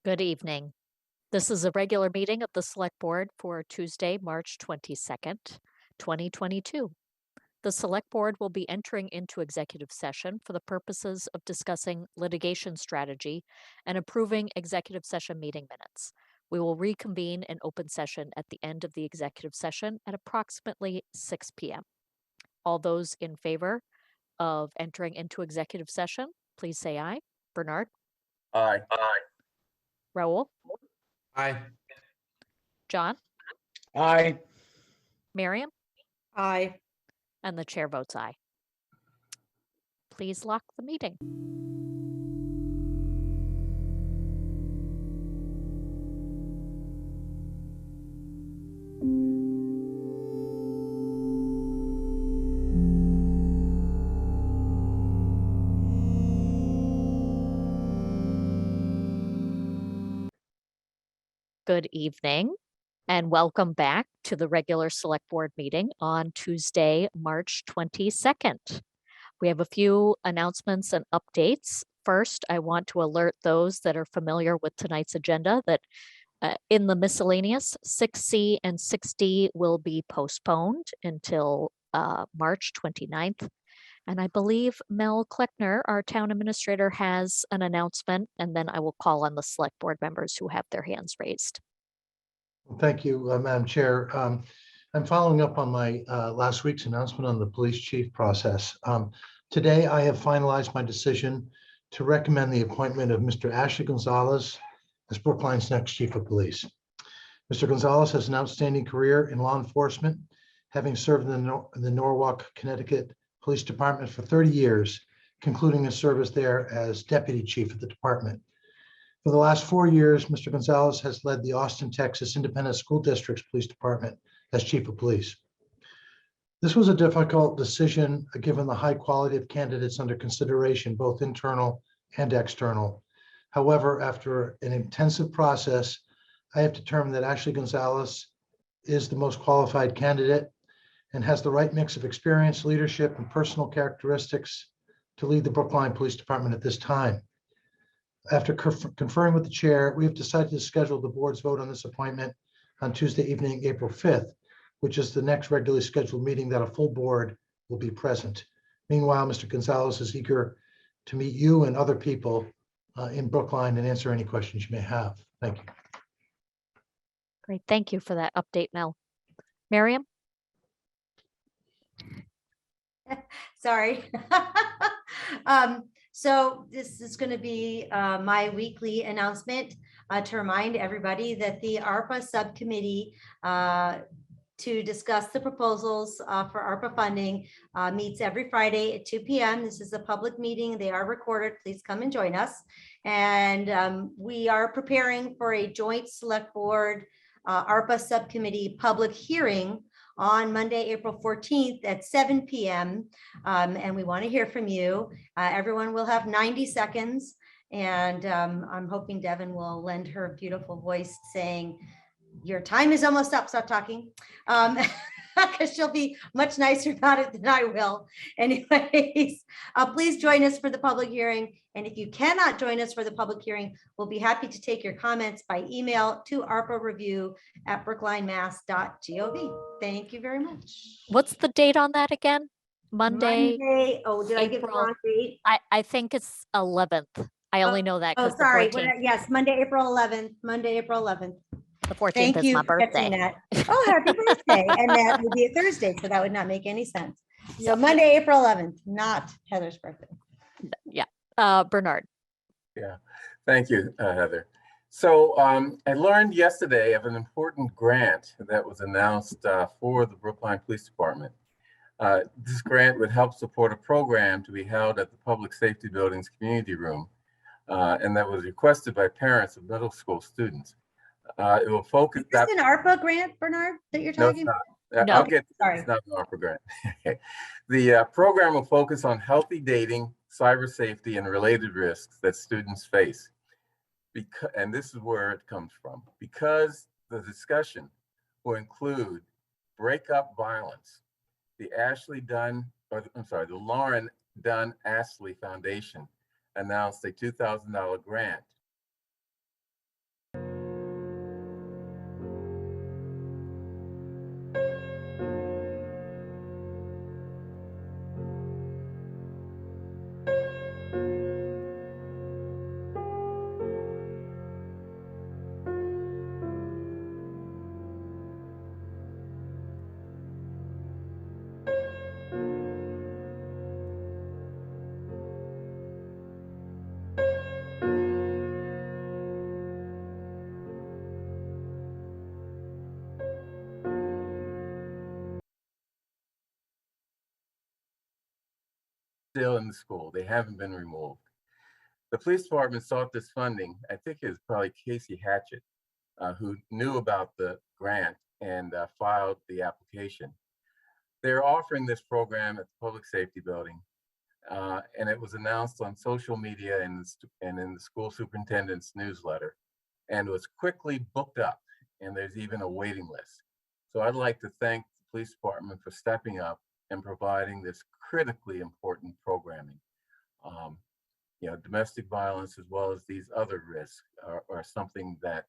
Good evening. This is a regular meeting of the Select Board for Tuesday, March 22nd, 2022. The Select Board will be entering into executive session for the purposes of discussing litigation strategy and approving executive session meeting minutes. We will reconvene in open session at the end of the executive session at approximately 6 p.m. All those in favor of entering into executive session, please say aye. Bernard? Aye. Raul? Aye. John? Aye. Miriam? Aye. And the chair votes aye. Please lock the meeting. Good evening and welcome back to the regular Select Board meeting on Tuesday, March 22nd. We have a few announcements and updates. First, I want to alert those that are familiar with tonight's agenda that in the miscellaneous, 6C and 6D will be postponed until March 29th. And I believe Mel Kleckner, our town administrator, has an announcement, and then I will call on the Select Board members who have their hands raised. Thank you, Madam Chair. I'm following up on my last week's announcement on the police chief process. Today, I have finalized my decision to recommend the appointment of Mr. Ashley Gonzalez as Brookline's next chief of police. Mr. Gonzalez has an outstanding career in law enforcement, having served in the Norwalk, Connecticut Police Department for 30 years, concluding his service there as deputy chief of the department. For the last 4 years, Mr. Gonzalez has led the Austin, Texas Independent School District's Police Department as chief of police. This was a difficult decision given the high quality of candidates under consideration, both internal and external. However, after an intensive process, I have determined that Ashley Gonzalez is the most qualified candidate and has the right mix of experience, leadership, and personal characteristics to lead the Brookline Police Department at this time. After conferring with the chair, we have decided to schedule the board's vote on this appointment on Tuesday evening, April 5th, which is the next regularly scheduled meeting that a full board will be present. Meanwhile, Mr. Gonzalez is eager to meet you and other people in Brookline and answer any questions you may have. Thank you. Great, thank you for that update, Mel. Miriam? Sorry. So this is going to be my weekly announcement to remind everybody that the ARPA subcommittee to discuss the proposals for ARPA funding meets every Friday at 2 p.m. This is a public meeting. They are recorded. Please come and join us. And we are preparing for a joint select board ARPA subcommittee public hearing on Monday, April 14th at 7 p.m. And we want to hear from you. Everyone will have 90 seconds. And I'm hoping Devin will lend her beautiful voice saying, your time is almost up, stop talking. Because she'll be much nicer about it than I will. Anyways, please join us for the public hearing. And if you cannot join us for the public hearing, we'll be happy to take your comments by email to arpareview@brooklinemass.gov. Thank you very much. What's the date on that again? Monday? Oh, did I get the April- wrong date? I think it's 11th. I only know that Oh, because sorry. the 14th, Yes, Monday, April 11th. Monday, April 11th. the 14th Thank is you my for catching birthday. that. Oh, happy birthday. And that would be a Thursday, so that would not make any sense. So Monday, April 11th, not Heather's birthday. Yeah, Bernard. Yeah, thank you, Heather. So I learned yesterday of an important grant that was announced for the Brookline Police Department. This grant would help support a program to be held at the Public Safety Building's community room, and that was requested by parents of middle school students. It will focus. Is this an ARPA grant, Bernard, that you're No, it's talking? not. No. I'll get. Sorry. It's not an ARPA grant. The program will focus on healthy dating, cyber safety, and related risks that students face. And this is where it comes from. Because the discussion will include breakup violence. The Lauren Dunn Astley Foundation announced a $2,000 grant still in the school. They haven't been removed. The police department sought this funding. I think it was probably Casey Hatchett, who knew about the grant and filed the application. They're offering this program at the Public Safety Building, and it was announced on social media and in the school superintendent's newsletter, and was quickly booked up, and there's even a waiting list. So I'd like to thank the police department for stepping up and providing this critically important programming. Domestic violence as well as these other risks are something that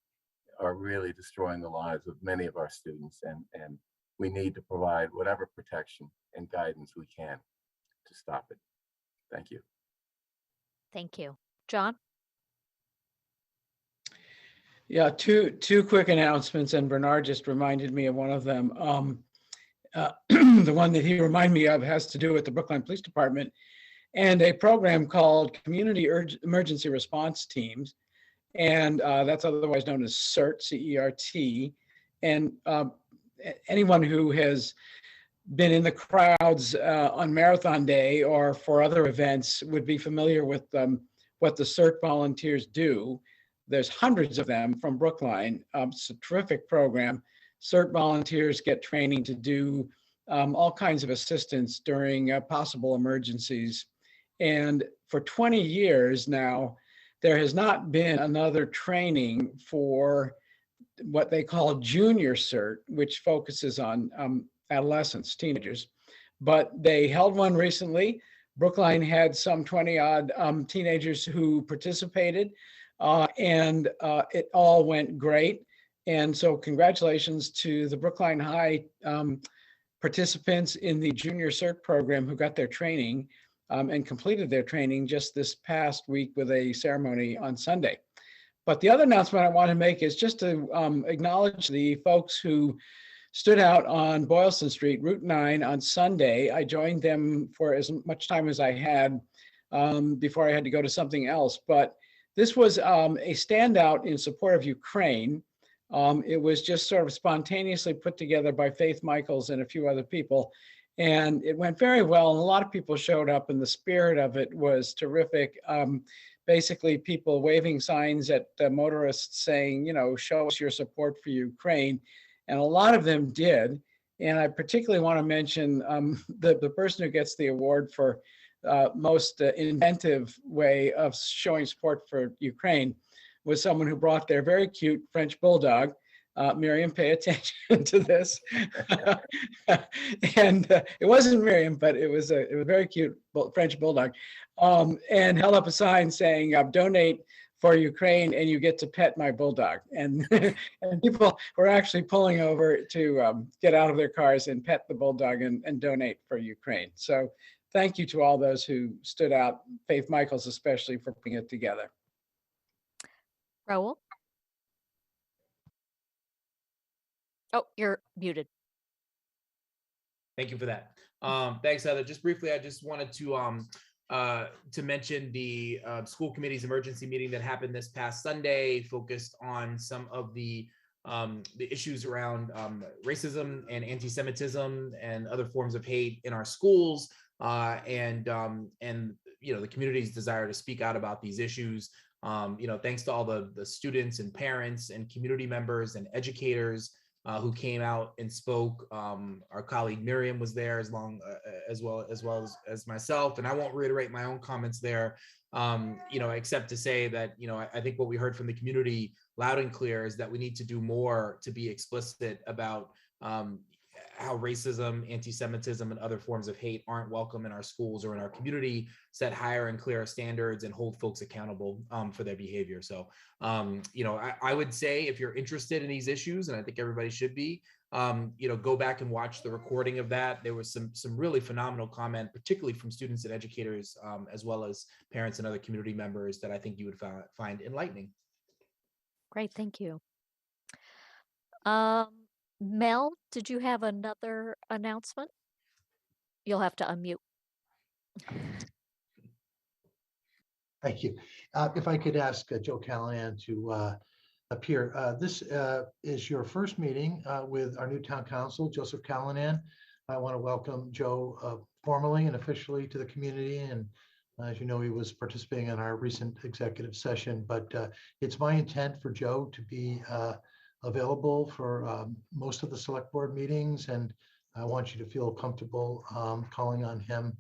are really destroying the lives of many of our students, and we need to provide whatever protection and guidance we can to stop it. Thank you. Thank you. John? Yeah, two quick announcements, and Bernard just reminded me of one of them. The one that he reminded me of has to do with the Brookline Police Department and a program called Community Emergency Response Teams. And that's otherwise known as CERT, C-E-R-T. And anyone who has been in the crowds on Marathon Day or for other events would be familiar with what the CERT volunteers do. There's hundreds of them from Brookline. It's a terrific program. CERT volunteers get training to do all kinds of assistance during possible emergencies. And for 20 years now, there has not been another training for what they call junior CERT, which focuses on adolescents, teenagers. But they held one recently. Brookline had some 20-odd teenagers who participated, and it all went great. And so congratulations to the Brookline High participants in the junior CERT program who got their training and completed their training just this past week with a ceremony on Sunday. But the other announcement I want to make is just to acknowledge the folks who stood out on Boylston Street, Route 9 on Sunday. I joined them for as much time as I had before I had to go to something else. But this was a standout in support of Ukraine. It was just sort of spontaneously put together by Faith Michaels and a few other people. And it went very well. And a lot of people showed up, and the spirit of it was terrific. Basically, people waving signs at motorists saying, show us your support for Ukraine. And a lot of them did. And I particularly want to mention the person who gets the award for most inventive way of showing support for Ukraine was someone who brought their very cute French bulldog. Miriam, pay attention to this. And it wasn't Miriam, but it was a very cute French bulldog, and held up a sign saying, donate for Ukraine and you get to pet my bulldog. And, and people were actually pulling over to get out of their cars and pet the bulldog and donate for Ukraine. So thank you to all those who stood out, Faith Michaels especially, for putting it together. Raul? Oh, you're muted. Thank you for that. Thanks, Heather. Just briefly, I just wanted to mention the school committee's emergency meeting that happened this past Sunday, focused on some of the issues around racism and anti-Semitism and other forms of hate in our schools, and the community's desire to speak out about these issues. Thanks to all the students and parents and community members and educators who came out and spoke. Our colleague Miriam was there as well as myself, and I won't reiterate my own comments there, except to say that I think what we heard from the community loud and clear is that we need to do more to be explicit about how racism, anti-Semitism, and other forms of hate aren't welcome in our schools or in our community, set higher and clearer standards, and hold folks accountable for their behavior. So, I would say if you're interested in these issues, and I think everybody should be, go back and watch the recording of that. There was some really phenomenal comment, particularly from students and educators, as well as parents and other community members, that I think you would find enlightening. Great, thank you. Mel, did you have another announcement? You'll have to unmute. Thank you. If I could ask Joe Callahan to appear. This is your first meeting with our new town council, Joseph Callahan. I want to welcome Joe formally and officially to the community. And as you know, he was participating in our recent executive session, but it's my intent for Joe to be available for most of the select board meetings. And I want you to feel comfortable calling on him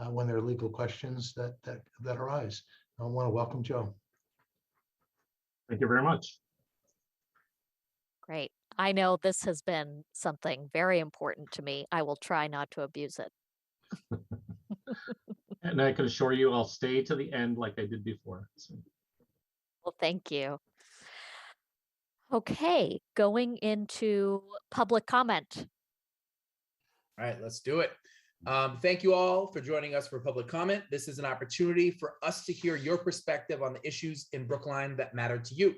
when there are legal questions that arise. I want to welcome Joe. Thank you very much. Great. I know this has been something very important to me. I will try not to abuse it. And I can assure you I'll stay to the end like I did before. So. Well, thank you. Okay, going into public comment. All right, let's do it. Thank you all for joining us for public comment. This is an opportunity for us to hear your perspective on the issues in Brookline that matter to you.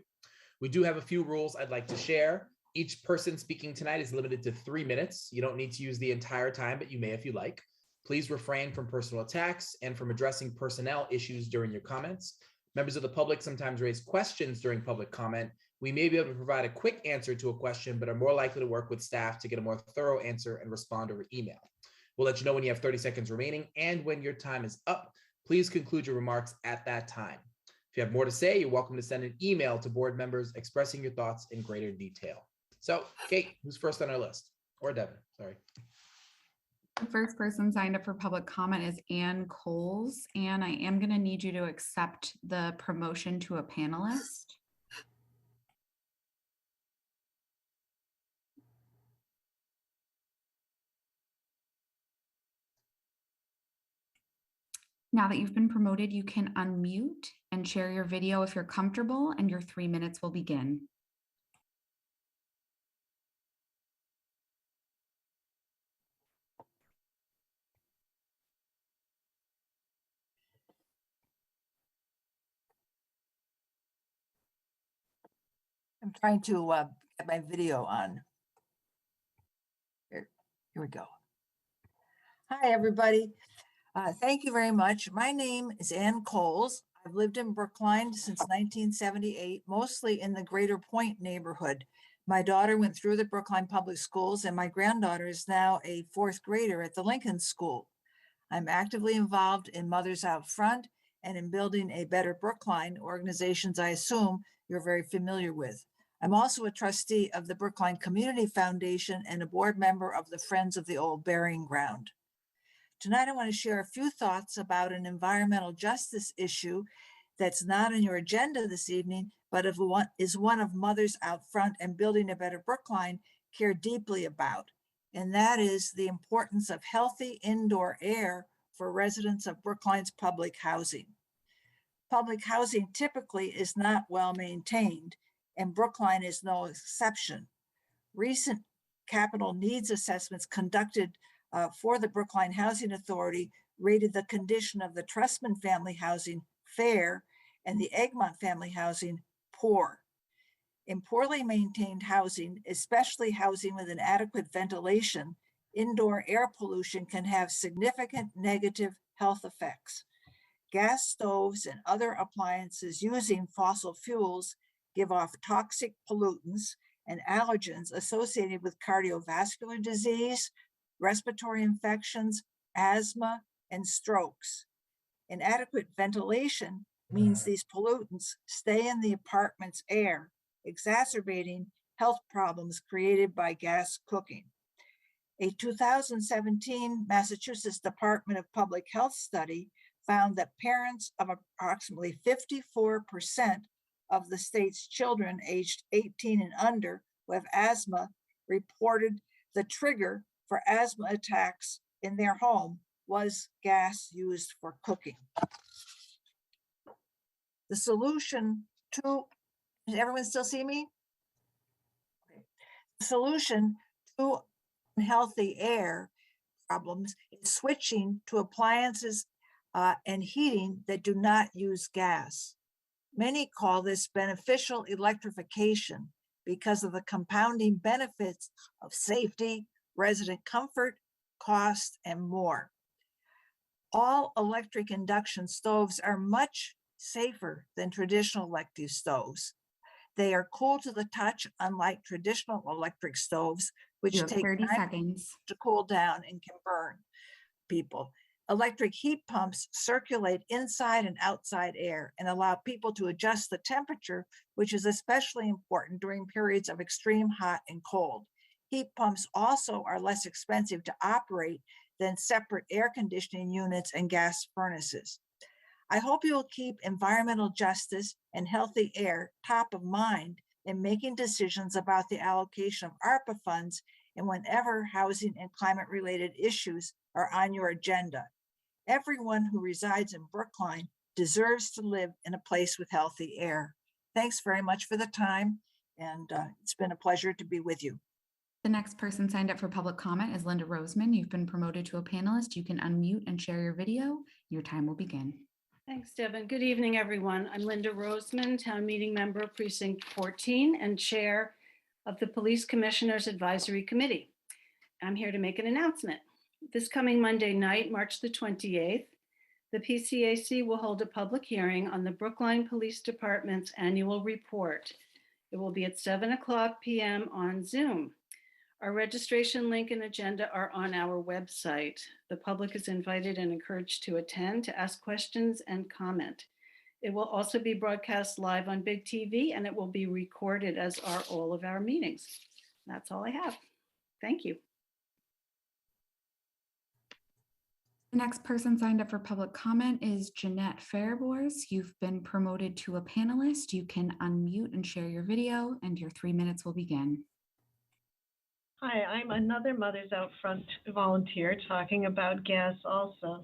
We do have a few rules I'd like to share. Each person speaking tonight is limited to 3 minutes. You don't need to use the entire time, but you may if you like. Please refrain from personal attacks and from addressing personnel issues during your comments. Members of the public sometimes raise questions during public comment. We may be able to provide a quick answer to a question, but are more likely to work with staff to get a more thorough answer and respond over email. We'll let you know when you have 30 seconds remaining, and when your time is up, please conclude your remarks at that time. If you have more to say, you're welcome to send an email to board members expressing your thoughts in greater detail. So, Kate, who's first on our list? Or Devin, sorry. The first person signed up for public comment is Ann Coles. Ann, I am going to need you to accept the promotion to a panelist. Now that you've been promoted, you can unmute and share your video if you're comfortable, and your 3 minutes will begin. I'm trying to get my video on. Here we go. Hi, everybody. Thank you very much. My name is Ann Coles. I've lived in Brookline since 1978, mostly in the Greater Point neighborhood. My daughter went through the Brookline Public Schools, and my granddaughter is now a 4th grader at the Lincoln School. I'm actively involved in Mothers Out Front and in building a better Brookline, organizations I assume you're very familiar with. I'm also a trustee of the Brookline Community Foundation and a board member of the Friends of the Old Burying Ground. Tonight, I want to share a few thoughts about an environmental justice issue that's not on your agenda this evening, but is one of Mothers Out Front and Building a Better Brookline care deeply about. And that is the importance of healthy indoor air for residents of Brookline's public housing. Public housing typically is not well maintained, and Brookline is no exception. Recent capital needs assessments conducted for the Brookline Housing Authority rated the condition of the Trustman family housing fair and the Egmont family housing poor. In poorly maintained housing, especially housing with inadequate ventilation, indoor air pollution can have significant negative health effects. Gas stoves and other appliances using fossil fuels give off toxic pollutants and allergens associated with cardiovascular disease, respiratory infections, asthma, and strokes. Inadequate ventilation means these pollutants stay in the apartment's air, exacerbating health problems created by gas cooking. A 2017 Massachusetts Department of Public Health study found that parents of approximately 54% of the state's children aged 18 and under who have asthma reported the trigger for asthma attacks in their home was gas used for cooking. The solution to, does everyone still see me? Okay. The solution to unhealthy air problems is switching to appliances and heating that do not use gas. Many call this beneficial electrification because of the compounding benefits of safety, resident comfort, cost, and more. All electric induction stoves are much safer than traditional electric stoves. They are cool to the touch, unlike traditional electric stoves, which You have take 30 time seconds. to cool down and can burn people. Electric heat pumps circulate inside and outside air and allow people to adjust the temperature, which is especially important during periods of extreme hot and cold. Heat pumps also are less expensive to operate than separate air conditioning units and gas furnaces. I hope you will keep environmental justice and healthy air top of mind in making decisions about the allocation of ARPA funds and whenever housing and climate-related issues are on your agenda. Everyone who resides in Brookline deserves to live in a place with healthy air. Thanks very much for the time, and it's been a pleasure to be with you. The next person signed up for public comment is Linda Roseman. You've been promoted to a panelist. You can unmute and share your video. Your time will begin. Thanks, Devin. Good evening, everyone. I'm Linda Roseman, Town Meeting Member, Precinct 14, and Chair of the Police Commissioners Advisory Committee. I'm here to make an announcement. This coming Monday night, March the 28th, the PCAC will hold a public hearing on the Brookline Police Department's annual report. It will be at 7:00 p.m. on Zoom. Our registration link and agenda are on our website. The public is invited and encouraged to attend, to ask questions and comment. It will also be broadcast live on Big TV, and it will be recorded, as are all of our meetings. That's all I have. Thank you. The next person signed up for public comment is Jeanette Fairbours. You've been promoted to a panelist. You can unmute and share your video, and your 3 minutes will begin. Hi, I'm another Mothers Out Front volunteer talking about gas also.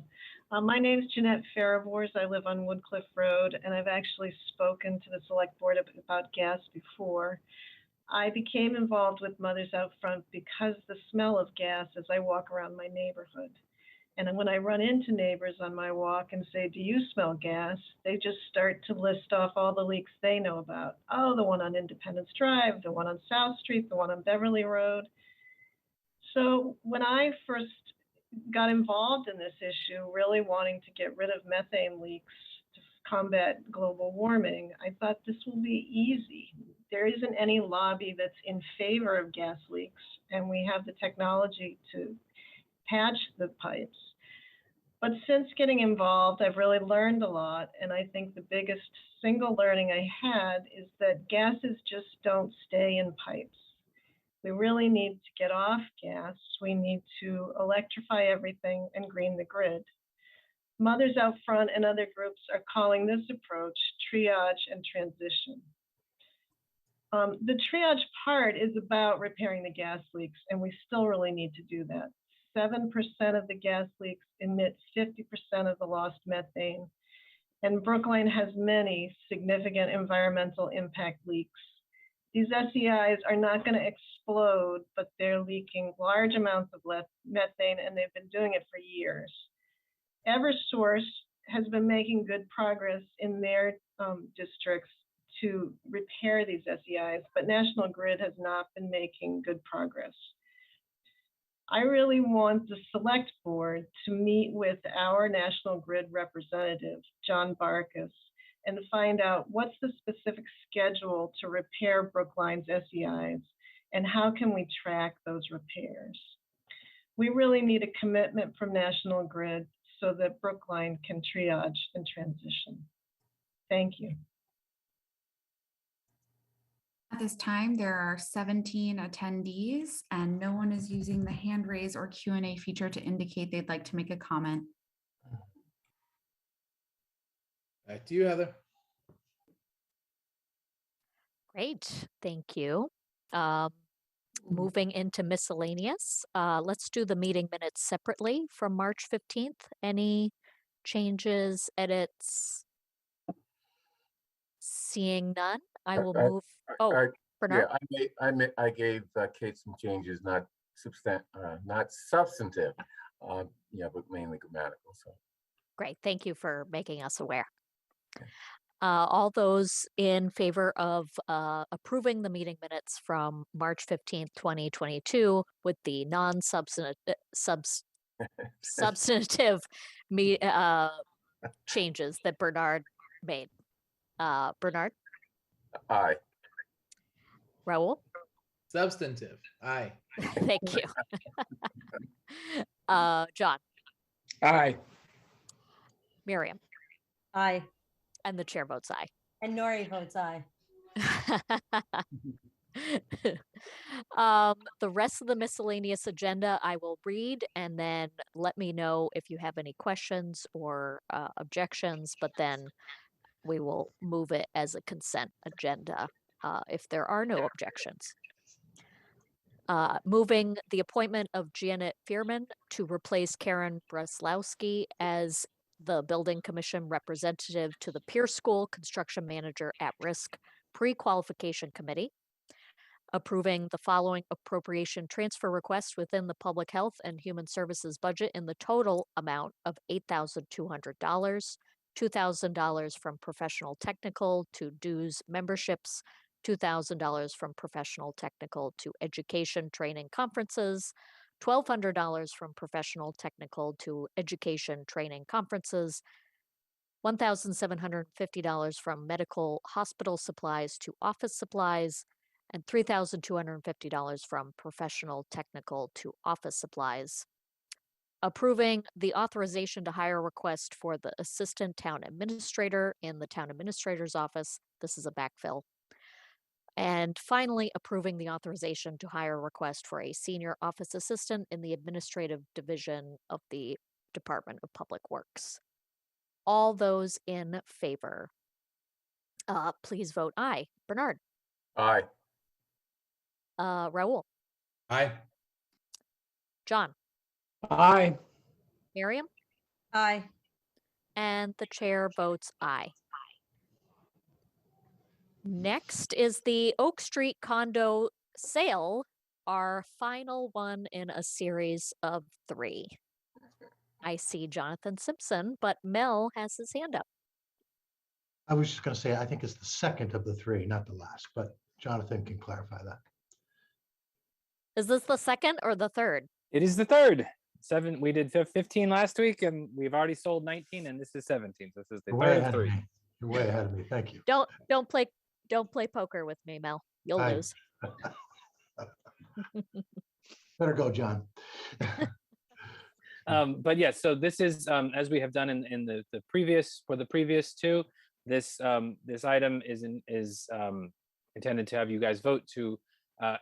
My name is Jeanette Fairbours. I live on Woodcliff Road, and I've actually spoken to the select board about gas before. I became involved with Mothers Out Front because the smell of gas as I walk around my neighborhood. And when I run into neighbors on my walk and say, do you smell gas? They just start to list off all the leaks they know about. Oh, the one on Independence Drive, the one on South Street, the one on Beverly Road. So when I first got involved in this issue, really wanting to get rid of methane leaks to combat global warming, I thought this will be easy. There isn't any lobby that's in favor of gas leaks, and we have the technology to patch the pipes. But since getting involved, I've really learned a lot, and I think the biggest single learning I had is that gases just don't stay in pipes. We really need to get off gas. We need to electrify everything and green the grid. Mothers Out Front and other groups are calling this approach triage and transition. The triage part is about repairing the gas leaks, and we still really need to do that. 7% of the gas leaks emit 50% of the lost methane, and Brookline has many significant environmental impact leaks. These SEIs are not going to explode, but they're leaking large amounts of methane, and they've been doing it for years. Eversource has been making good progress in their districts to repair these SEIs, but National Grid has not been making good progress. I really want the select board to meet with our National Grid representative, John Barkas, and find out what's the specific schedule to repair Brookline's SEIs and how can we track those repairs. We really need a commitment from National Grid so that Brookline can triage and transition. Thank you. At this time, there are 17 attendees, and no one is using the hand raise or Q&A feature to indicate they'd like to make a comment. Back to you, Heather. Great, thank you. Moving into miscellaneous, let's do the meeting minutes separately from March 15th. Any changes, edits? Seeing none, I will move. Oh, Bernard? Yeah, I gave Kate some changes, not substantive, yeah, but mainly grammatical. So Great, thank you for making us aware. All those in favor of approving the meeting minutes from March 15th, 2022 with the non-substantive changes that Bernard made. Bernard? aye. Raul? Substantive. Aye. Thank you. John, Aye. Miriam, Aye. and the chair votes aye. And Nori votes aye. The rest of the miscellaneous agenda I will read, and then let me know if you have any questions or objections, but then we will move it as a consent agenda if there are no objections. Moving the appointment of Janet Fearman to replace Karen Breslowski as the Building Commission representative to the Pierce School Construction Manager at Risk Pre-Qualification Committee. Approving the following appropriation transfer request within the Public Health and Human Services budget in the total amount of $8,200, $2,000 from professional technical to dues memberships, $2,000 from professional technical to education training conferences, $1,200 from professional technical to education training conferences, $1,750 from medical hospital supplies to office supplies, and $3,250 from professional technical to office supplies. Approving the authorization to hire a request for the assistant town administrator in the town administrator's office. This is a backfill. And finally, approving the authorization to hire a request for a senior office assistant in the administrative division of the Department of Public Works. All those in favor, please vote aye. Bernard? Aye. Raul? Aye. John? Aye. Miriam? Aye. And the chair votes aye. Next is the Oak Street condo sale, our final one in a series of 3. I see Jonathan Simpson, but Mel has his hand up. I was just going to say, I think it's the second of the 3, not the last, but Jonathan can clarify that. Is this the second or the third? It is the third. 7. We did 15 last week, and we've already sold 19, and this is 17. This is the You're way third of ahead of 3. me. You're way ahead of me. Thank you. Don't play poker with me, Mel. You'll Aye. lose. Better go, John. But yes, so this is as we have done in the previous 2. This item is intended to have you guys vote to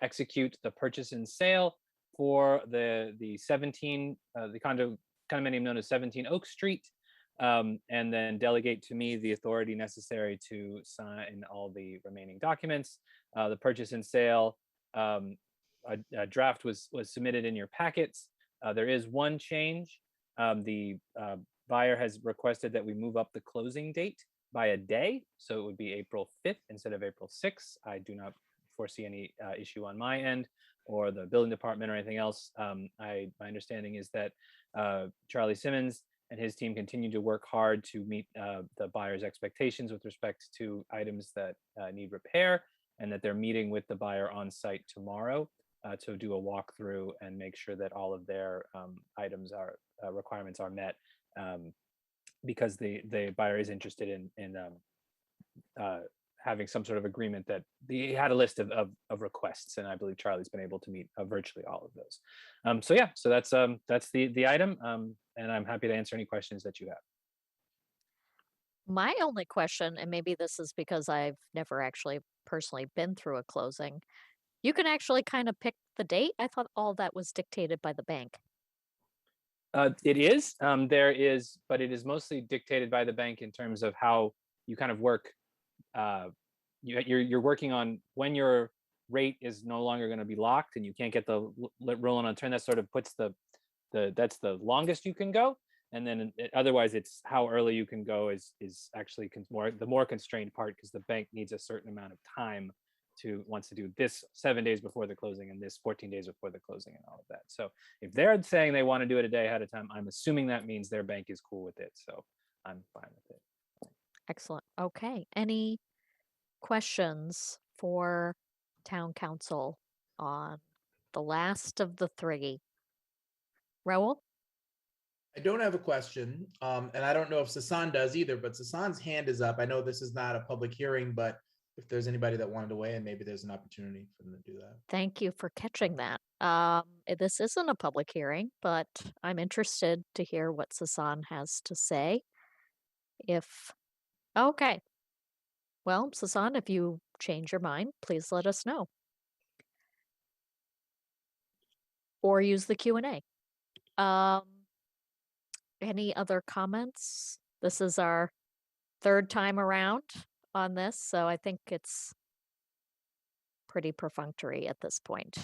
execute the purchase and sale for the 17 the condominium known as 17 Oak Street, and then delegate to me the authority necessary to sign all the remaining documents. The purchase and sale a draft was submitted in your packets. There is one change. The buyer has requested that we move up the closing date by a day, so it would be April 5th instead of April 6th. I do not foresee any issue on my end or the building department or anything else. My understanding is that Charlie Simmons and his team continue to work hard to meet the buyer's expectations with respect to items that need repair, and that they're meeting with the buyer on site tomorrow to do a walkthrough and make sure that all of their items are requirements are met, because the buyer is interested in having some sort of agreement that he had a list of requests, and I believe Charlie's been able to meet virtually all of those. So yeah, so that's the item, and I'm happy to answer any questions that you have. My only question, and maybe this is because I've never actually personally been through a closing, you can actually kind of pick the date. I thought all that was dictated by the bank. It is, but it is mostly dictated by the bank in terms of how you kind of work. You're working on when your rate is no longer going to be locked and you can't get the rolling on turn. That sort of puts that's the longest you can go, and then otherwise it's how early you can go is actually the more constrained part, because the bank needs a certain amount of time wants to do this 7 days before the closing and this 14 days before the closing and all of that. So if they're saying they want to do it a day ahead of time, I'm assuming that means their bank is cool with it. So I'm fine with it. Excellent. Okay. Any questions for town council on the last of the 3? Raul? I don't have a question, and I don't know if Sasan does either, but Sasan's hand is up. I know this is not a public hearing, but if there's anybody that wanted to weigh in, maybe there's an opportunity for them to do that. Thank you for catching that. This isn't a public hearing, but I'm interested to hear what Sasan has to say. Okay. Well, Sasan, if you change your mind, please let us know. Or use the Q&A. Any other comments? This is our third time around on this, so I think it's pretty perfunctory at this point.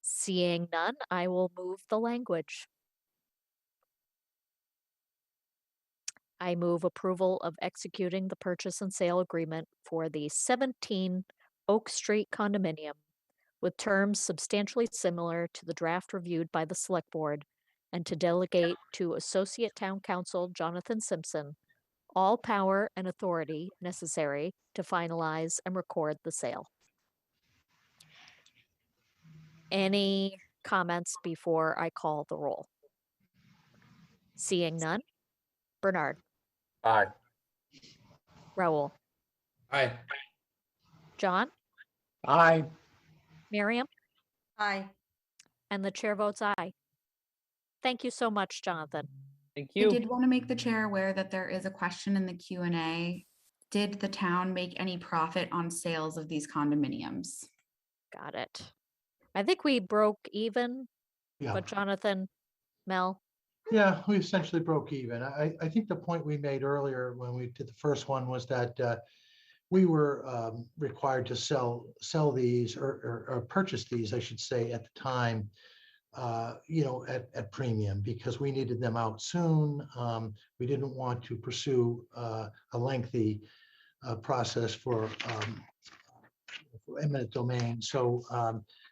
Seeing none, I will move the language. I move approval of executing the purchase and sale agreement for the 17 Oak Street condominium with terms substantially similar to the draft reviewed by the Select Board, and to delegate to Associate Town Council Jonathan Simpson all power and authority necessary to finalize and record the sale. Any comments before I call the roll? Seeing none. Bernard. Aye. Raul. Aye. John. Aye. Miriam. Aye. And the chair votes aye. Thank you so much, Jonathan. Thank I you. did want to make the chair aware that there is a question in the Q&A. Did the town make any profit on sales of these condominiums? Got it. I think we broke even, Yeah. but Jonathan, Mel. Yeah, we essentially broke even. I think the point we made earlier when we did the first one was that we were required to sell these or purchase these, I should say, at the time, at premium, because we needed them out soon. We didn't want to pursue a lengthy process for eminent domain. So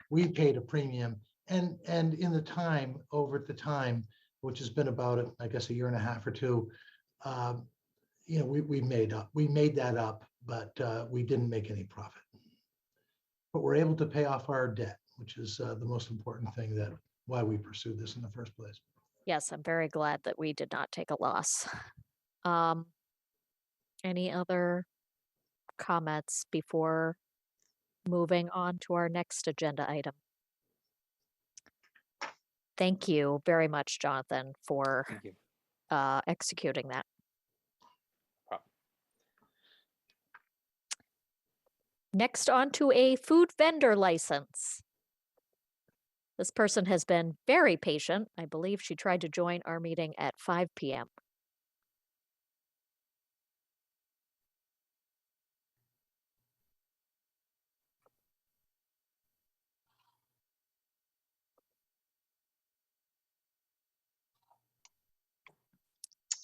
we paid a premium, and in the time, over at the time, which has been about, I guess, a year and a half or two, we made that up, but we didn't make any profit. But we're able to pay off our debt, which is the most important thing, that why we pursued this in the first place. Yes, I'm very glad that we did not take a loss. Any other comments before moving on to our next agenda item? Thank you very much, Jonathan, for Thank you. executing that. Problem. Next, on to a food vendor license. This person has been very patient. I believe she tried to join our meeting at 5 p.m.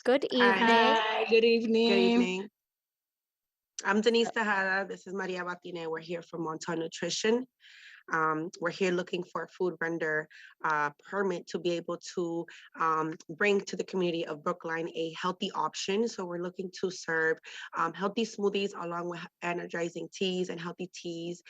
Good evening. Hi, good evening. Good evening. I'm Denise Tejada. This is Maria Batine. We're here from Montan Nutrition. We're here looking for a food vendor permit to be able to bring to the community of Brookline a healthy option. So we're looking to serve healthy smoothies along with energizing teas and healthy teas.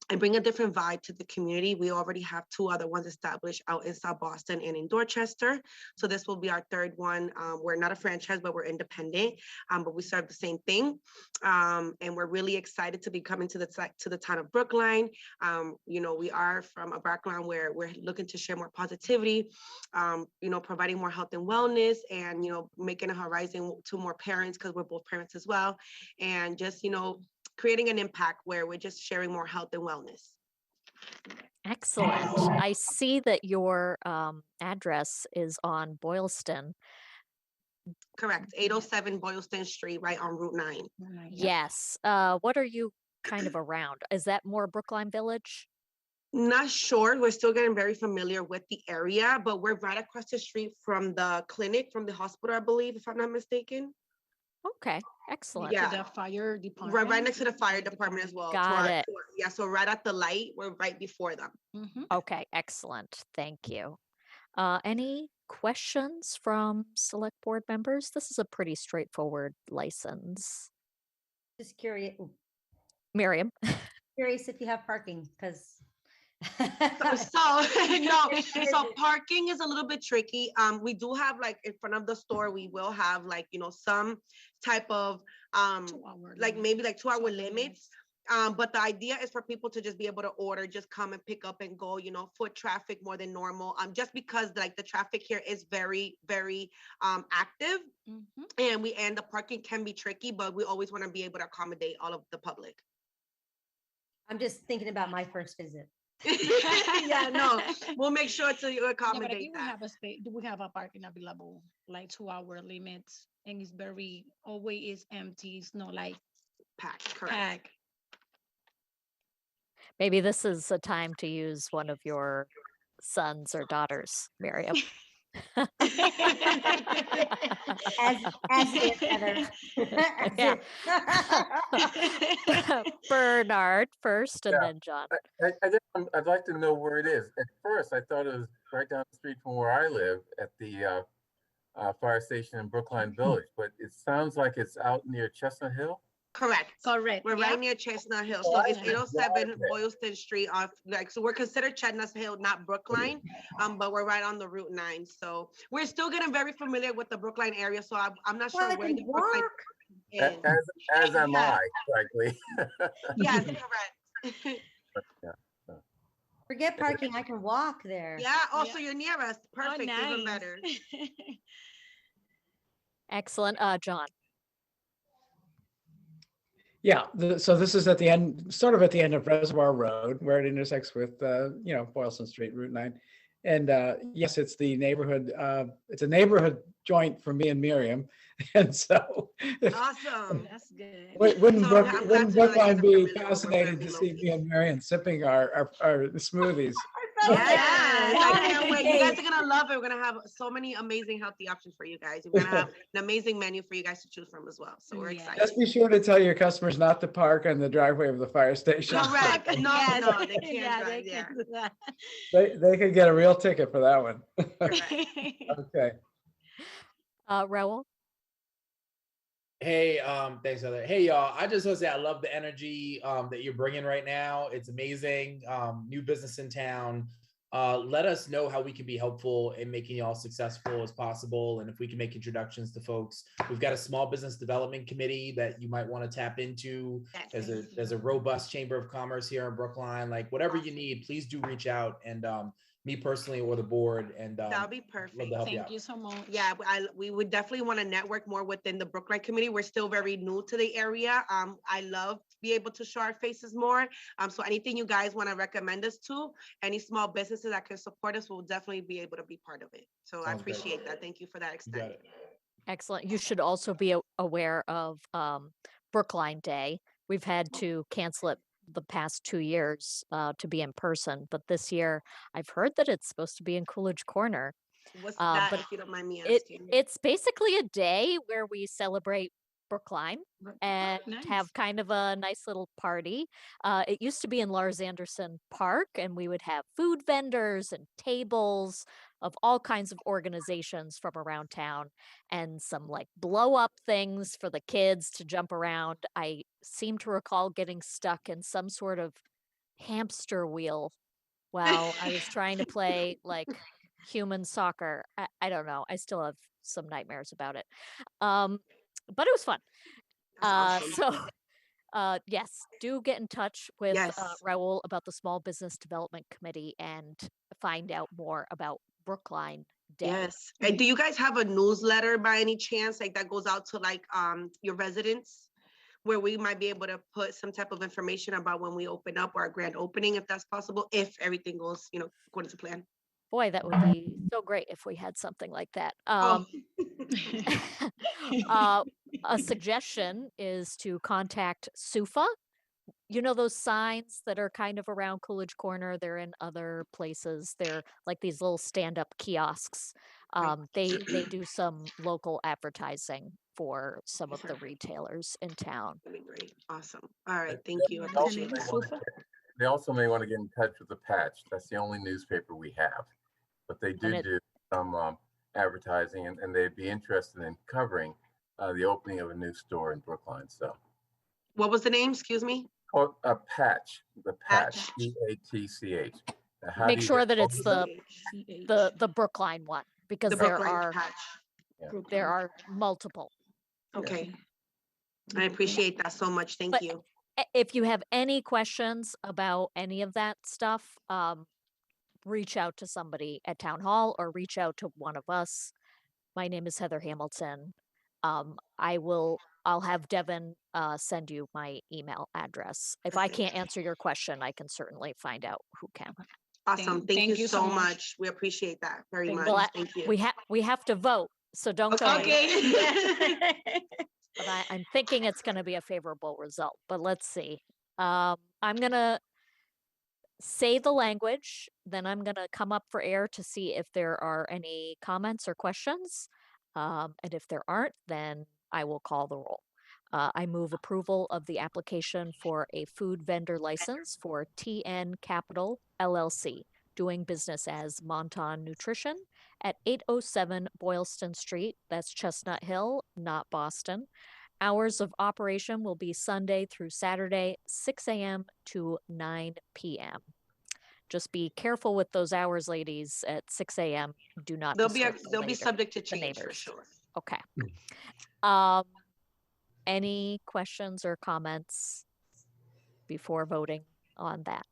And bring a different vibe to the community. We already have 2 other ones established out in South Boston and in Dorchester. So this will be our 3rd one. We're not a franchise, but we're independent, but we serve the same thing. And we're really excited to be coming to the town of Brookline. We are from a background where we're looking to share more positivity, providing more health and wellness, and, making a horizon to more parents, because we're both parents as well. And just, creating an impact where we're just sharing more health and wellness. Excellent. I see that your address is on Boylston. Correct. 807 Boylston Street, right on Route 9. Yes. What are you kind of around? Is that more Brookline Village? Not sure. We're still getting very familiar with the area, but we're right across the street from the clinic, from the hospital, I believe, if I'm not mistaken. Okay, excellent. Yeah. To the fire department. Right next to the fire department as well. Got it. Yeah, so right at the light, we're right before them. Okay, excellent. Thank you. Any questions from select board members? This is a pretty straightforward license. Just curious, Miriam. curious if you have parking, because So no, so parking is a little bit tricky. We do have like in front of the store, we will have like, some type of like maybe like 2-hour limits. But the idea is for people to just be able to order, just come and pick up and go, foot traffic more than normal. Just because like the traffic here is very, very active, and the parking can be tricky, but we always want to be able to accommodate all of the public. I'm just thinking about my first visit. Yeah, no, we'll make sure to Yeah, but accommodate we will that. have a space, we have a parking available, like 2-hour limits, and it's very, always empty, it's not like Packed, correct. packed. Maybe this is a time to use one of your sons or daughters, Miriam. As if, Heather. As Yeah. if. Bernard first and Yeah. then John. I'd like to know where it is. At first, I thought it was right down the street from where I live at the fire station in Brookline Village, but it sounds like it's out near Chestnut Hill. Correct. Correct. We're yeah. right near Chestnut Hill. Oh, So I it's can 807 drive there. Boylston Street off, so we're considered Chestnut Hill, not Brookline, but we're right on the Route 9. So we're still getting very familiar with the Brookline area. So I'm not sure Well, I where can the Brookline walk. is. As am Yeah. I, frankly. Yes, correct. Yeah. Forget parking, I can walk there. Yeah, also you're near us. Perfect, even nice. better. Excellent. John. Yeah, so this is at the end, sort of at the end of Reservoir Road, where it intersects with, Boylston Street, Route 9. And yes, it's the neighborhood, it's a neighborhood joint for me and Miriam. And so Awesome. That's good. wouldn't So I'm glad to know that you Brookline guys are be familiar with where fascinated we to see me located. and Miriam sipping our smoothies? Yes, I can't wait. You guys Hey. are gonna love it. We're gonna have so many amazing healthy options for you guys. We're gonna have an amazing menu for you guys to choose from as well. So we're Yeah. excited. Just be sure to tell your customers not to park on the driveway of the fire station. Correct. No, Yes. no, they can't Yeah, drive. they Yeah. can do that. They could get a real ticket for that one. Correct. Okay. Raul. Hey, thanks, Heather. Hey, y'all. I just want to say I love the energy that you're bringing right now. It's amazing. New business in town. Let us know how we can be helpful in making y'all successful as possible. And if we can make introductions to folks, we've got a small business development committee that you might want to tap into. Yes. There's a robust chamber of commerce here in Brookline. Like whatever you need, please do reach out and me personally or the board. And That'll be love perfect. to help you Thank out. you so much. Yeah, we would definitely want to network more within the Brookline committee. We're still very new to the area. I love to be able to show our faces more. So anything you guys want to recommend us to, any small businesses that can support us, we'll definitely be able to be part of it. So I Sounds great. appreciate that. Thank you for that You extent. got it. Excellent. You should also be aware of Brookline Day. We've had to cancel it the past 2 years to be in person, but this year I've heard that it's supposed to be in Coolidge Corner. What's that, But if you don't mind me It asking? it's basically a day where we celebrate Brookline and Nice. have kind of a nice little party. It used to be in Lars Anderson Park, and we would have food vendors and tables of all kinds of organizations from around town and some like blow up things for the kids to jump around. I seem to recall getting stuck in some sort of hamster wheel while I was trying to play like human soccer. I don't know. I still have some nightmares about it. But it was fun. That's awesome. So yes, do get in touch with Yes. Raul about the Small Business Development Committee and find out more about Brookline Day. Yes. And do you guys have a newsletter by any chance, like that goes out to like your residents, where we might be able to put some type of information about when we open up our grand opening, if that's possible, if everything goes, according to plan? Boy, that would be so great if we had something like that. Oh. A suggestion is to contact SUFA. You know those signs that are kind of around Coolidge Corner? They're in other places. They're like these little stand-up kiosks. They do some local advertising for some of the retailers in town. That'd be great. Awesome. All right. Thank you. I They also appreciate may that. wanna They also may want to get in touch with the Patch. That's the only newspaper we have. But they And do some advertising, and they'd be interested in covering the opening of a new store in Brookline. So What was the name? Excuse me. called a patch, the patch, Patch. P-A-T-C-H. Now, how do Make you sure get that it's both of them? the Brookline one, because The there Brookline are, patch. there are multiple. Okay. I appreciate that so much. Thank But you. If you have any questions about any of that stuff, reach out to somebody at town hall or reach out to one of us. My name is Heather Hamilton. I'll have Devin send you my email address. If I Perfect. can't answer your question, I can certainly find out who can. Awesome. Thank you so much. We appreciate that very much. Well, Thank you. we have to vote, so don't go. Okay. But I'm thinking it's going to be a favorable result, but let's see. I'm going to say the language, then I'm going to come up for air to see if there are any comments or questions. And if there aren't, then I will call the roll. I move approval of the application for a food vendor license for TN Capital LLC, doing business as Montan Nutrition at 807 Boylston Street. That's Chestnut Hill, not Boston. Hours of operation will be Sunday through Saturday, 6 a.m. to 9 p.m. Just be careful with those hours, ladies. At 6 a.m., do not They'll disturb be the subject to the change for neighbors. sure. Okay. Any questions or comments before voting on that?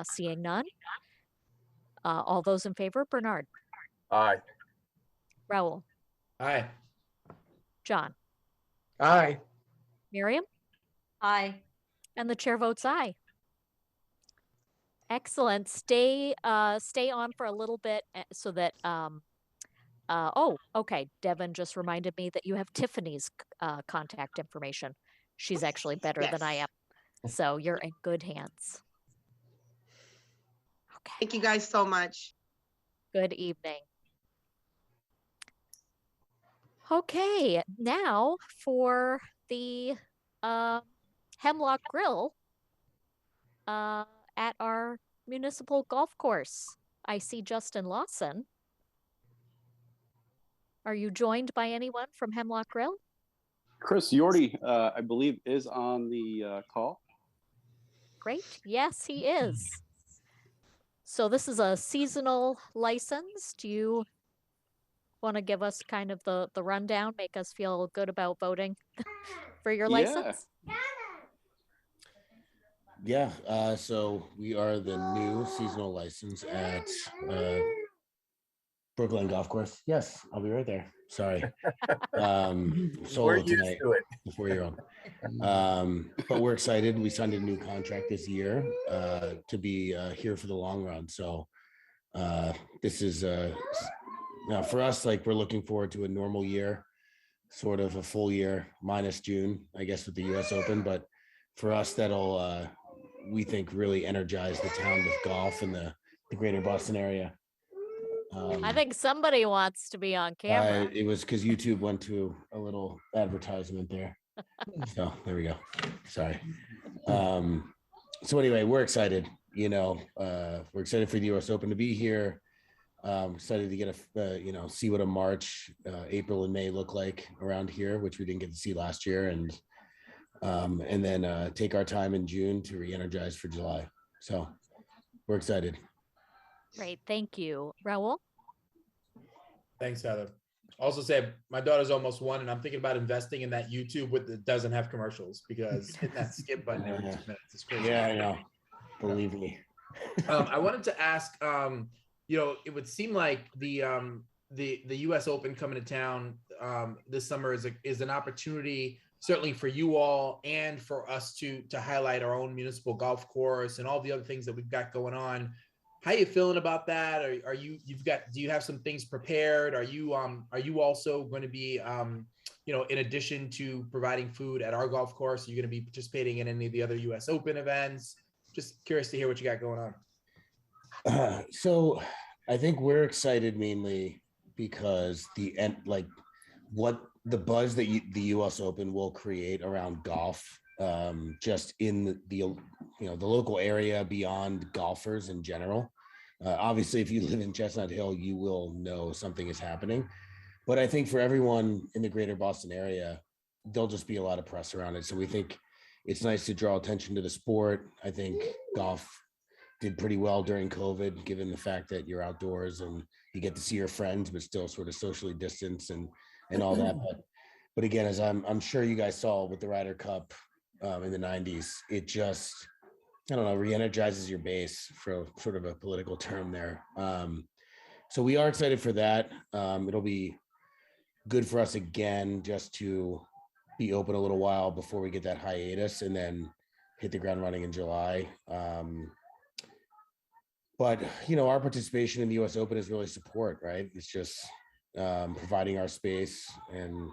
Seeing none. All those in favor, Bernard, Aye. Raul, Aye. John, Aye. Miriam, Aye. and the chair votes aye. Excellent. Stay on for a little bit so that oh, okay. Devin just reminded me that you have Tiffany's contact information. She's actually better than I am. So you're in good hands. Okay. Thank you guys so much. Good evening. Okay, now for the Hemlock Grill at our municipal golf course. I see Justin Lawson. Are you joined by anyone from Hemlock Grill? Chris Yordi, I believe, is on the call. Great. Yes, he is. So this is a seasonal license. Do you want to give us kind of the rundown, make us feel good about voting for your license? Yeah, so we are the new seasonal license at Brookline Golf Course. Yes, I'll be right there. Sorry. Solo We're used tonight, to it. the 4-year-old. But we're excited. We signed a new contract this year to be here for the long run. So this is now for us, like we're looking forward to a normal year, sort of a full year minus June, I guess, with the US Open. But for us, that'll we think really energize the town with golf and the greater Boston area. I think somebody wants to be on camera. It was because YouTube went to a little advertisement there. So there we go. Sorry. So anyway, we're excited. We're excited for the US Open to be here. Excited to get see what a March, April, and May look like around here, which we didn't get to see last year, and then take our time in June to re-energize for July. So we're excited. Great, thank you. Raul? Thanks, Heather. Also say my daughter's almost 1 and I'm thinking about investing in that YouTube that doesn't have commercials, because hitting that skip button every 2 minutes is crazy. Yeah, I know. Believe me. I wanted to ask, it would seem like the US Open coming to town this summer is an opportunity, certainly for you all and for us to highlight our own municipal golf course and all the other things that we've got going on. How are you feeling about that? Do you have some things prepared? Are you also going to be, in addition to providing food at our golf course, are you going to be participating in any of the other US Open events? Just curious to hear what you got going on. So I think we're excited mainly because what the buzz that the US Open will create around golf, just in the local area beyond golfers in general. Obviously, if you live in Chestnut Hill, you will know something is happening. But I think for everyone in the greater Boston area, there'll just be a lot of press around it. So we think it's nice to draw attention to the sport. I think golf did pretty well during COVID, given the fact that you're outdoors and you get to see your friends, but still sort of socially distance and all that. But again, as I'm sure you guys saw with the Ryder Cup in the 90s, it just, I don't know, re-energizes your base, for sort of a political term there. So we are excited for that. It'll be good for us again just to be open a little while before we get that hiatus and then hit the ground running in July. But, you know, our participation in the US Open is really support, right? It's just providing our space and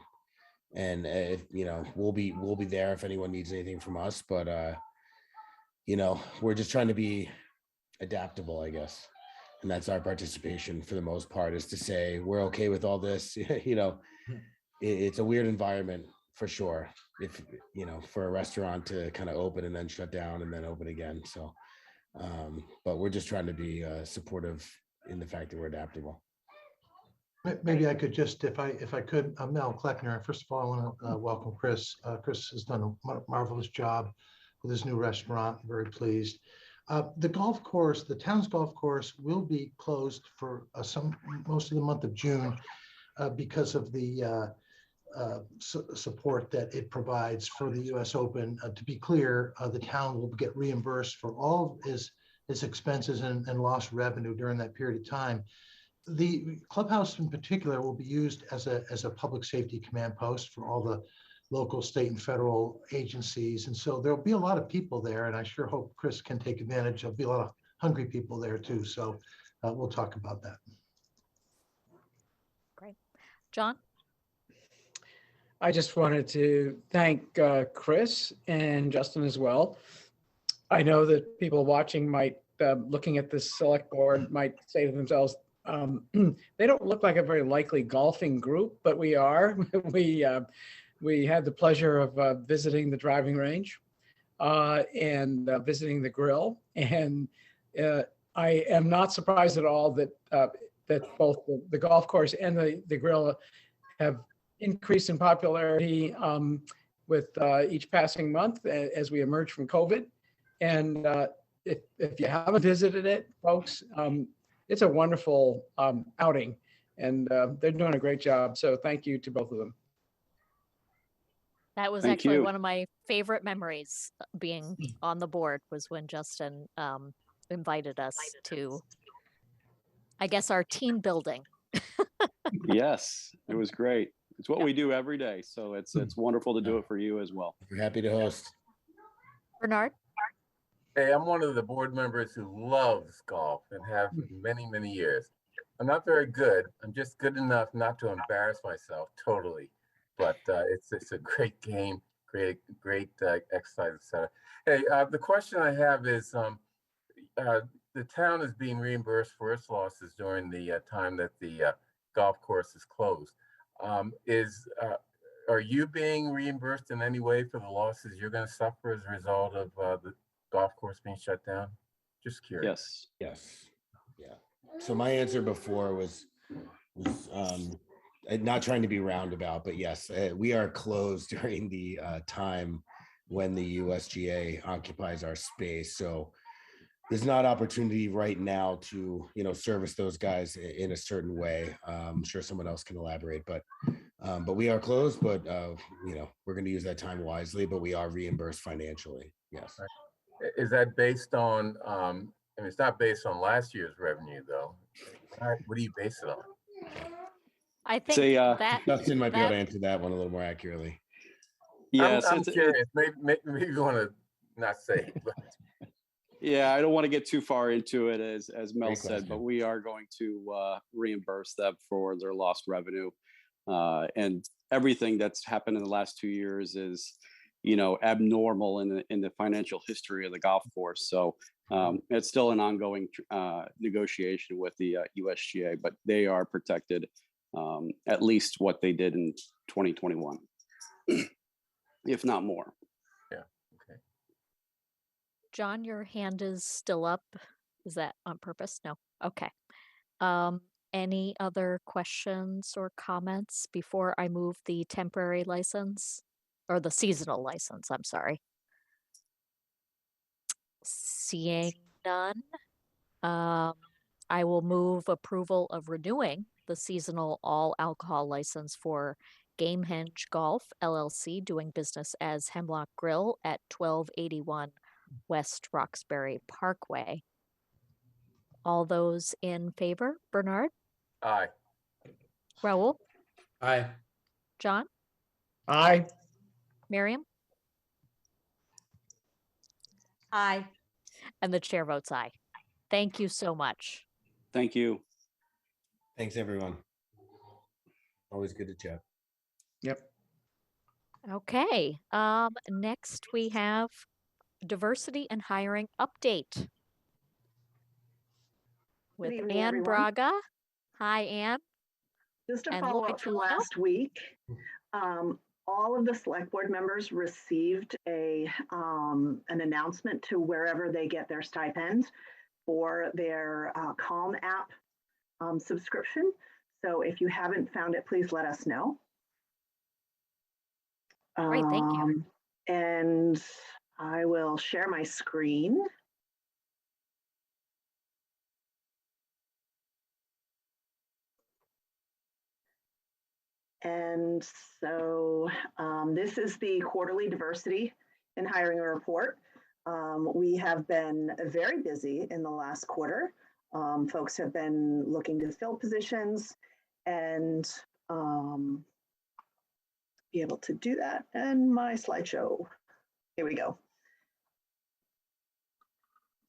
if, you know, we'll be there if anyone needs anything from us. But, you know, we're just trying to be adaptable, I guess. And that's our participation for the most part, is to say, we're okay with all this. You know, it's a weird environment for sure. If, you know, for a restaurant to kind of open and then shut down and then open again. So, but we're just trying to be supportive in the fact that we're adaptable. Maybe I could just, if I could, I'm Mel Kleckner. First of all, I want to welcome Chris. Chris has done a marvelous job with his new restaurant. Very pleased. The golf course, the town's golf course, will be closed for most of the month of June because of the support that it provides for the U.S. Open. To be clear, the town will get reimbursed for all of its expenses and lost revenue during that period of time. The clubhouse in particular will be used as a public safety command post for all the local, state, and federal agencies. And so there'll be a lot of people there, and I sure hope Chris can take advantage. There'll be a lot of hungry people there too. So we'll talk about that. Great. John? I just wanted to thank Chris and Justin as well. I know that people watching might, looking at this select board, might say to themselves, they don't look like a very likely golfing group, but we are. We had the pleasure of visiting the driving range and visiting the grill. And I am not surprised at all that that both the golf course and the grill have increased in popularity with each passing month as we emerge from COVID. And if you haven't visited it, folks, it's a wonderful outing, and they're doing a great job. So thank you to both of them. That was Thank actually you. one of my favorite memories being on the board, was when Justin invited us to, I guess, our team building. Yes, it was great. It's what we do every day. So it's wonderful to do it for you as well. We're happy to host. Bernard? Hey, I'm one of the board members who loves golf and have for many, many years. I'm not very good. I'm just good enough not to embarrass myself totally. But it's a great game, great exercise, etc. Hey, the question I have is, the town is being reimbursed for its losses during the time that the golf course is closed. Are you being reimbursed in any way for the losses you're going to suffer as a result of the golf course being shut down? Just curious. Yes. Yeah. So my answer before was not trying to be roundabout, but yes, we are closed during the time when the USGA occupies our space. So there's not opportunity right now to, you know, service those guys in a certain way. I'm sure someone else can elaborate, but we are closed, but you know, we're going to use that time wisely, but we are reimbursed financially. Yes. Right. Is that based on, I mean, it's not based on last year's revenue though. What do you base it on? I think that Justin might be able to answer that one a little more accurately. Yes, I'm curious. Maybe you want to not say. But. Yeah, I don't want to get too far into it, as Mel Great said, question. but we are going to reimburse them for their lost revenue. And everything that's happened in the last 2 years is, you know, abnormal in the financial history of the golf course. So it's still an ongoing negotiation with the USGA, but they are protected, at least what they did in 2021, if not more. Yeah. Okay. John, your hand is still up. Is that on purpose? No. Okay. Any other questions or comments before I move the temporary license or the seasonal license? I'm sorry. Seeing none, I will move approval of renewing the seasonal all alcohol license for Gamehenge Golf LLC, doing business as Hemlock Grill at 1281 West Roxbury Parkway. All those in favor? Bernard, Aye. Raul, Aye. John, Aye. Miriam, Aye. and the chair votes aye. Thank you so much. Thank you. Thanks, everyone. Always good to chat. Yep. Okay, next we have diversity and hiring update with evening, Ann everyone. Braga. Hi, Ann. Just a And follow Lloyd up from Gelano. last week. All of the select board members received an announcement to wherever they get their stipend for their Calm app subscription. So if you haven't found it, please let us know. Great, thank you. And I will share my screen. And so this is the quarterly diversity in hiring report. We have been very busy in the last quarter. Folks have been looking to fill positions and be able to do that. And my slideshow, here we go.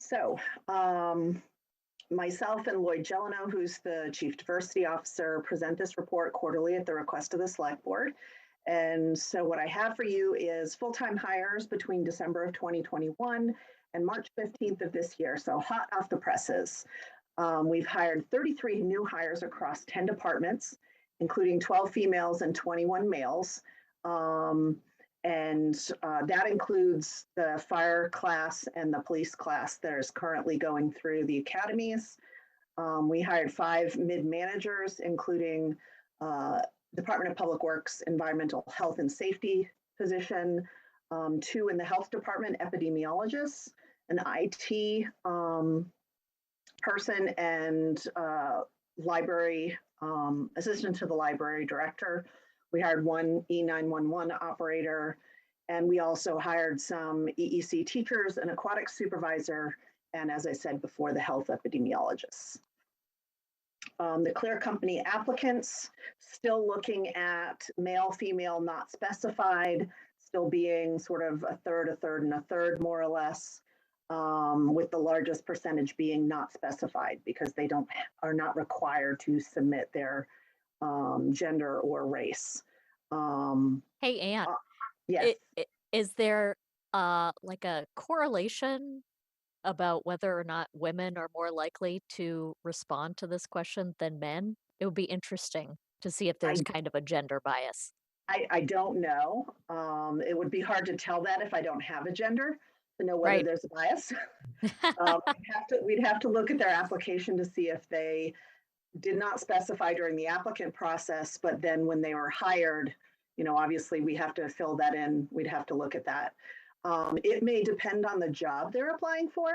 So myself and Lloyd Gelano, who's the Chief Diversity Officer, present this report quarterly at the request of the Select Board. And so what I have for you is full-time hires between December of 2021 and March 15th of this year, so hot off the presses. We've hired 33 new hires across 10 departments, including 12 females and 21 males. That includes the fire class and the police class that is currently going through the academies. We hired 5 mid-managers, including Department of Public Works, Environmental Health and Safety position, 2 in the Health Department, epidemiologists, an IT person, and library assistant to the library director. We hired 1 E911 operator, and we also hired some EEC teachers, an aquatic supervisor, and as I said before, the health epidemiologists. The Clear Company applicants, still looking at male, female, not specified, still being sort of a third, and a third, more or less, with the largest percentage being not specified because they are not required to submit their gender or race. Hey, Ann. Yes. Is there like a correlation about whether or not women are more likely to respond to this question than men? It would be interesting to see if there's kind of a gender bias. I don't know. It would be hard to tell that if I don't have a gender to know whether there's a bias. We'd have to look at their application to see if they did not specify during the applicant process, but then when they were hired, you know, obviously we have to fill that in. We'd have to look at that. It may depend on the job they're applying for,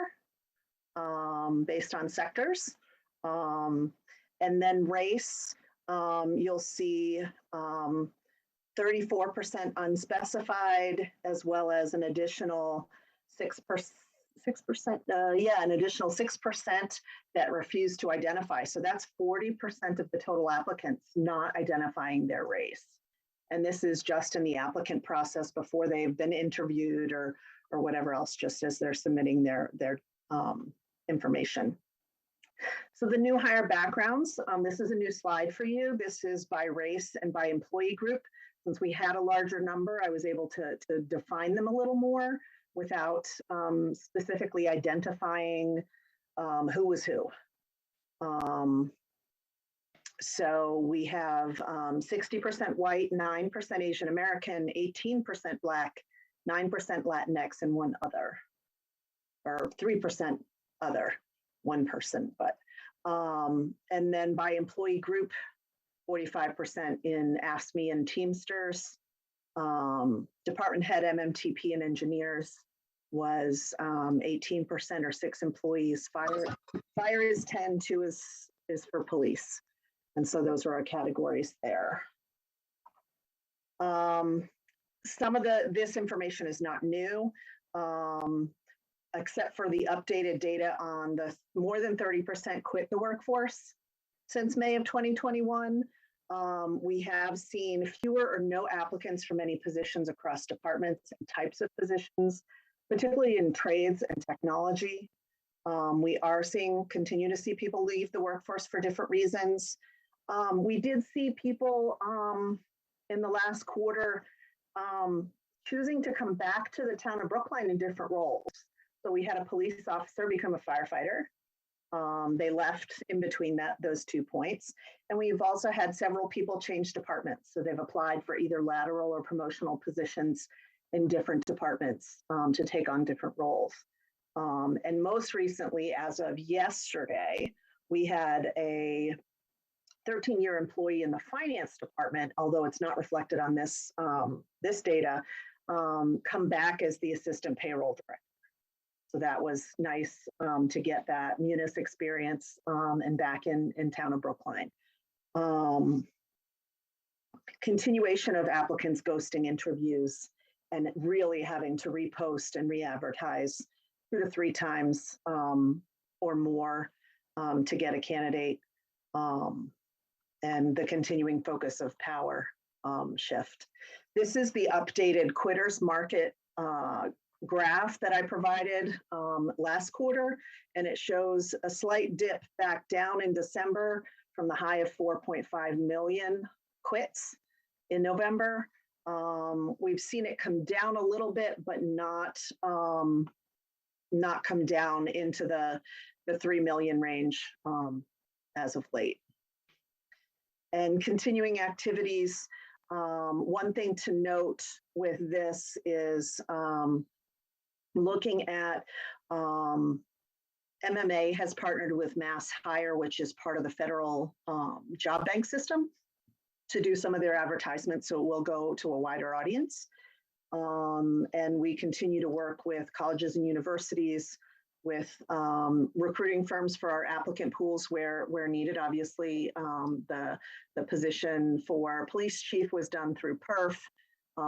based on sectors. And then race, you'll see 34% unspecified, as well as an additional 6%, an additional 6% that refuse to identify. So that's 40% of the total applicants not identifying their race. And this is just in the applicant process before they've been interviewed or whatever else, just as they're submitting their information. So the new hire backgrounds, this is a new slide for you. This is by race and by employee group. Since we had a larger number, I was able to define them a little more without specifically identifying who was who. So we have 60% white, 9% Asian American, 18% Black, 9% Latinx, and 1 other, or 3% other, 1 person. But and then by employee group, 45% in AFSCME and Teamsters, department head, MMTP, and engineers, was 18% or 6 employees. Fire is 10, 2 is for police. And so those are our categories there. Some of this information is not new, except for the updated data on the more than 30% quit the workforce since May of 2021. We have seen fewer or no applicants for many positions across departments and types of positions, particularly in trades and technology. We are continue to see people leave the workforce for different reasons. We did see people in the last quarter choosing to come back to the town of Brookline in different roles. So we had a police officer become a firefighter. They left in between those 2 points. And we've also had several people change departments. So they've applied for either lateral or promotional positions in different departments to take on different roles. And most recently, as of yesterday, we had a 13-year employee in the finance department, although it's not reflected on this data, come back as the assistant payroll director. So that was nice to get that munis experience and back in town of Brookline. Continuation of applicants ghosting interviews and really having to repost and re-advertise 2 to 3 times or more to get a candidate, and the continuing focus of power shift. This is the updated quitters market graph that I provided last quarter, and it shows a slight dip back down in December from the high of 4.5 million quits in November. We've seen it come down a little bit, but not come down into the 3 million range as of late. And continuing activities, one thing to note with this is looking at MMA has partnered with Mass Hire, which is part of the federal job bank system, to do some of their advertisements, so it will go to a wider audience. And we continue to work with colleges and universities, with recruiting firms for our applicant pools where needed. Obviously, the position for police chief was done through PERF.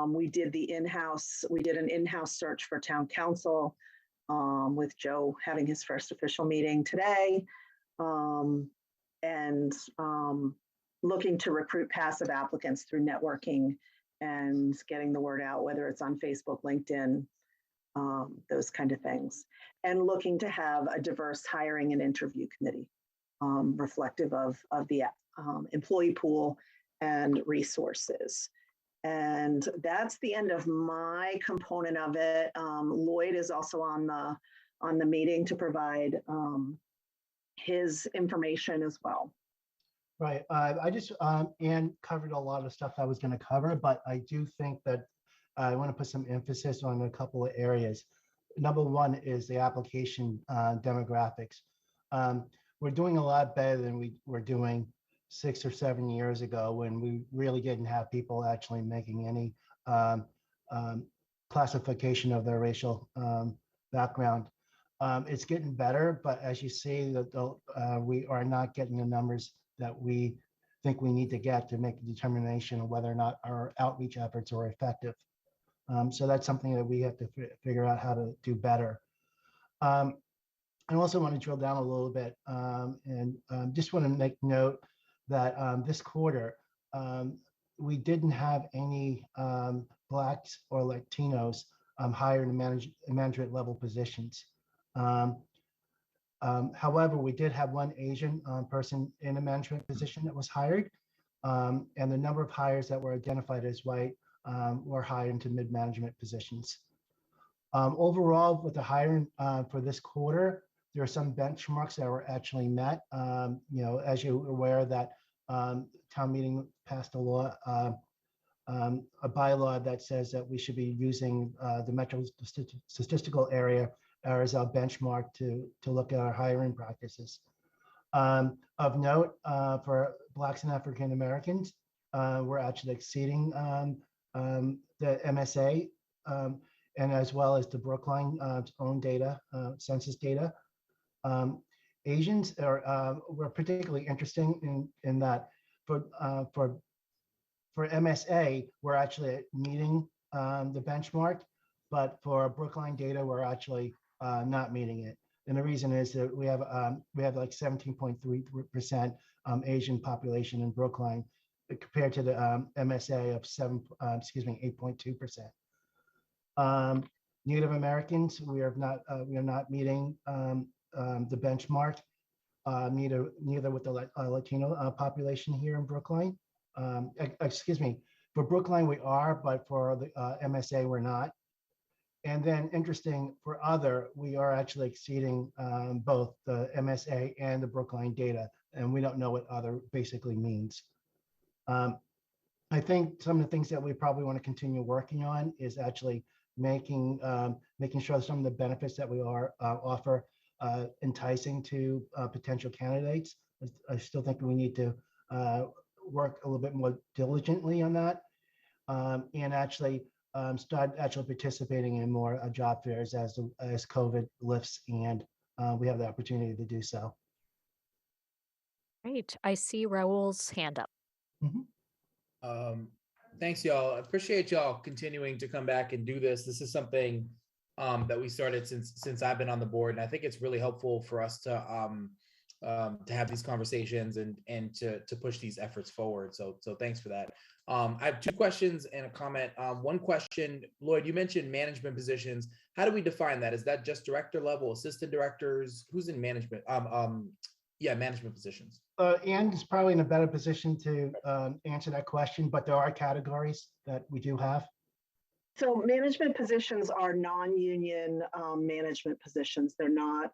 We did an in-house search for town council with Joe having his first official meeting today, and looking to recruit passive applicants through networking and getting the word out, whether it's on Facebook, LinkedIn, those kind of things, and looking to have a diverse hiring and interview committee reflective of the employee pool and resources. And that's the end of my component of it. Lloyd is also on the meeting to provide his information as well. Right. I just, Ann covered a lot of stuff I was going to cover, but I do think that I want to put some emphasis on a couple of areas. Number one is the application demographics. We're doing a lot better than we were doing 6 or 7 years ago, when we really didn't have people actually making any classification of their racial background. It's getting better, but as you see, we are not getting the numbers that we think we need to get to make a determination of whether or not our outreach efforts are effective. So that's something that we have to figure out how to do better. I also want to drill down a little bit and just want to make note that this quarter, we didn't have any Blacks or Latinos hired in management level positions. However, we did have one Asian person in a management position that was hired, and the number of hires that were identified as white were hired into mid-management positions. Overall, with the hiring for this quarter, there are some benchmarks that were actually met. As you're aware that town meeting passed a law, a bylaw that says that we should be using the metro statistical area as our benchmark to look at our hiring practices. Of note, for Blacks and African Americans, we're actually exceeding the MSA and as well as the Brookline own data, census data. Asians were particularly interesting in that for MSA, we're actually meeting the benchmark, but for Brookline data, we're actually not meeting it. And the reason is that we have like 17.3% Asian population in Brookline compared to the MSA of 8.2%. Native Americans, we are not meeting the benchmark, neither with the Latino population here in Brookline. Excuse me, for Brookline we are, but for the MSA we're not. And then interesting for other, we are actually exceeding both the MSA and the Brookline data, and we don't know what other basically means. I think some of the things that we probably want to continue working on is actually making sure some of the benefits that we offer enticing to potential candidates. I still think we need to work a little bit more diligently on that, and actually start participating in more job fairs as COVID lifts and we have the opportunity to do so. Great. I see Raul's hand up. Thanks, y'all. I appreciate y'all continuing to come back and do this. This is something that we started since I've been on the board, and I think it's really helpful for us to have these conversations and to push these efforts forward. So thanks for that. I have two questions and a comment. One question, Lloyd, you mentioned management positions. How do we define that? Is that just director level, assistant directors? Who's in management? Management positions. Ann is probably in a better position to answer that question, but there are categories that we do have. So management positions are non-union management positions. They're not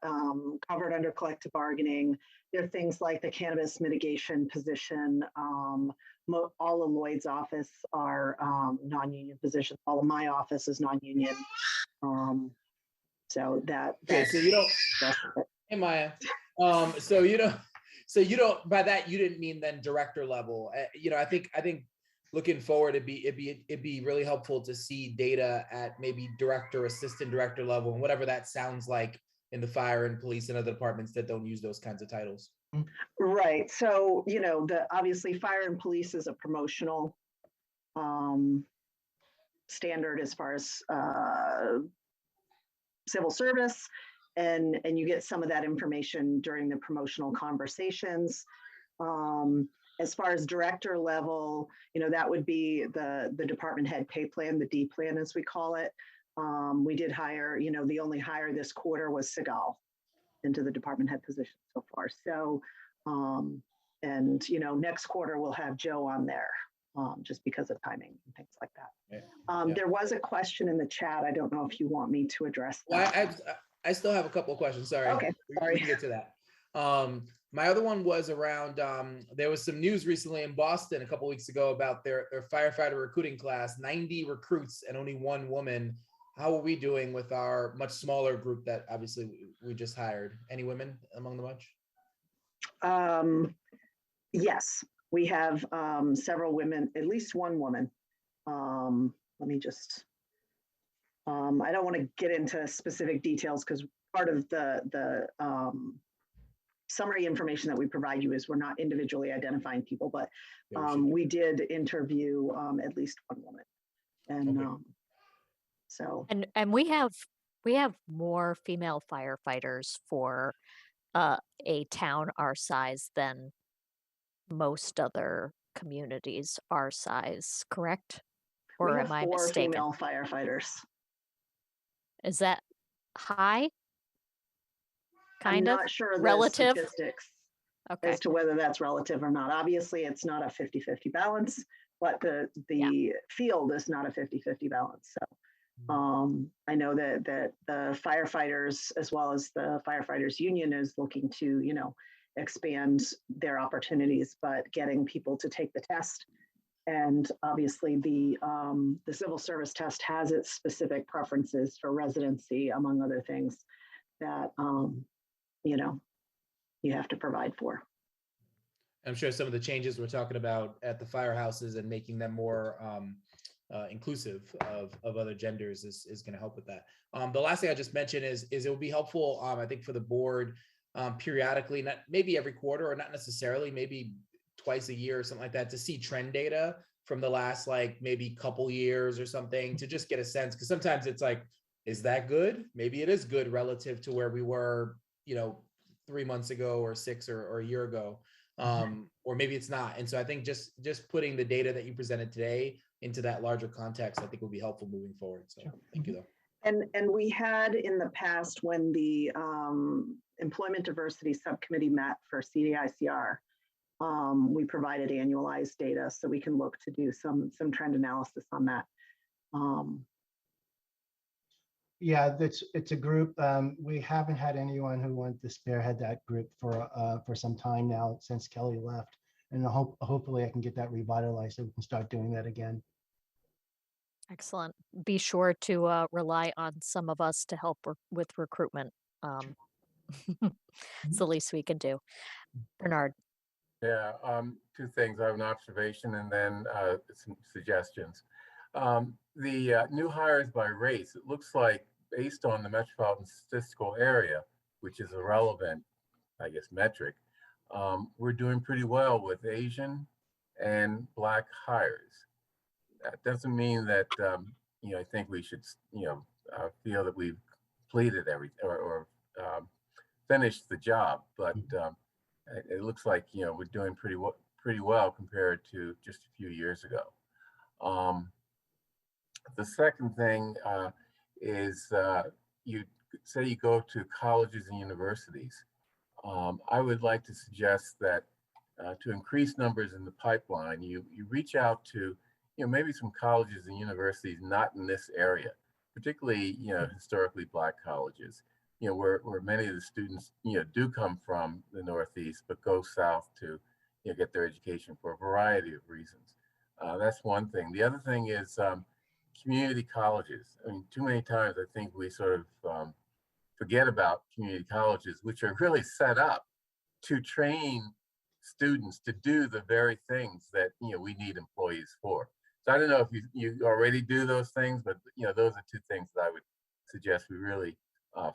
covered under collective bargaining. They're things like the cannabis mitigation position. All of Lloyd's office are non-union positions. All of my office is non-union. So that. Okay, so you don't. Hey, Maya. So you don't. By that, you didn't mean then director level. I think looking forward, it'd be really helpful to see data at maybe director, assistant director level, and whatever that sounds like in the fire and police and other departments that don't use those kinds of titles. Right. So obviously fire and police is a promotional standard as far as civil service. And you get some of that information during the promotional conversations. As far as director level, that would be the department head pay plan, the D plan as we call it. We did hire, the only hire this quarter was Segal into the department head position so far. So, and next quarter we'll have Joe on there just because of timing and things like that. There was a question in the chat. I don't know if you want me to address that. Well, I still have a couple of questions. Sorry. Okay. Sorry. We can get to that. My other one was around, there was some news recently in Boston a couple of weeks ago about their firefighter recruiting class, 90 recruits and only one woman. How are we doing with our much smaller group that obviously we just hired? Any women among the bunch? Yes, we have several women, at least one woman. Let me just, I don't want to get into specific details because part of the summary information that we provide you is we're not individually identifying people, but we did interview at least one woman. And so. And we have more female firefighters for a town our size than most other communities our size, correct? Or am I mistaken? 4 female firefighters. Is that high? I'm not sure the relative statistics as to whether that's relative or not. Obviously, it's not a 50-50 balance, but the field is not a 50-50 balance. So I know that the firefighters, as well as the firefighters union, is looking to expand their opportunities, but getting people to take the test. And obviously the civil service test has its specific preferences for residency, among other things that, you have to provide for. I'm sure some of the changes we're talking about at the firehouses and making them more inclusive of other genders is going to help with that. The last thing I just mentioned is it would be helpful, I think, for the board periodically, not maybe every quarter or not necessarily, maybe twice a year or something like that, to see trend data from the last like maybe couple years or something, to just get a sense, because sometimes it's like, is that good? Maybe it is good relative to where we were, 3 months ago or 6 or a year ago, or maybe it's not. And so I think just putting the data that you presented today into that larger context, I think will be helpful moving forward. So thank you, though. And we had in the past, when the Employment Diversity Subcommittee met for CDICR, we provided annualized data so we can look to do some trend analysis on that. Yeah, it's a group. We haven't had anyone who wanted to spearhead that group for some time now, since Kelly left, and hopefully I can get that revitalized so we can start doing that again. Excellent. Be sure to rely on some of us to help with recruitment. It's the least we can do. Bernard. Yeah, two things. I have an observation and then some suggestions. The new hires by race, it looks like, based on the metropolitan statistical area, which is a relevant, I guess, metric, we're doing pretty well with Asian and Black hires. That doesn't mean that I think we should feel that we've completed or finished the job, but it looks like we're doing pretty well compared to just a few years ago. The second thing is you say you go to colleges and universities. I would like to suggest that to increase numbers in the pipeline, you reach out to maybe some colleges and universities not in this area, particularly historically Black colleges, where many of the students do come from the Northeast but go south to get their education for a variety of reasons. That's one thing. The other thing is community colleges. I mean, too many times I think we sort of forget about community colleges, which are really set up to train students to do the very things that we need employees for. So I don't know if you already do those things, but those are two things that I would suggest we really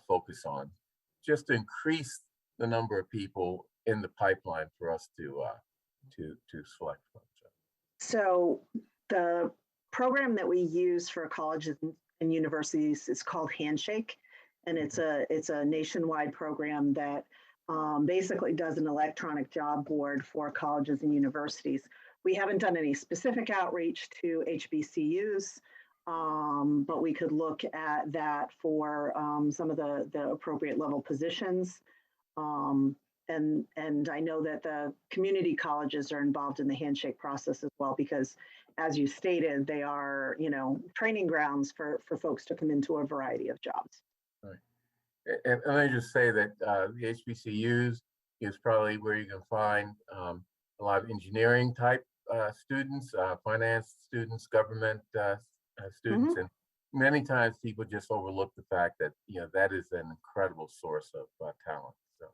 focus on, just to increase the number of people in the pipeline for us to select from. So the program that we use for colleges and universities is called Handshake, and it's a nationwide program that basically does an electronic job board for colleges and universities. We haven't done any specific outreach to HBCUs, but we could look at that for some of the appropriate level positions. And I know that the community colleges are involved in the Handshake process as well, because as you stated, they are, training grounds for folks to come into a variety of jobs. Right. And let me just say that the HBCUs is probably where you can find a lot of engineering type students, finance students, government students, and many times people just overlook the fact that that is an incredible source of talent. So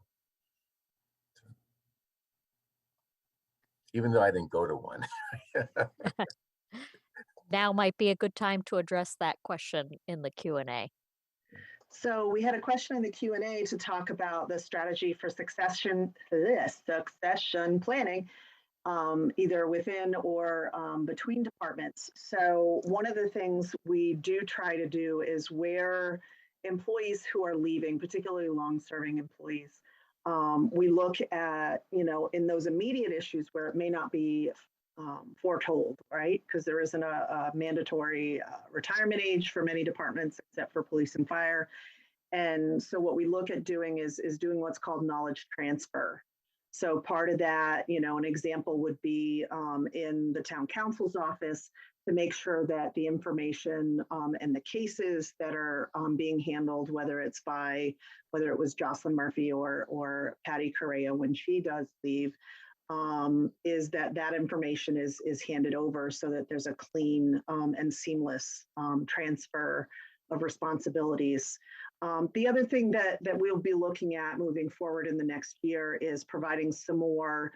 even though I didn't go to one. Now might be a good time to address that question in the Q&A. So we had a question in the Q&A to talk about the strategy for succession planning, either within or between departments. So one of the things we do try to do is where employees who are leaving, particularly long-serving employees, we look at, in those immediate issues where it may not be foretold, right? Because there isn't a mandatory retirement age for many departments except for police and fire. And so what we look at doing is doing what's called knowledge transfer. So part of that, an example would be in the town council's office to make sure that the information and the cases that are being handled, whether it was Jocelyn Murphy or Patty Correa when she does leave, is that information is handed over so that there's a clean and seamless transfer of responsibilities. The other thing that we'll be looking at moving forward in the next year is providing some more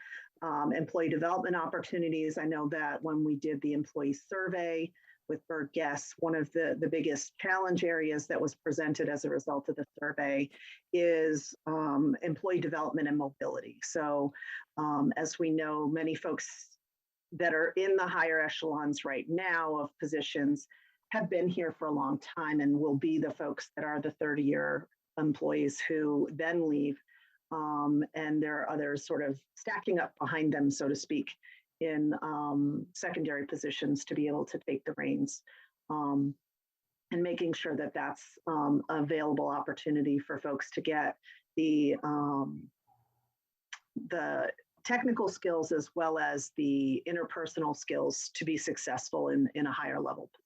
employee development opportunities. I know that when we did the employee survey, bird guests. One of the biggest challenge areas that was presented as a result of the survey is employee development and mobility. So as we know, many folks that are in the higher echelons right now of positions have been here for a long time and will be the folks that are the 30-year employees who then leave. And there are others sort of stacking up behind them, so to speak, in secondary positions to be able to take the reins, and making sure that that's available opportunity for folks to get the technical skills as well as the interpersonal skills to be successful in a higher level position.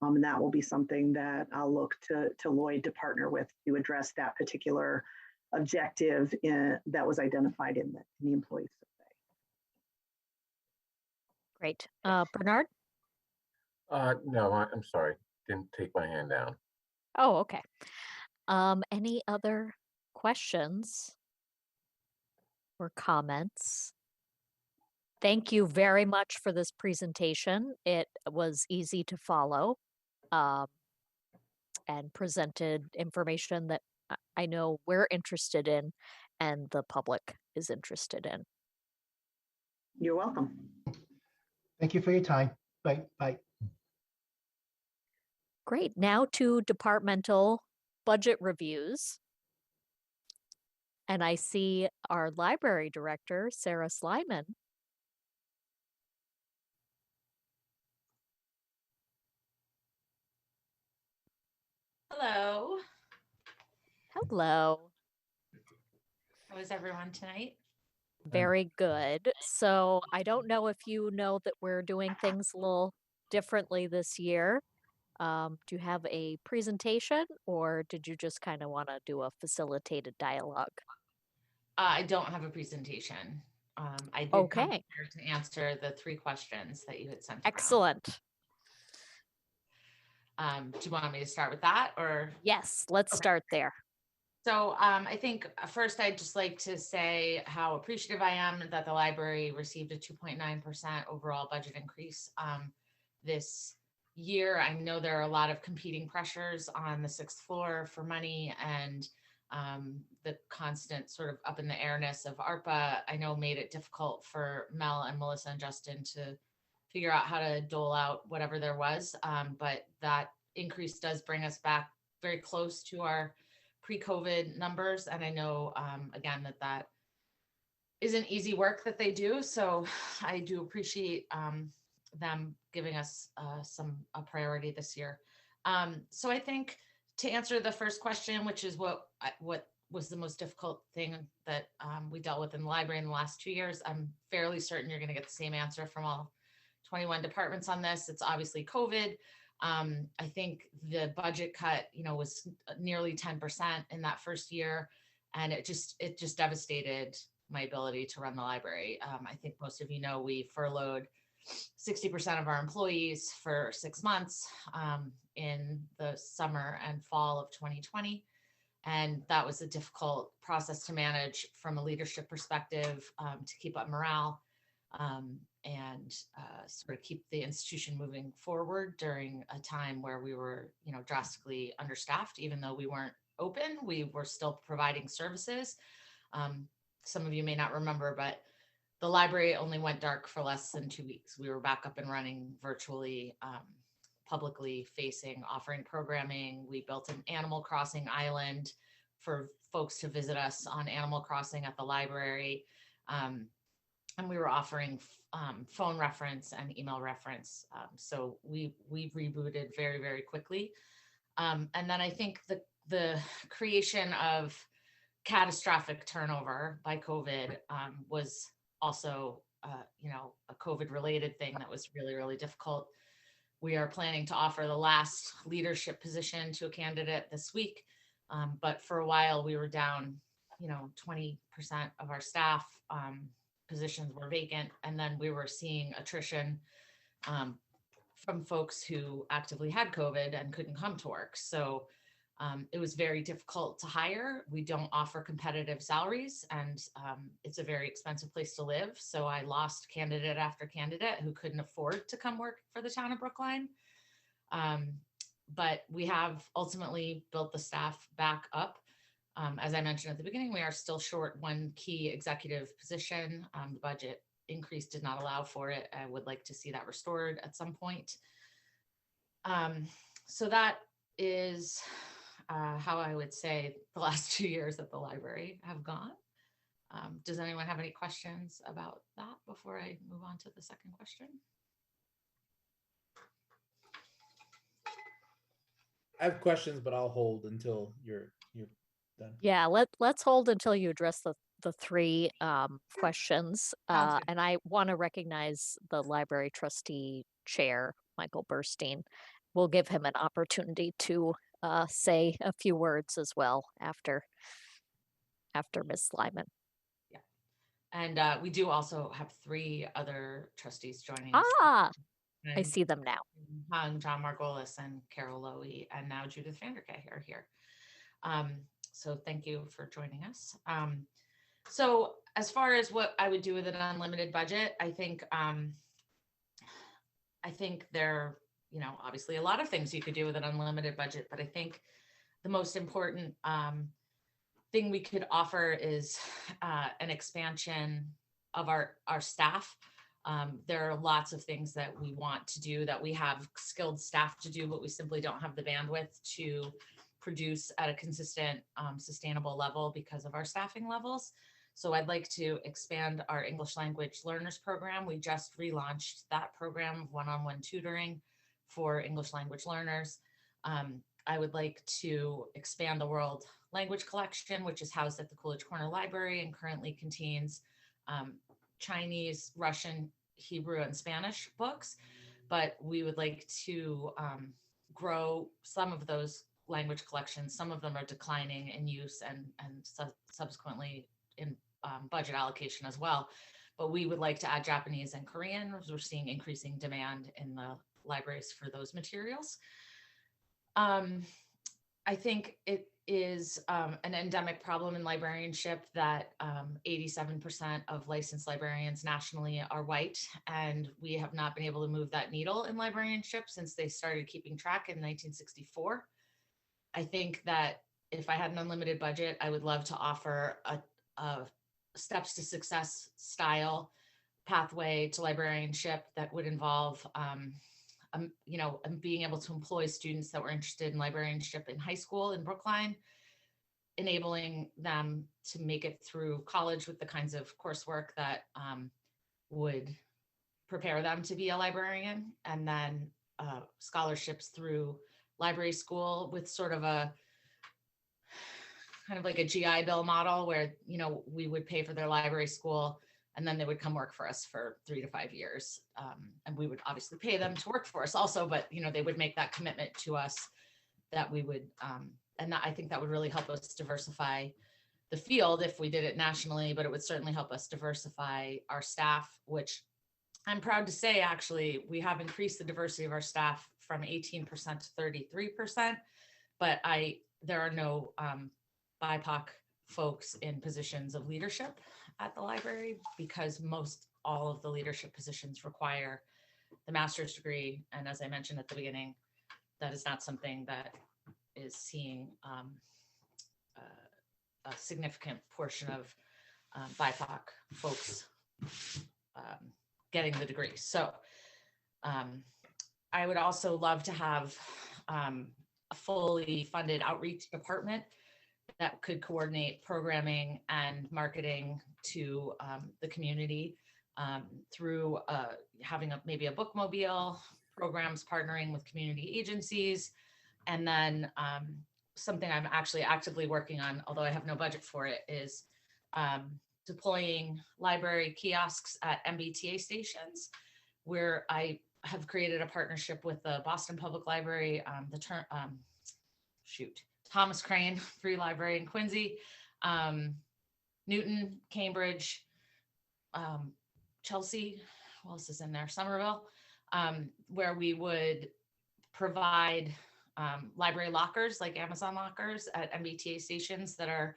And that will be something that I'll look to Lloyd to partner with to address that particular objective that was identified in the employee survey. Great. Bernard? No, I'm sorry. Didn't take my hand down. Oh, okay. Any other questions or comments? Thank you very much for this presentation. It was easy to follow and presented information that I know we're interested in and the public is interested in. You're welcome. Thank you for your time. Bye. Bye. Great. Now to departmental budget reviews. And I see our library director, Sarah Slyman. Hello. Hello. How is everyone tonight? Very good. So I don't know if you know that we're doing things a little differently this year. Do you have a presentation or did you just kind of want to do a facilitated dialogue? I don't have a presentation. I did come prepared to answer the 3 questions that you had sent around. Excellent. Do you want me to start with that or? Yes, let's start there. So I think first I'd just like to say how appreciative I am that the library received a 2.9% overall budget increase this year. I know there are a lot of competing pressures on the 6th floor for money, and the constant sort of up in the airness of ARPA, I know made it difficult for Mel and Melissa and Justin to figure out how to dole out whatever there was. But that increase does bring us back very close to our pre-COVID numbers. And I know, again, that isn't easy work that they do. So I do appreciate them giving us a priority this year. So I think to answer the first question, which is what was the most difficult thing that we dealt with in the library in the last 2 years, I'm fairly certain you're going to get the same answer from all 21 departments on this. It's obviously COVID. I think the budget cut, was nearly 10% in that first year, and it just devastated my ability to run the library. I think most of you know we furloughed 60% of our employees for 6 months in the summer and fall of 2020. And that was a difficult process to manage from a leadership perspective, to keep up morale and sort of keep the institution moving forward during a time where we were, drastically understaffed. Even though we weren't open, we were still providing services. Some of you may not remember, but the library only went dark for less than 2 weeks. We were back up and running virtually, publicly facing, offering programming. We built an Animal Crossing island for folks to visit us on Animal Crossing at the library. And we were offering phone reference and email reference. So we rebooted very, very quickly. And then I think the creation of catastrophic turnover by COVID was also, a COVID related thing that was really, really difficult. We are planning to offer the last leadership position to a candidate this week. But for a while we were down, 20% of our staff positions were vacant. And then we were seeing attrition from folks who actively had COVID and couldn't come to work. So It was very difficult to hire. We don't offer competitive salaries, and it's a very expensive place to live. So I lost candidate after candidate who couldn't afford to come work for the town of Brookline. But we have ultimately built the staff back up. As I mentioned at the beginning, we are still short one key executive position. The budget increase did not allow for it. I would like to see that restored at some point. So that is how I would say the last 2 years at the library have gone. Does anyone have any questions about that before I move on to the second question? I have questions, but I'll hold until you're done. Yeah, let's hold until you address the three questions. And I want to recognize the library trustee chair, Michael Burstein. We'll give him an opportunity to say a few words as well after Ms. Lyman. Yeah, and we do also have 3 other trustees joining us. Ah, I And see them now. John Margolis and Carol Lowy, and now Judith Vanderkay are here. So thank you for joining us. So as far as what I would do with an unlimited budget, I think there, obviously a lot of things you could do with an unlimited budget, but I think the most important thing we could offer is an expansion of our staff. There are lots of things that we want to do that we have skilled staff to do, but we simply don't have the bandwidth to produce at a consistent, sustainable level because of our staffing levels. So I'd like to expand our English language learners program. We just relaunched that program of one-on-one tutoring for English language learners. I would like to expand the World Language Collection, which is housed at the Coolidge Corner Library and currently contains Chinese, Russian, Hebrew, and Spanish books. But we would like to grow some of those language collections. Some of them are declining in use and subsequently in budget allocation as well. But we would like to add Japanese and Korean, as we're seeing increasing demand in the libraries for those materials. I think it is an endemic problem in librarianship that 87% of licensed librarians nationally are white, and we have not been able to move that needle in librarianship since they started keeping track in 1964. I think that if I had an unlimited budget, I would love to offer a steps to success style pathway to librarianship that would involve being able to employ students that were interested in librarianship in high school in Brookline, enabling them to make it through college with the kinds of coursework that would prepare them to be a librarian, and then scholarships through library school with sort of a kind of like a GI Bill model where, we would pay for their library school and then they would come work for us for 3 to 5 years. And we would obviously pay them to work for us also, but, they would make that commitment to us that we would, and I think that would really help us diversify the field if we did it nationally, but it would certainly help us diversify our staff, which I'm proud to say, actually, we have increased the diversity of our staff from 18% to 33%, but there are no BIPOC folks in positions of leadership at the library because all of the leadership positions require the master's degree. And as I mentioned at the beginning, that is not something that is seeing a significant portion of BIPOC folks getting the degree. So I would also love to have a fully funded outreach department that could coordinate programming and marketing to the community through having maybe a bookmobile, programs partnering with community agencies, and then something I'm actually actively working on, although I have no budget for it, is deploying library kiosks at Mbta stations, where I have created a partnership with the Boston Public Library, Thomas Crane Free Library in Quincy, Newton, Cambridge, Chelsea, who else is in there? Somerville, where we would provide library lockers, like Amazon lockers at MBTA stations that are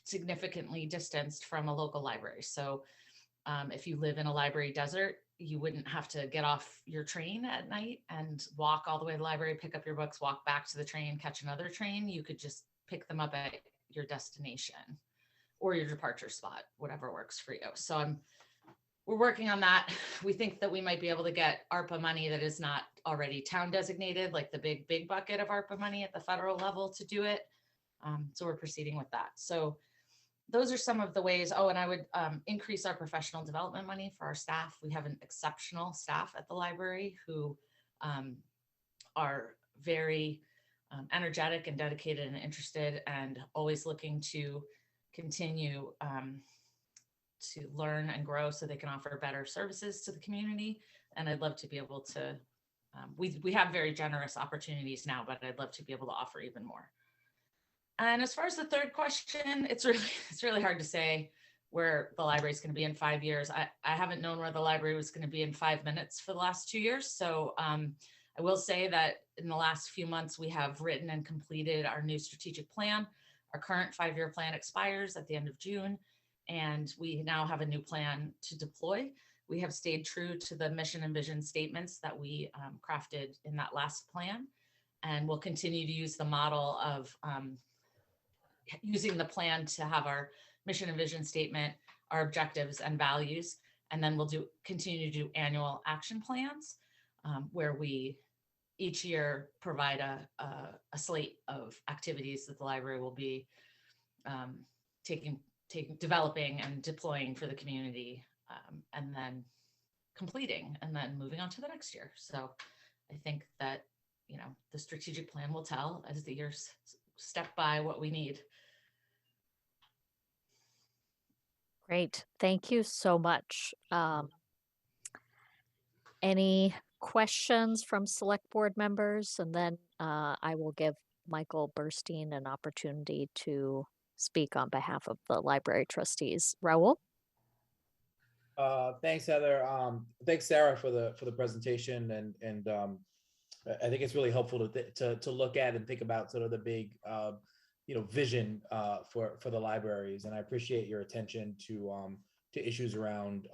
significantly distanced from a local library. So if you live in a library desert, you wouldn't have to get off your train at night and walk all the way to the library, pick up your books, walk back to the train, catch another train. You could just pick them up at your destination or your departure spot, whatever works for you. So we're working on that. We think that we might be able to get ARPA money that is not already town designated, like the big bucket of ARPA money at the federal level to do it. So we're proceeding with that. So those are some of the ways. Oh, and I would increase our professional development money for our staff. We have an exceptional staff at the library who are very energetic and dedicated and interested and always looking to continue to learn and grow so they can offer better services to the community. And I'd love to be able to, we have very generous opportunities now, but I'd love to be able to offer even more. And as far as the third question, it's really hard to say where the library is going to be in 5 years. I haven't known where the library was going to be in 5 minutes for the last 2 years. So I will say that in the last few months, we have written and completed our new strategic plan. Our current 5-year plan expires at the end of June, and we now have a new plan to deploy. We have stayed true to the mission and vision statements that we crafted in that last plan, and we'll continue to use the model of using the plan to have our mission and vision statement, our objectives and values, and then we'll continue to do annual action plans where we each year provide a slate of activities that the library will be developing and deploying for the community, and then completing and then moving on to the next year. So I think that, you know, the strategic plan will tell as the years step by what we need. Great. Thank you so much. Any questions from select board members? And then I will give Michael Burstein an opportunity to speak on behalf of the library trustees. Raul? Thanks, Heather. Thanks, Sarah, for the presentation, and I think it's really helpful to look at and think about sort of the big vision for the libraries. And I appreciate your attention to issues around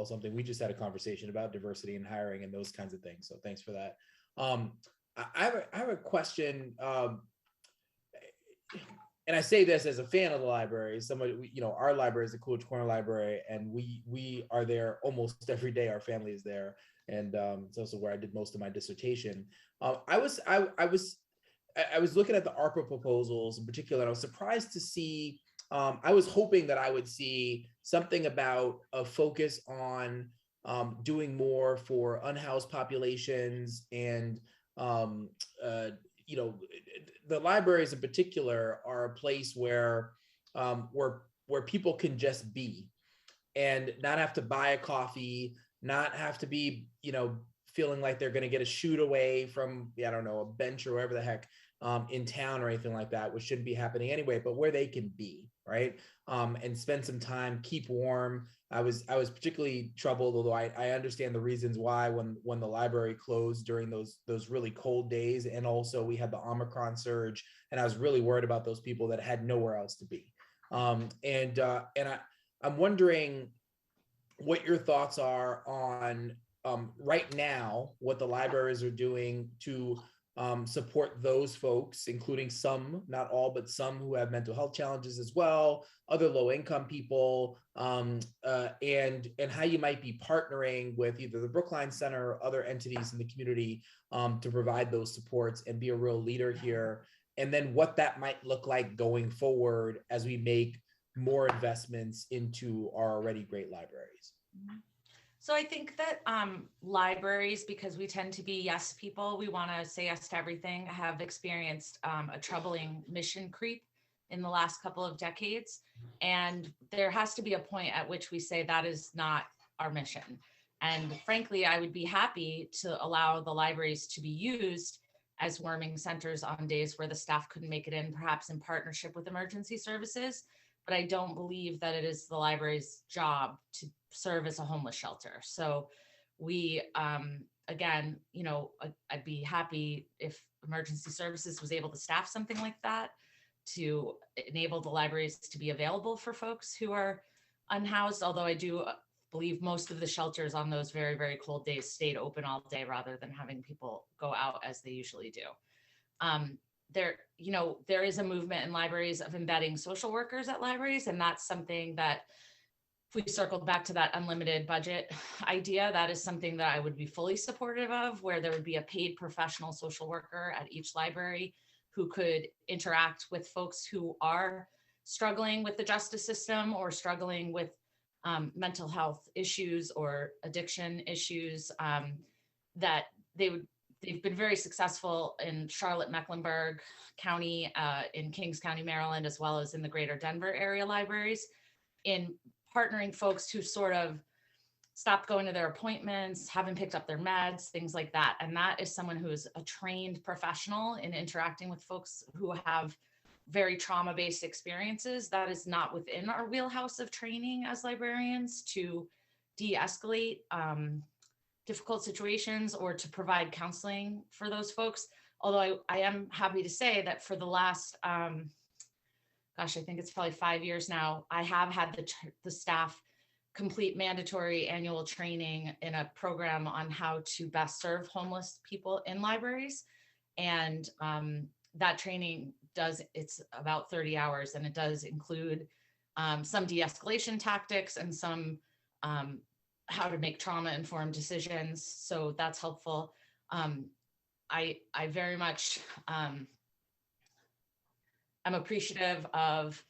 something we just had a conversation about, diversity in hiring and those kinds of things. So thanks for that. I have a question. And I say this as a fan of the library. Our library is the Coolidge Corner Library, and we are there almost every day. Our family is there, and it's also where I did most of my dissertation. I was looking at the ARPA proposals in particular, and I was surprised to see. I was hoping that I would see something about a focus on doing more for unhoused populations and the libraries in particular are a place where people can just be and not have to buy a coffee, not have to be, feeling like they're going to get a shoot away from, a bench or wherever the heck in town or anything like that, which shouldn't be happening anyway, but where they can be, right? And spend some time, keep warm. I was particularly troubled, although I understand the reasons why when the library closed during those really cold days, and also we had the Omicron surge, and I was really worried about those people that had nowhere else to be. And I'm wondering what your thoughts are on right now, what the libraries are doing to support those folks, including some, not all, but some who have mental health challenges as well, other low-income people, and how you might be partnering with either the Brookline Center or other entities in the community to provide those supports and be a real leader here. And then what that might look like going forward as we make more investments into our already great libraries. So I think that libraries, because we tend to be yes people, we want to say yes to everything, have experienced a troubling mission creep in the last couple of decades. And there has to be a point at which we say that is not our mission. And frankly, I would be happy to allow the libraries to be used as warming centers on days where the staff couldn't make it in, perhaps in partnership with emergency services. But I don't believe that it is the library's job to serve as a homeless shelter. So we again, I'd be happy if emergency services was able to staff something like that to enable the libraries to be available for folks who are unhoused. Although I do believe most of the shelters on those very, very cold days stayed open all day rather than having people go out as they usually do. There is a movement in libraries of embedding social workers at libraries, and that's something that, if we circled back to that unlimited budget idea, that is something that I would be fully supportive of, where there would be a paid professional social worker at each library who could interact with folks who are struggling with the justice system or struggling with mental health issues or addiction issues. That they've been very successful in Charlotte, Mecklenburg County, in Kings County, Maryland, as well as in the greater Denver area libraries, in partnering folks who sort of stopped going to their appointments, haven't picked up their meds, things like that. And that is someone who is a trained professional in interacting with folks who have very trauma-based experiences. That is not within our wheelhouse of training as librarians to de-escalate difficult situations or to provide counseling for those folks. Although I am happy to say that for the last, I think it's probably 5 years now, I have had the staff complete mandatory annual training in a program on how to best serve homeless people in libraries. And that training it's about 30 hours, and it does include some de-escalation tactics and some how to make trauma-informed decisions. So that's helpful. I very much I'm appreciative of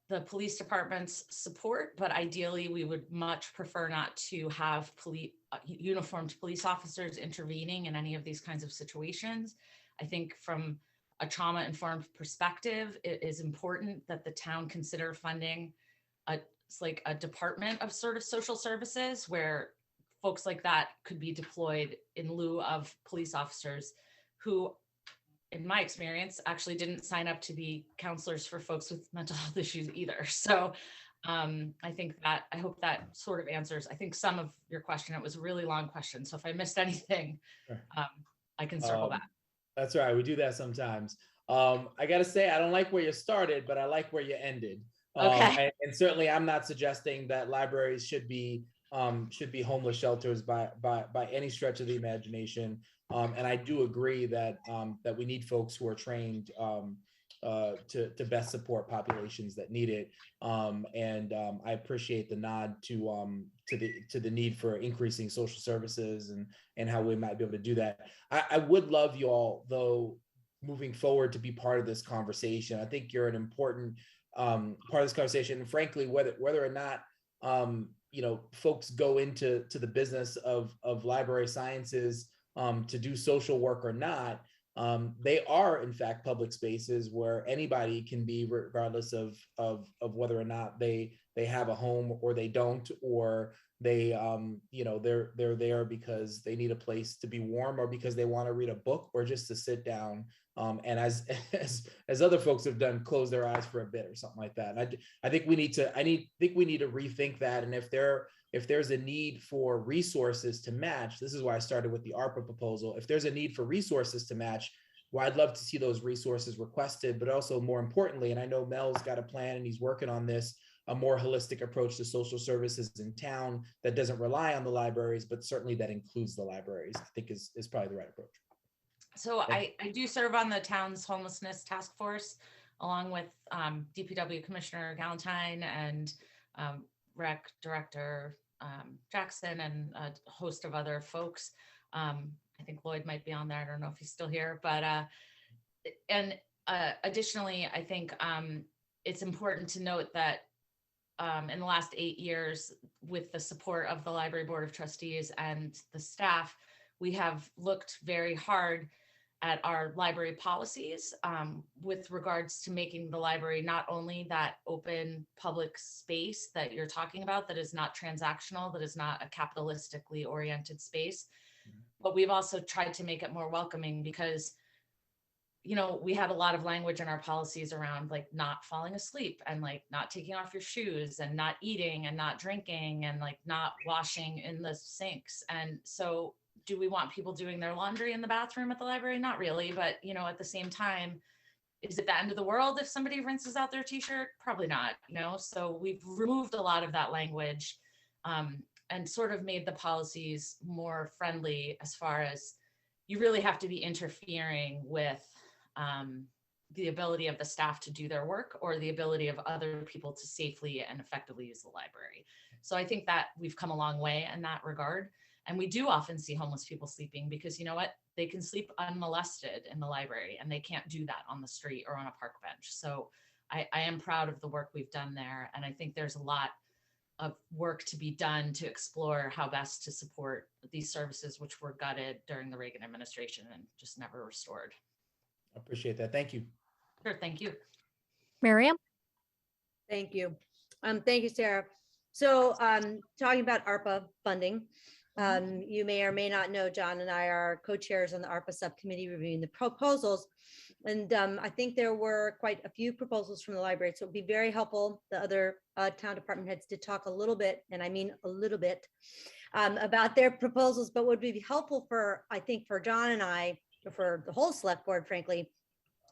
the police department's support, but ideally we would much prefer not to have uniformed police officers intervening in any of these kinds of situations. I think from a trauma-informed perspective, it is important that the town consider funding it's like a department of sort of social services where folks like that could be deployed in lieu of police officers who, in my experience, actually didn't sign up to be counselors for folks with mental health issues either. So I hope that sort of answers, I think, some of your question. It was a really long question. So if I missed anything, I can circle back. That's right. We do that sometimes. I got to say, I don't like where you started, but I like where you ended. Okay. And certainly I'm not suggesting that libraries should be homeless shelters by any stretch of the imagination. And I do agree that that we need folks who are trained to best support populations that need it. I appreciate the nod to the need for increasing social services and how we might be able to do that. I would love you all, though, moving forward, to be part of this conversation. I think you're an important part of this conversation. And frankly, whether or not folks go into the business of library sciences to do social work or not, they are in fact public spaces where anybody can be, regardless of whether or not they have a home or they don't, or they they're there because they need a place to be warm, or because they want to read a book, or just to sit down and as other folks have done, close their eyes for a bit or something like that. And I think we need to rethink that. And if there's a need for resources to match, this is why I started with the ARPA proposal. If there's a need for resources to match, well, I'd love to see those resources requested, but also more importantly, and I know Mel's got a plan and he's working on this, a more holistic approach to social services in town that doesn't rely on the libraries, but certainly that includes the libraries, I think is probably the right approach. So I do serve on the town's homelessness task force, along with DPW Commissioner Galentine and Rec Director Jackson and a host of other folks. I think Lloyd might be on there. I don't know if he's still here, but additionally, I think it's important to note that in the last 8 years, with the support of the Library Board of Trustees and the staff, we have looked very hard at our library policies with regards to making the library not only that open public space that you're talking about, that is not transactional, that is not a capitalistically oriented space, but we've also tried to make it more welcoming, because we had a lot of language in our policies around like not falling asleep and like not taking off your shoes and not eating and not drinking and like not washing in the sinks. And so do we want people doing their laundry in the bathroom at the library? Not really, but you know, at the same time, is it the end of the world if somebody rinses out their t-shirt? Probably not, you know? So we've removed a lot of that language and sort of made the policies more friendly as far as you really have to be interfering with the ability of the staff to do their work or the ability of other people to safely and effectively use the library. So I think that we've come a long way in that regard. And we do often see homeless people sleeping because you know what? They can sleep unmolested in the library and they can't do that on the street or on a park bench. So I am proud of the work we've done there. And I think there's a lot of work to be done to explore how best to support these services, which were gutted during the Reagan administration and just never restored. I appreciate that. Thank you. Sure, thank you. Miriam? Thank you. Thank you, Sarah. So talking about ARPA funding, you may or may not know, John and I are co-chairs on the ARPA subcommittee reviewing the proposals. And I think there were quite a few proposals from the library. So it'd be very helpful. The other town department heads did talk a little bit, and I mean a little bit, about their proposals, but would be helpful for, I think, for John and I, for the whole select board, frankly,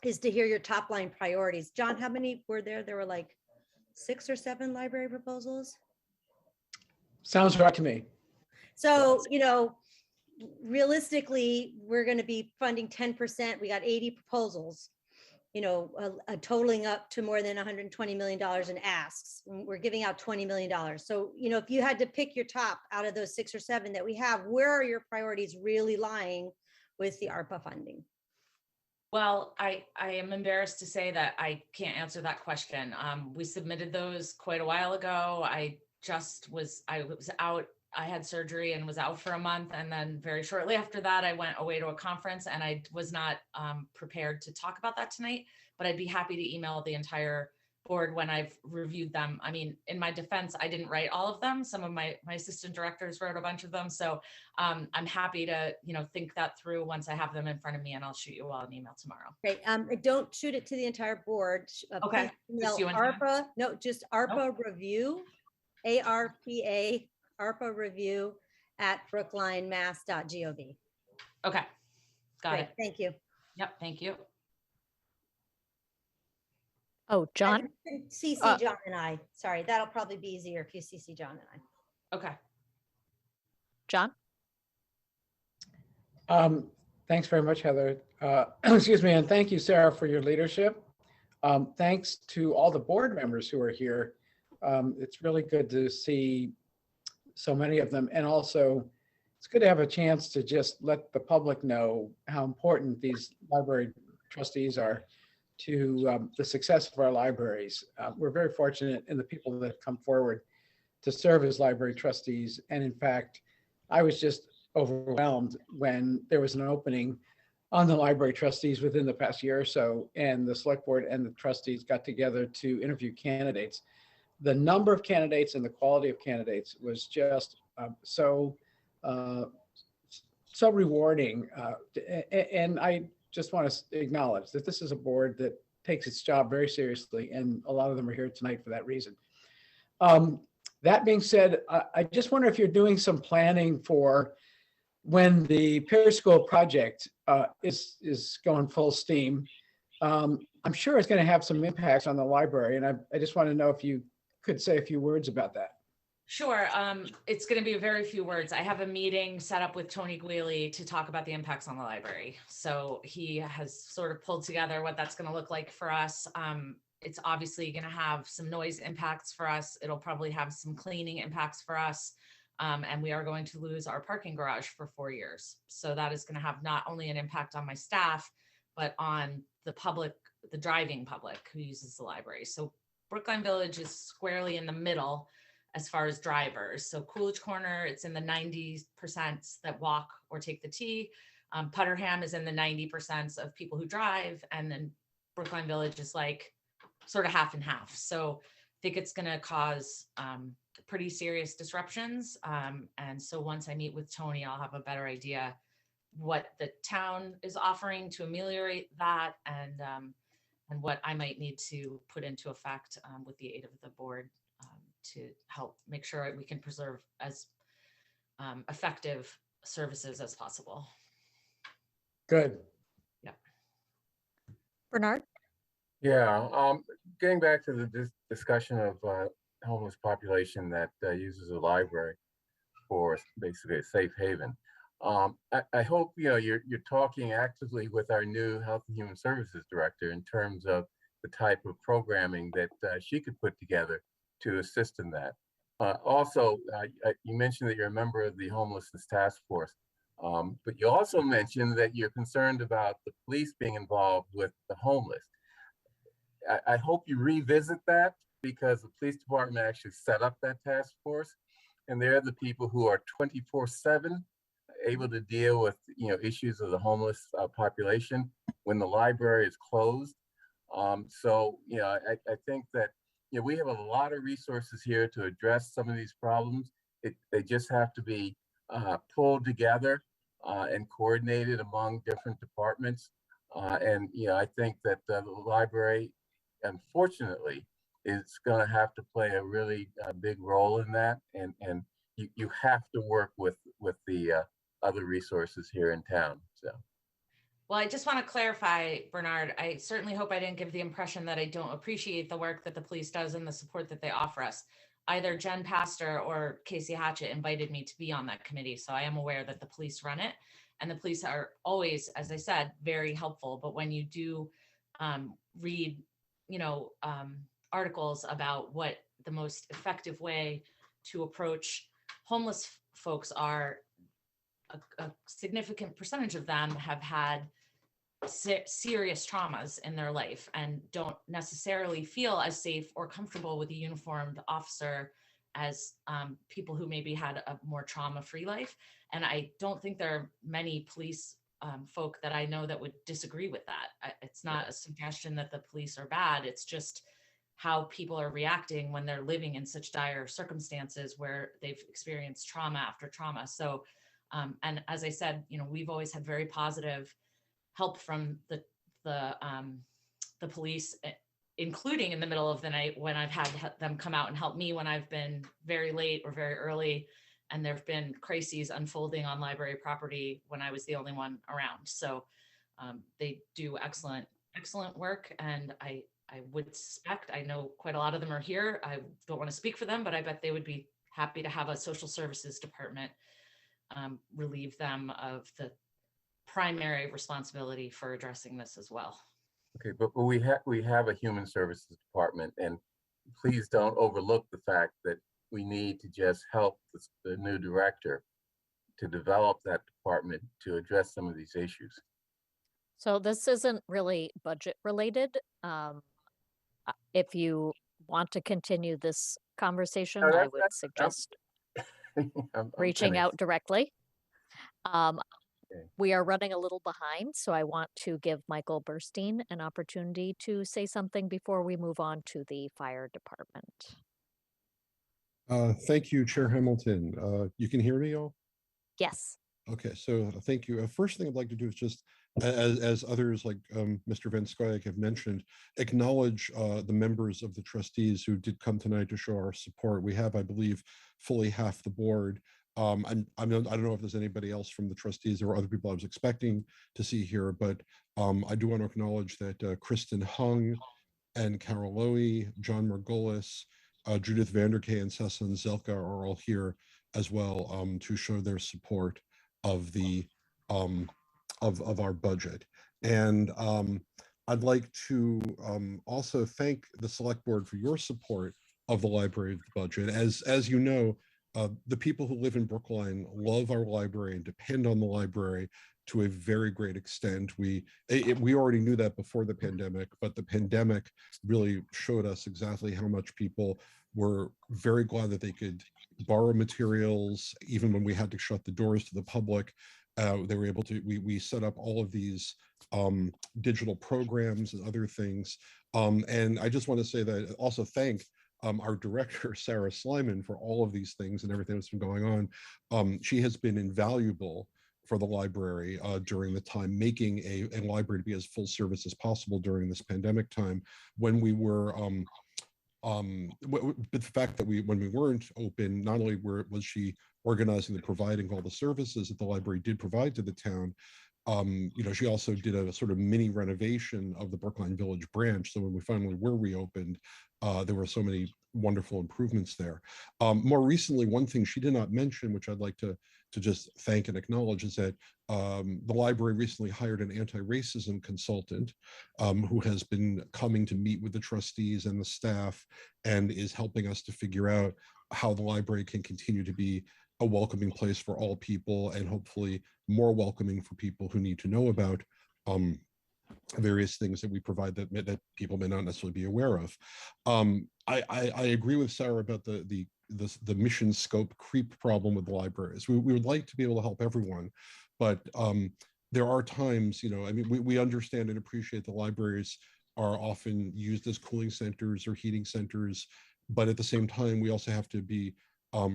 is to hear your top line priorities. John, how many were there? There were like 6 or 7 library proposals. Sounds right to me. So, you know, realistically, we're going to be funding 10%. We got 80 proposals, you know, totaling up to more than $120 million in asks. We're giving out $20 million. So, you know, if you had to pick your top out of those 6 or 7 that we have, where are your priorities really lying with the ARPA funding? Well, I am embarrassed to say that I can't answer that question. We submitted those quite a while ago. I was out, I had surgery and was out for a month. And then very shortly after that, I went away to a conference and I was not prepared to talk about that tonight, but I'd be happy to email the entire board when I've reviewed them. I mean, in my defense, I didn't write all of them. Some of my assistant directors wrote a bunch of them. So I'm happy to, you know, think that through once I have them in front of me, and I'll shoot you all an email tomorrow. Great. Don't shoot it to the entire board. Okay. Email ARPA, no, just ARPA review, ARPA, ARPA review at brooklinemass.gov. Okay. Got Great. it. Thank you. Yep. Thank you. Oh, John? CC John and I. Sorry, that'll probably be easier if you CC John and I. Okay. John? Thanks very much, Heather. Excuse me, and thank you, Sarah, for your leadership. Thanks to all the board members who are here. It's really good to see so many of them. And also, it's good to have a chance to just let the public know how important these library trustees are to the success of our libraries. We're very fortunate in the people that have come forward to serve as library trustees. And in fact, I was just overwhelmed when there was an opening on the library trustees within the past year or so, and the select board and the trustees got together to interview candidates. The number of candidates and the quality of candidates was just so rewarding. And I just want to acknowledge that this is a board that takes its job very seriously, and a lot of them are here tonight for that reason. That being said, I just wonder if you're doing some planning for when the peer school project is going full steam. I'm sure it's going to have some impacts on the library, and I just want to know if you could say a few words about that. Sure. It's going to be very few words. I have a meeting set up with Tony Guili to talk about the impacts on the library. So he has sort of pulled together what that's going to look like for us. It's obviously going to have some noise impacts for us. It'll probably have some cleaning impacts for us. And we are going to lose our parking garage for 4 years. So that is going to have not only an impact on my staff, but on the public, the driving public who uses the library. So Brookline Village is squarely in the middle as far as drivers. So Coolidge Corner, it's in the 90% that walk or take the T. Putterham is in the 90% of people who drive. And then Brookline Village is like sort of half and half. So I think it's going to cause pretty serious disruptions. And so once I meet with Tony, I'll have a better idea what the town is offering to ameliorate that, and what I might need to put into effect with the aid of the board to help make sure we can preserve as effective services as possible. Good. Bernard? Yeah, getting back to the discussion of homeless population that uses a library for basically a safe haven. I hope you're talking actively with our new Health and Human Services Director in terms of the type of programming that she could put together to assist in that. Also, you mentioned that you're a member of the Homelessness Task Force, but you also mentioned that you're concerned about the police being involved with the homeless. I hope you revisit that, because the police department actually set up that task force, and they're the people who are 24/7 able to deal with issues of the homeless population when the library is closed. So I think that we have a lot of resources here to address some of these problems. They just have to be pulled together and coordinated among different departments. And I think that the library, unfortunately, is going to have to play a really big role in that. And you have to work with the other resources here in town. So. Well, I just want to clarify, Bernard, I certainly hope I didn't give the impression that I don't appreciate the work that the police does and the support that they offer us. Either Jen Pastor or Casey Hatchett invited me to be on that committee, so I am aware that the police run it, and the police are always, as I said, very helpful. But when you do read, articles about what the most effective way to approach homeless folks are, a significant percentage of them have had serious traumas in their life and don't necessarily feel as safe or comfortable with a uniformed officer as people who maybe had a more trauma-free life. And I don't think there are many police folk that I know that would disagree with that. It's not a suggestion that the police are bad. It's just how people are reacting when they're living in such dire circumstances where they've experienced trauma after trauma. So, and as I said, we've always had very positive help from the police, including in the middle of the night when I've had them come out and help me when I've been very late or very early. And there've been crises unfolding on library property when I was the only one around. So they do excellent work. And I would suspect, I know quite a lot of them are here. I don't want to speak for them, but I bet they would be happy to have a social services department relieve them of the primary responsibility for addressing this as well. Okay, but we have a human services department, and please don't overlook the fact that we need to just help the new director to develop that department to address some of these issues. So this isn't really budget related. If you want to continue this conversation, I would suggest reaching out directly. We are running a little behind, so I want to give Michael Burstein an opportunity to say something before we move on to the fire department. Thank you, Chair Hamilton. You can hear me, all? Yes. Okay, so thank you. First thing I'd like to do is just, as others like Mr. Van Scoyoc have mentioned, acknowledge the members of the trustees who did come tonight to show our support. We have, I believe, fully half the board. And I don't know if there's anybody else from the trustees. There were other people I was expecting to see here, but I do want to acknowledge that Kristen Hung and Carol Lowy, John Margolis, Judith Vanderkay, and Cesson Zelka are all here as well to show their support of the of our budget. And I'd like to also thank the select board for your support of the library budget. As you know, the people who live in Brookline love our library and depend on the library to a very great extent. We already knew that before the pandemic, but the pandemic really showed us exactly how much people were very glad that they could borrow materials, even when we had to shut the doors to the public. They were able to, we set up all of these digital programs and other things. And I just want to say that, also thank our director, Sarah Slyman, for all of these things and everything that's been going on. She has been invaluable for the library during the time, making a library to be as full service as possible during this pandemic time, when we were but the fact that when we weren't open, not only was she organizing and providing all the services that the library did provide to the town, she also did a sort of mini renovation of the Brookline Village branch. So when we finally were reopened, there were so many wonderful improvements there. More recently, one thing she did not mention, which I'd like to just thank and acknowledge, is that the library recently hired an anti-racism consultant who has been coming to meet with the trustees and the staff and is helping us to figure out how the library can continue to be a welcoming place for all people, and hopefully more welcoming for people who need to know about various things that we provide that people may not necessarily be aware of. I agree with Sarah about the mission scope creep problem with the libraries. We would like to be able to help everyone, but there are times, we understand and appreciate the libraries are often used as cooling centers or heating centers, but at the same time, we also have to be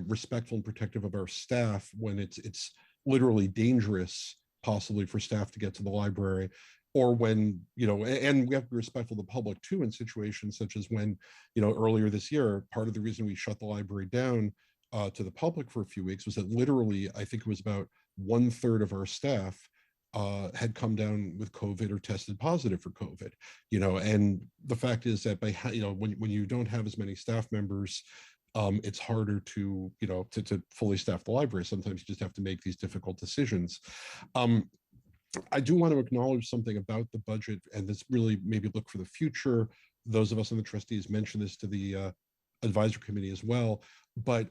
respectful and protective of our staff when it's literally dangerous, possibly, for staff to get to the library, or when, and we have to be respectful of the public too, in situations such as when, earlier this year, part of the reason we shut the library down to the public for a few weeks was that literally, I think it was about 1/3 of our staff had come down with COVID or tested positive for COVID, and the fact is that when you don't have as many staff members, it's harder to fully staff the library. Sometimes you just have to make these difficult decisions. I do want to acknowledge something about the budget, and this really maybe look for the future. Those of us on the trustees mentioned this to the advisory committee as well, but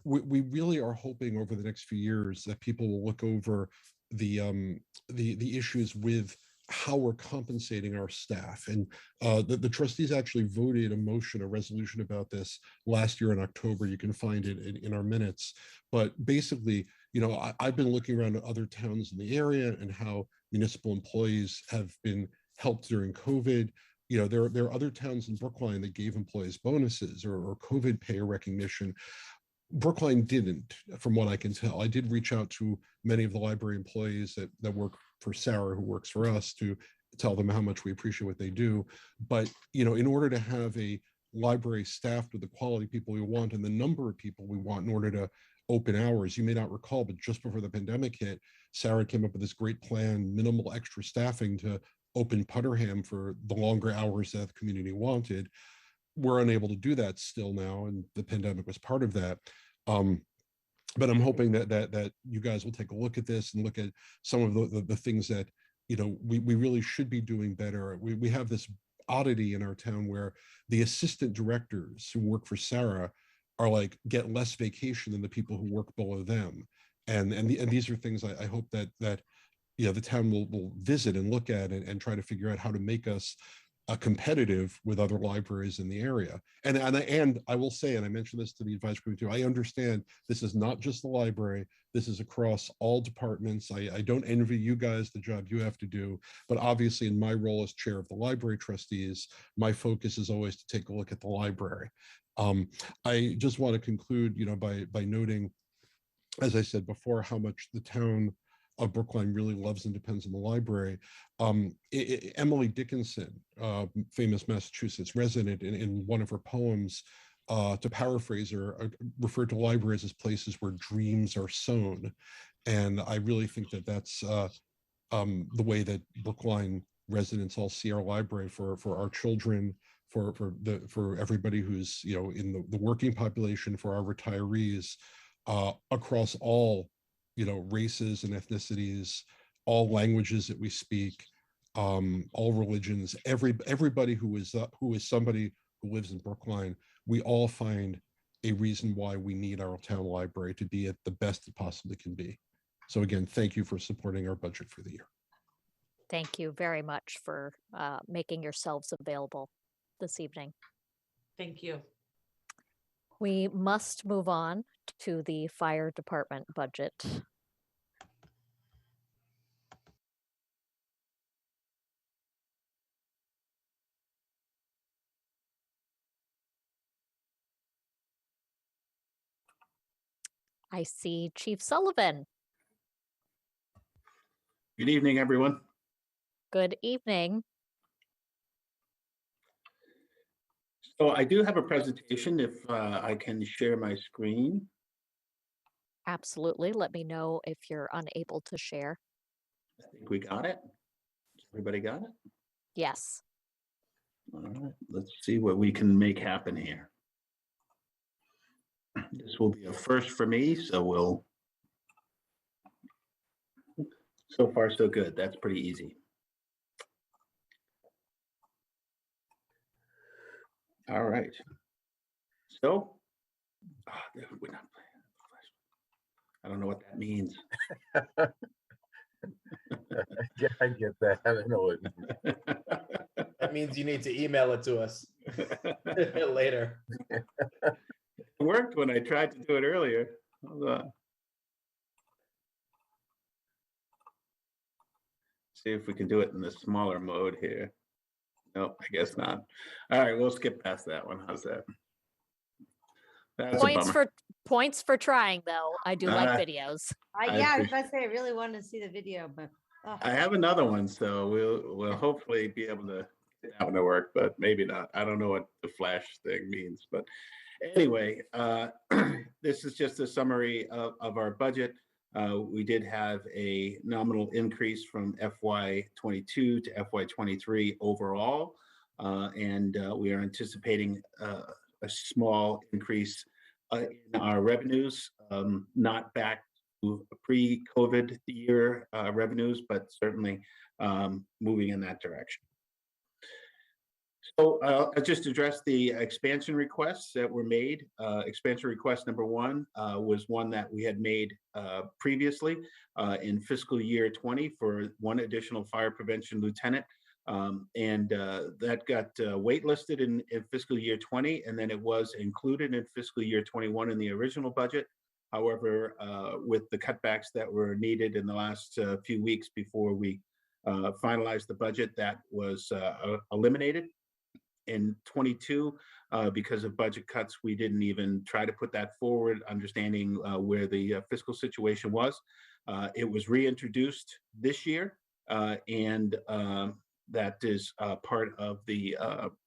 we really are hoping over the next few years that people will look over the issues with how we're compensating our staff. And the trustees actually voted a resolution about this last year in October. You can find it in our minutes. But basically, I've been looking around at other towns in the area and how municipal employees have been helped during COVID. There are other towns in Brookline that gave employees bonuses or COVID pay or recognition. Brookline didn't, from what I can tell. I did reach out to many of the library employees that work for Sarah, who works for us, to tell them how much we appreciate what they do. But, in order to have a library staffed with the quality people we want and the number of people we want in order to open hours, you may not recall, but just before the pandemic hit, Sarah came up with this great plan, minimal extra staffing to open Putterham for the longer hours that the community wanted. We're unable to do that still now, and the pandemic was part of that. But I'm hoping that you guys will take a look at this and look at some of the things that we really should be doing better. We have this oddity in our town where the assistant directors who work for Sarah are get less vacation than the people who work below them, and these are things I hope that the town will visit and look at and try to figure out how to make us competitive with other libraries in the area. And I will say, and I mentioned this to the advisory committee too, I understand this is not just the library, this is across all departments. I don't envy you guys the job you have to do, but obviously in my role as chair of the library trustees, my focus is always to take a look at the library. I just want to conclude, by noting, as I said before, how much the town of Brookline really loves and depends on the library. Emily Dickinson, famous Massachusetts resident, in one of her poems, to paraphrase her, referred to libraries as places where dreams are sown. And I really think that that's the way that Brookline residents all see our library for our children, for everybody who's in the working population, for our retirees, across all races and ethnicities, all languages that we speak, all religions, everybody who is somebody who lives in Brookline. We all find a reason why we need our town library to be at the best it possibly can be. So again, thank you for supporting our budget for the year. Thank you very much for making yourselves available this evening. Thank you. We must move on to the fire department budget. I see Chief Sullivan. Good evening, everyone. Good evening. So I do have a presentation if I can share my screen. Absolutely. Let me know if you're unable to share. I think we got it. Everybody got it? Yes. All right, let's see what we can make happen here. This will be a first for me, so so far so good. That's pretty easy. All right. So, we're not playing. I don't know what that means. Yeah, I get that. I don't know what it means. That means you need to email it to us later. It worked when I tried to do it earlier. Hold on. See if we can do it in the smaller mode here. Nope, I guess not. All right, we'll skip past that one. How's that? That's Points for trying, though. I do like Uh, videos. Yeah, I was about to say, I really wanted to see the video, but. I have another one, so we'll hopefully be able to get that one to work, but maybe not. I don't know what the flash thing means, but anyway, this is just a summary of our budget. We did have a nominal increase from FY22 to FY23 overall, and we are anticipating a small increase in our revenues, not back to pre-COVID year revenues, but certainly moving in that direction. So I'll just address the expansion requests that were made. Expansion request number one was one that we had made previously in fiscal year 20 for one additional fire prevention lieutenant. And that got waitlisted in fiscal year 20, and then it was included in fiscal year 21 in the original budget. However, with the cutbacks that were needed in the last few weeks before we finalized the budget, that was eliminated. In 22, because of budget cuts, we didn't even try to put that forward, understanding where the fiscal situation was. It was reintroduced this year, and that is part of the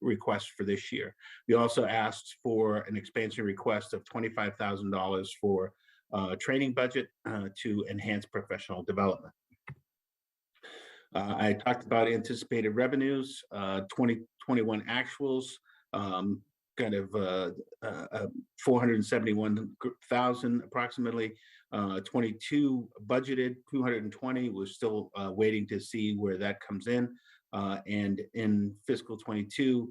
request for this year. We also asked for an expansion request of $25,000 for training budget to enhance professional development. I talked about anticipated revenues, 2021 actuals, kind of 471,000 approximately. 22 budgeted, 220. We're still waiting to see where that comes in. And in fiscal 22,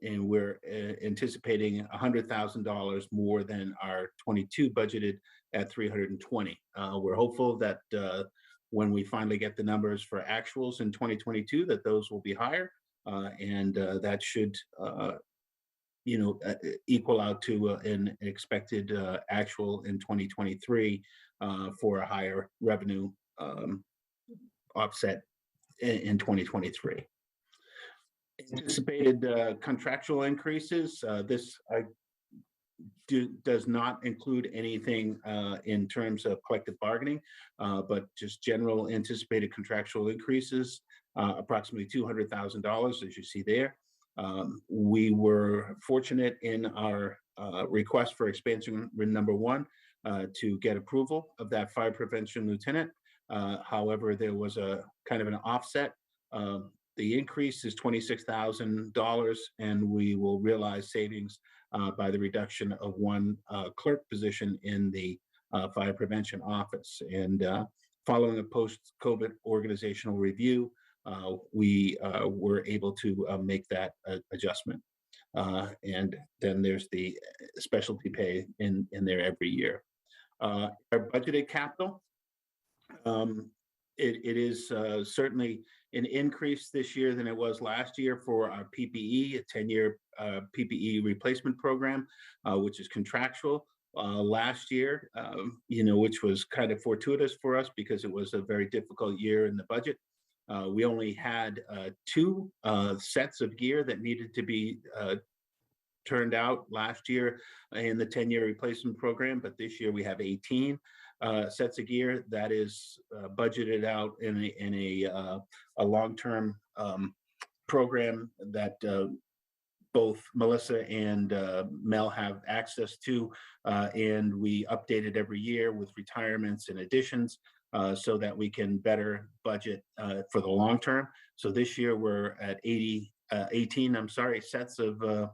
and we're anticipating $100,000 more than our 22 budgeted at 320. We're hopeful that when we finally get the numbers for actuals in 2022, that those will be higher, and that should, equal out to an expected actual in 2023 for a higher revenue offset in 2023. Anticipated contractual increases. This does not include anything in terms of collective bargaining, but just general anticipated contractual increases, approximately $200,000, as you see there. We were fortunate in our request for expansion number one to get approval of that fire prevention lieutenant. However, there was a kind of an offset. The increase is $26,000, and we will realize savings by the reduction of one clerk position in the fire prevention office. And following a post-COVID organizational review, we were able to make that adjustment. And then there's the specialty pay in there every year. Our budgeted capital, it is certainly an increase this year than it was last year for our PPE, a 10-year PPE replacement program, which is contractual. Last year, which was kind of fortuitous for us because it was a very difficult year in the budget. We only had 2 sets of gear that needed to be turned out last year in the 10-year replacement program, but this year we have 18 sets of gear that is budgeted out in a long-term program that both Melissa and Mel have access to, and we update it every year with retirements and additions so that we can better budget for the long term. So this year we're at 18 sets of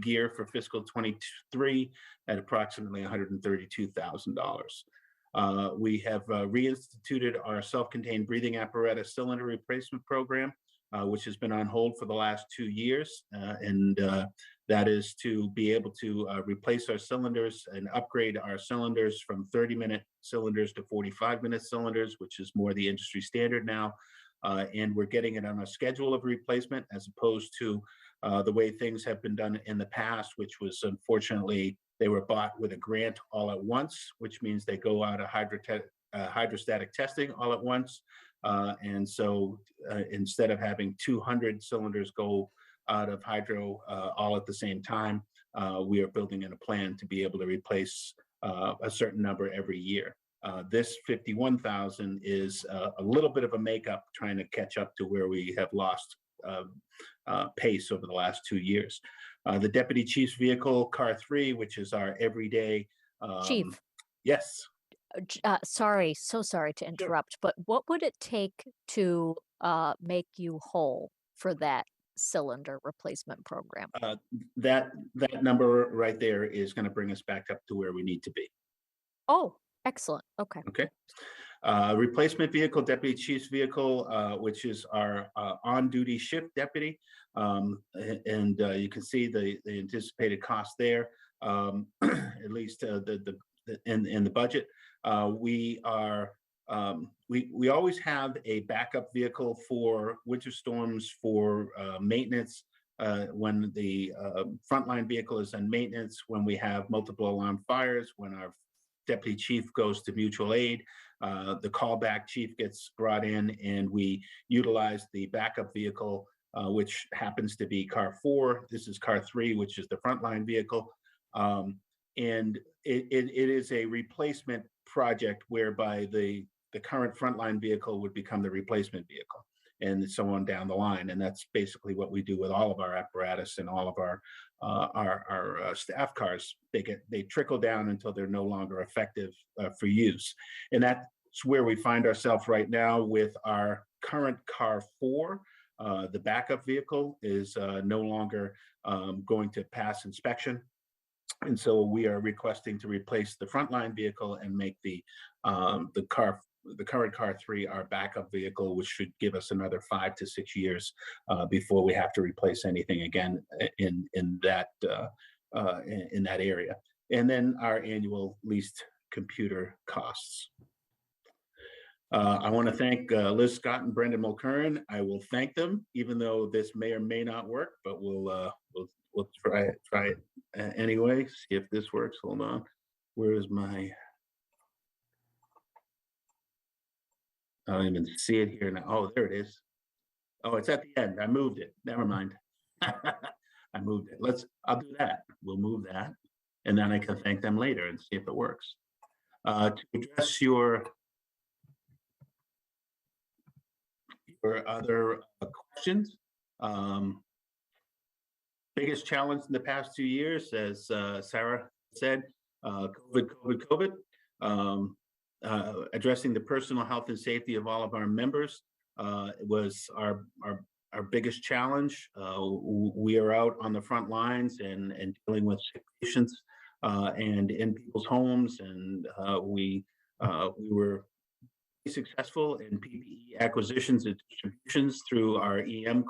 gear for fiscal 23 at approximately $132,000. We have reinstituted our self-contained breathing apparatus cylinder replacement program, which has been on hold for the last 2 years. And that is to be able to replace our cylinders and upgrade our cylinders from 30-minute cylinders to 45-minute cylinders, which is more the industry standard now. And we're getting it on a schedule of replacement as opposed to the way things have been done in the past, which was unfortunately, they were bought with a grant all at once, which means they go out of hydrostatic testing all at once. And so instead of having 200 cylinders go out of hydro all at the same time, we are building in a plan to be able to replace a certain number every year. This 51,000 is a little bit of a makeup trying to catch up to where we have lost pace over the last 2 years. The Deputy Chief's vehicle, Car 3, which is our everyday. Chief. Yes. Sorry, so sorry to interrupt, but what would it take to make you whole for that cylinder replacement program? That number right there is going to bring us back up to where we need to be. Oh, excellent. Okay. Okay. Replacement vehicle, Deputy Chief's vehicle, which is our on-duty shift deputy. And you can see the anticipated cost there, at least in the budget. We always have a backup vehicle for winter storms, for maintenance, when the frontline vehicle is on maintenance, when we have multiple alarm fires, when our deputy chief goes to mutual aid, the callback chief gets brought in, and we utilize the backup vehicle, which happens to be Car 4. This is Car 3, which is the frontline vehicle. And it is a replacement project whereby the current frontline vehicle would become the replacement vehicle, and so on down the line. And that's basically what we do with all of our apparatus and all of our staff cars. They trickle down until they're no longer effective for use. And that's where we find ourselves right now with our current Car 4. The backup vehicle is no longer going to pass inspection. And so we are requesting to replace the frontline vehicle and make the current Car 3 our backup vehicle, which should give us another 5 to 6 years before we have to replace anything again in that area. And then our annual leased computer costs. I want to thank Liz Scott and Brendan Mulkern. I will thank them, even though this may or may not work, but we'll try it anyway. See if this works. Hold on. Where is my? I don't even see it here now. Oh, there it is. Oh, it's at the end. I moved it. Never mind. I moved it. I'll do that. We'll move that, and then I can thank them later and see if it works. To address your other questions, biggest challenge in the past 2 years, as Sarah said, COVID. Addressing the personal health and safety of all of our members was our biggest challenge. We are out on the front lines and dealing with sick patients and in people's homes, and we were successful in PPE acquisitions and distributions through our EM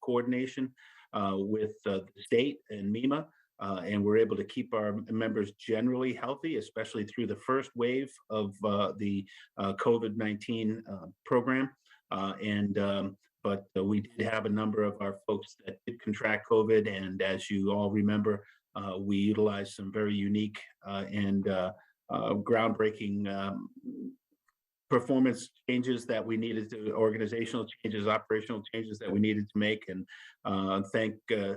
coordination with the state and MEMA. And we're able to keep our members generally healthy, especially through the first wave of the COVID-19 program. But we did have a number of our folks that did contract COVID. And as you all remember, we utilized some very unique and groundbreaking performance changes that we needed to, organizational changes, operational changes that we needed to make. And thank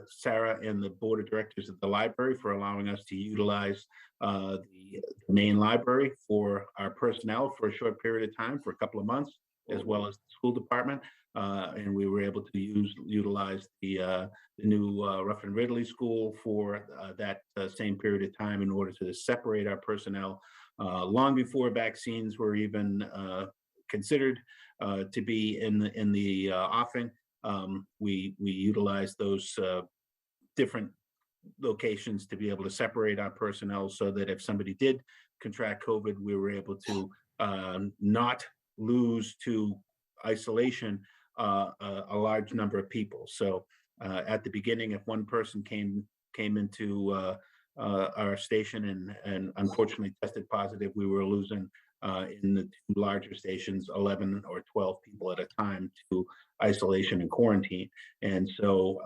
Sarah and the board of directors of the library for allowing us to utilize the main library for our personnel for a short period of time, for a couple of months. as well as the school department. And we were able to utilize the new Ruffin Ridley School for that same period of time in order to separate our personnel long before vaccines were even considered to be in the offing. We utilized those different locations to be able to separate our personnel so that if somebody did contract COVID, we were able to not lose to isolation a large number of people. So at the beginning, if one person came into our station and unfortunately tested positive, we were losing in the two larger stations 11 or 12 people at a time to isolation and quarantine. And so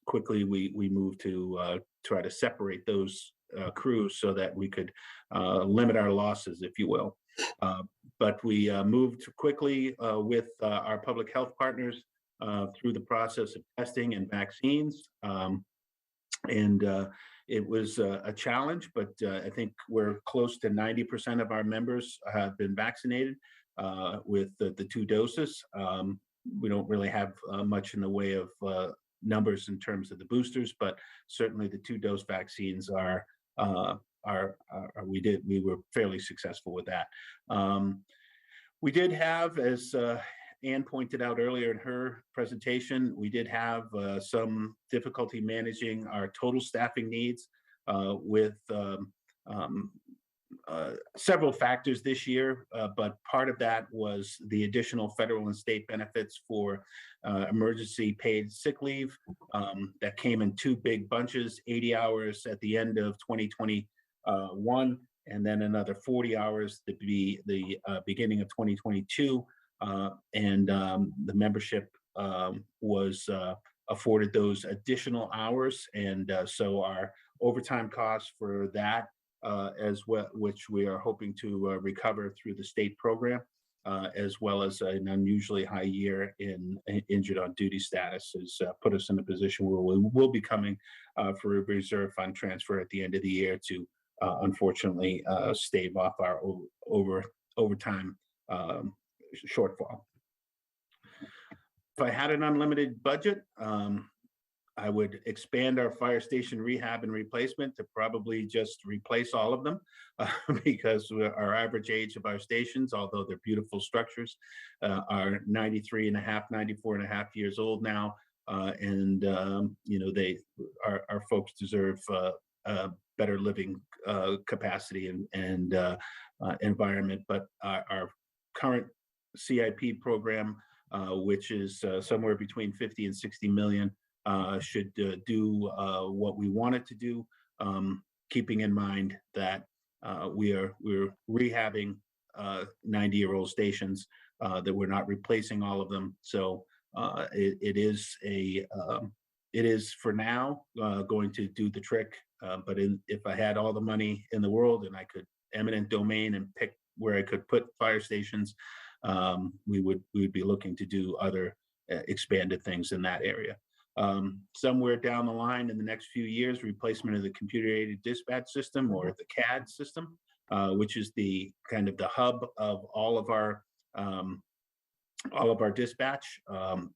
quickly we moved to try to separate those crews so that we could limit our losses, if you will. But we moved quickly with our public health partners through the process of testing and vaccines. It was a challenge, but I think we're close to 90% of our members have been vaccinated with the 2 doses. We don't really have much in the way of numbers in terms of the boosters, but certainly the 2-dose vaccines we were fairly successful with that. We did have, as Anne pointed out earlier in her presentation, we did have some difficulty managing our total staffing needs with several factors this year, but part of that was the additional federal and state benefits for emergency paid sick leave that came in 2 big bunches, 80 hours at the end of 2021, and then another 40 hours to be the beginning of 2022. The membership was afforded those additional hours. And so our overtime costs for that as well, which we are hoping to recover through the state program, as well as an unusually high year in injured on duty status, has put us in a position where we will be coming for a reserve fund transfer at the end of the year to unfortunately stave off our overtime shortfall. If I had an unlimited budget, I would expand our fire station rehab and replacement to probably just replace all of them because our average age of our stations, although they're beautiful structures, are 93 and a half, 94 and a half years old now. You know, our folks deserve better living capacity and environment. But our current CIP program, which is somewhere between 50 and 60 million, should do what we want it to do, keeping in mind that we're rehabbing 90-year-old stations, that we're not replacing all of them. So it is for now going to do the trick. But if I had all the money in the world and I could eminent domain and pick where I could put fire stations, we would be looking to do other expanded things in that area. Somewhere down the line in the next few years, replacement of the computer-aided dispatch system, or the CAD system, which is the kind of the hub of all of our dispatch.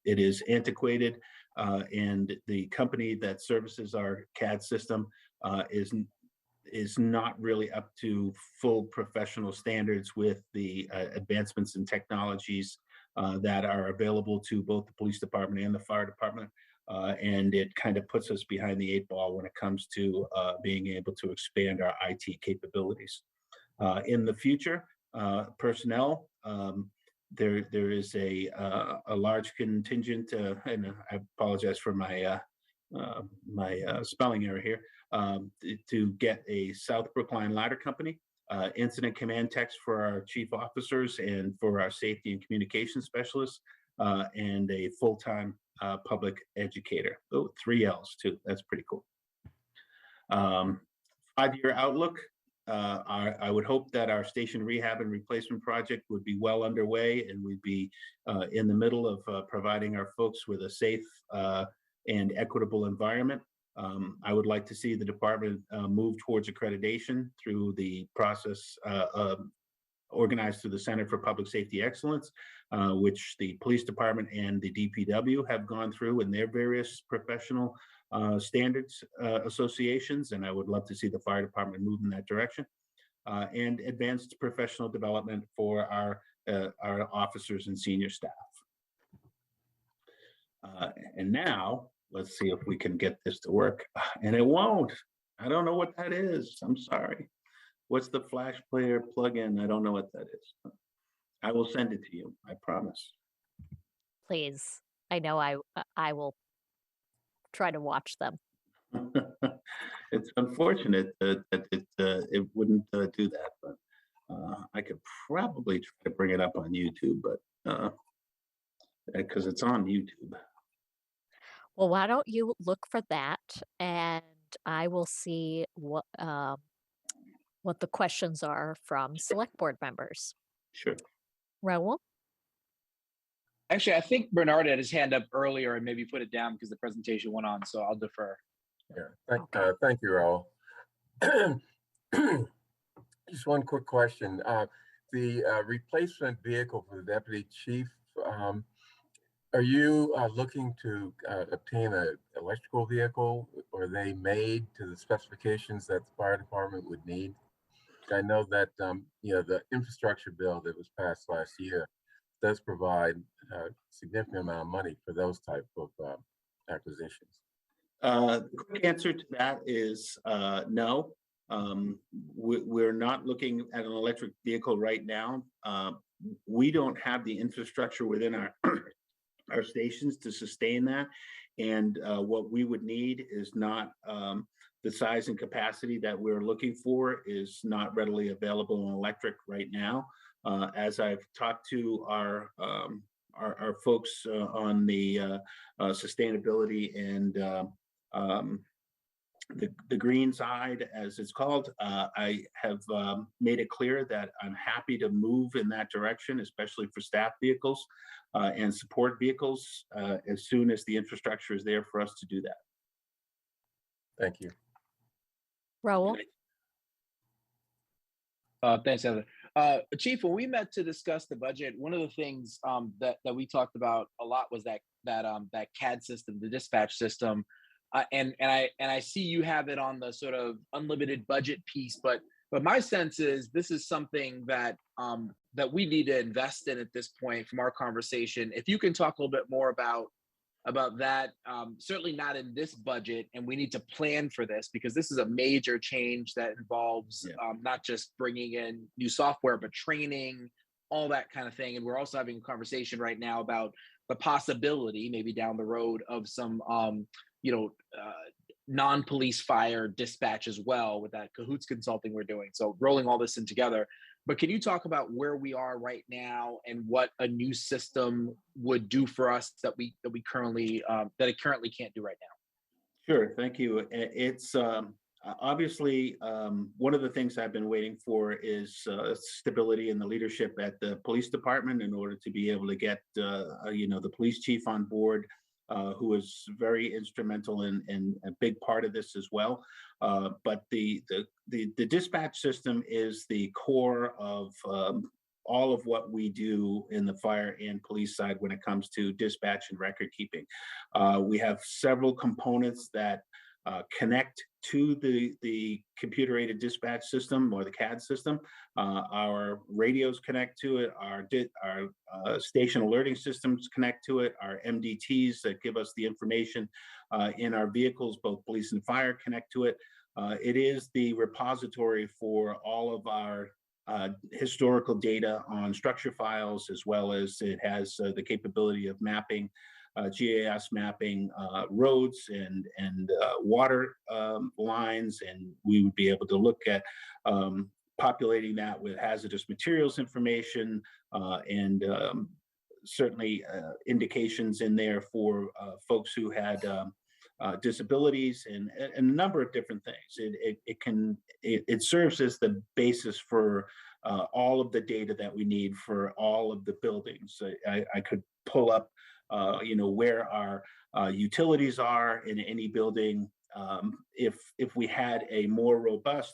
It is antiquated, and the company that services our CAD system is not really up to full professional standards with the advancements in technologies that are available to both the police department and the fire department. And it kind of puts us behind the 8 ball when it comes to being able to expand our IT capabilities. In the future, personnel, there is a large contingent, and I apologize for my spelling error here, to get a South Brookline ladder company, incident command techs for our chief officers and for our safety and communication specialists, and a full-time public educator. Oh, 3 L's too. That's pretty cool. 5-year outlook. I would hope that our station rehab and replacement project would be well underway, and we'd be in the middle of providing our folks with a safe and equitable environment. I would like to see the department move towards accreditation through the process organized through the Center for Public Safety Excellence, which the police department and the DPW have gone through in their various professional standards associations. And I would love to see the fire department move in that direction. And advanced professional development for our officers and senior staff. And now let's see if we can get this to work. And it won't. I don't know what that is. I'm sorry. What's the Flash Player plugin? I don't know what that is. I will send it to you. I promise. Please. I know I will try to watch them. It's unfortunate that it wouldn't do that, but I could probably try to bring it up on YouTube, but because it's on YouTube. Well, why don't you look for that, and I will see what the questions are from select board members. Sure. Raul? Actually, I think Bernard had his hand up earlier and maybe put it down because the presentation went on, so I'll defer. Yeah, thank you, Raul. Just one quick question. The replacement vehicle for the deputy chief, are you looking to obtain an electrical vehicle? Or are they made to the specifications that the fire department would need? I know that the infrastructure bill that was passed last year does provide a significant amount of money for those type of acquisitions. The quick answer to that is no. We're not looking at an electric vehicle right now. We don't have the infrastructure within our stations to sustain that. And what we would need is not the size and capacity that we're looking for is not readily available in electric right now. As I've talked to our folks on the sustainability and the green side, as it's called, I have made it clear that I'm happy to move in that direction, especially for staff vehicles and support vehicles, as soon as the infrastructure is there for us to do that. Thank you. Raul? Thanks, Heather. Chief, when we met to discuss the budget, one of the things that we talked about a lot was that CAD system, the dispatch system. And I see you have it on the sort of unlimited budget piece, but my sense is this is something that that we need to invest in at this point from our conversation. If you can talk a little bit more about that, certainly not in this budget, and we need to plan for this because this is a major change that involves not just bringing in new software, but training, all that kind of thing. And we're also having a conversation right now about the possibility, maybe down the road, of some non-police fire dispatch as well with that cahoots consulting we're doing. So rolling all this in together. But can you talk about where we are right now and what a new system would do for us that it currently can't do right now? Sure, thank you. It's obviously one of the things I've been waiting for is stability in the leadership at the police department in order to be able to get the police chief on board, who is very instrumental in a big part of this as well. But the dispatch system is the core of all of what we do in the fire and police side when it comes to dispatch and record keeping. We have several components that connect to the computer-aided dispatch system or the CAD system. Our radios connect to it, our station alerting systems connect to it, our MDTs that give us the information in our vehicles, both police and fire, connect to it. It is the repository for all of our historical data on structure files, as well as it has the capability of mapping GIS mapping roads and water lines, and we would be able to look at populating that with hazardous materials information and certainly indications in there for folks who had disabilities and a number of different things. It serves as the basis for all of the data that we need for all of the buildings. I could pull up where our utilities are in any building. If we had a more robust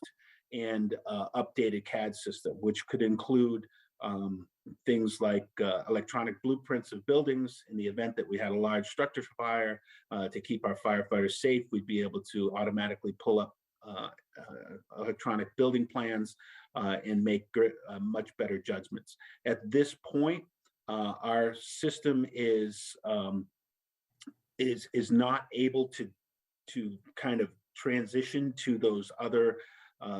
and updated CAD system, which could include things like electronic blueprints of buildings. In the event that we had a large structure fire, to keep our firefighters safe, we'd be able to automatically pull up electronic building plans and make much better judgments. At this point, our system is not able to kind of transition to those other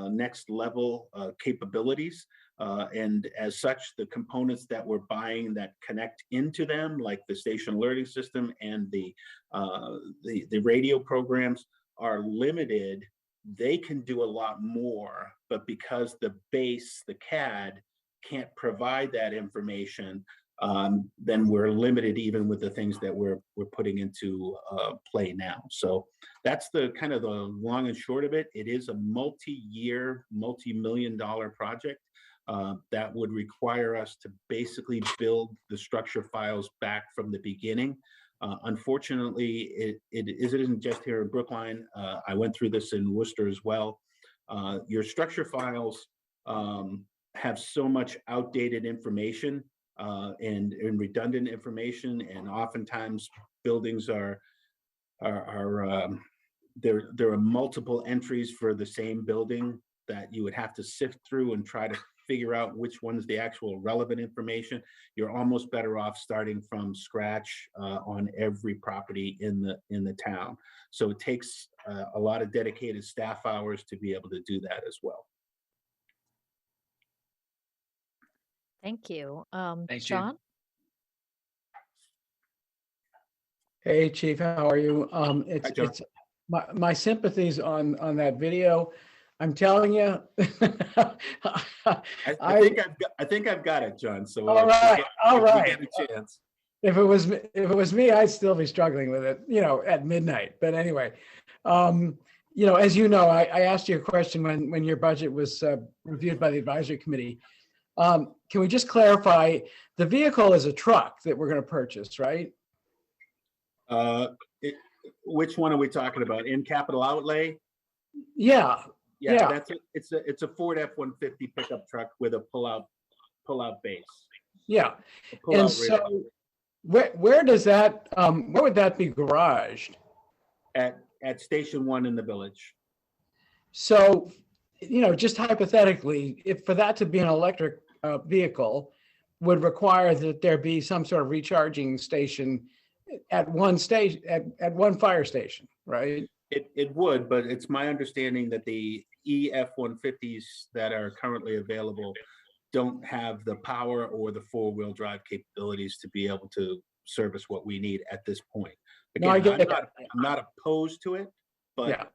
next level capabilities. And as such, the components that we're buying that connect into them, like the station alerting system and the radio programs, are limited. They can do a lot more, but because the base, the CAD, can't provide that information, then we're limited even with the things that we're putting into play now. So that's the kind of the long and short of it. It is a multi-year, multi-million-dollar project that would require us to basically build the structure files back from the beginning. Unfortunately, it isn't just here in Brookline. I went through this in Worcester as well. Your structure files have so much outdated information and redundant information, and oftentimes buildings there are multiple entries for the same building that you would have to sift through and try to figure out which one's the actual relevant information. You're almost better off starting from scratch on every property in the town. So it takes a lot of dedicated staff hours to be able to do that as well. Thank you. Thanks, Chief. John? Hey, Chief, how are you? Hi, John. It's my sympathies on that video. I'm telling you. I think I've got it, John. So all right. If you get a chance. If it was me, I'd still be struggling with it, at midnight. But anyway, as you know, I asked you a question when your budget was reviewed by the advisory committee. Can we just clarify, the vehicle is a truck that we're going to purchase, right? Which one are we talking about? In capital outlay? Yeah. It's a Ford F-150 pickup truck with a pull-out base. Yeah. And so where does that where would that be garaged? At Station 1 in the village. So, just hypothetically, if for that to be an electric vehicle, would require that there be some sort of recharging station at one station, at one fire station, right? It would, but it's my understanding that the EF-150s that are currently available don't have the power or the four-wheel drive capabilities to be able to service what we need at this point. Again, I'm not opposed to it, but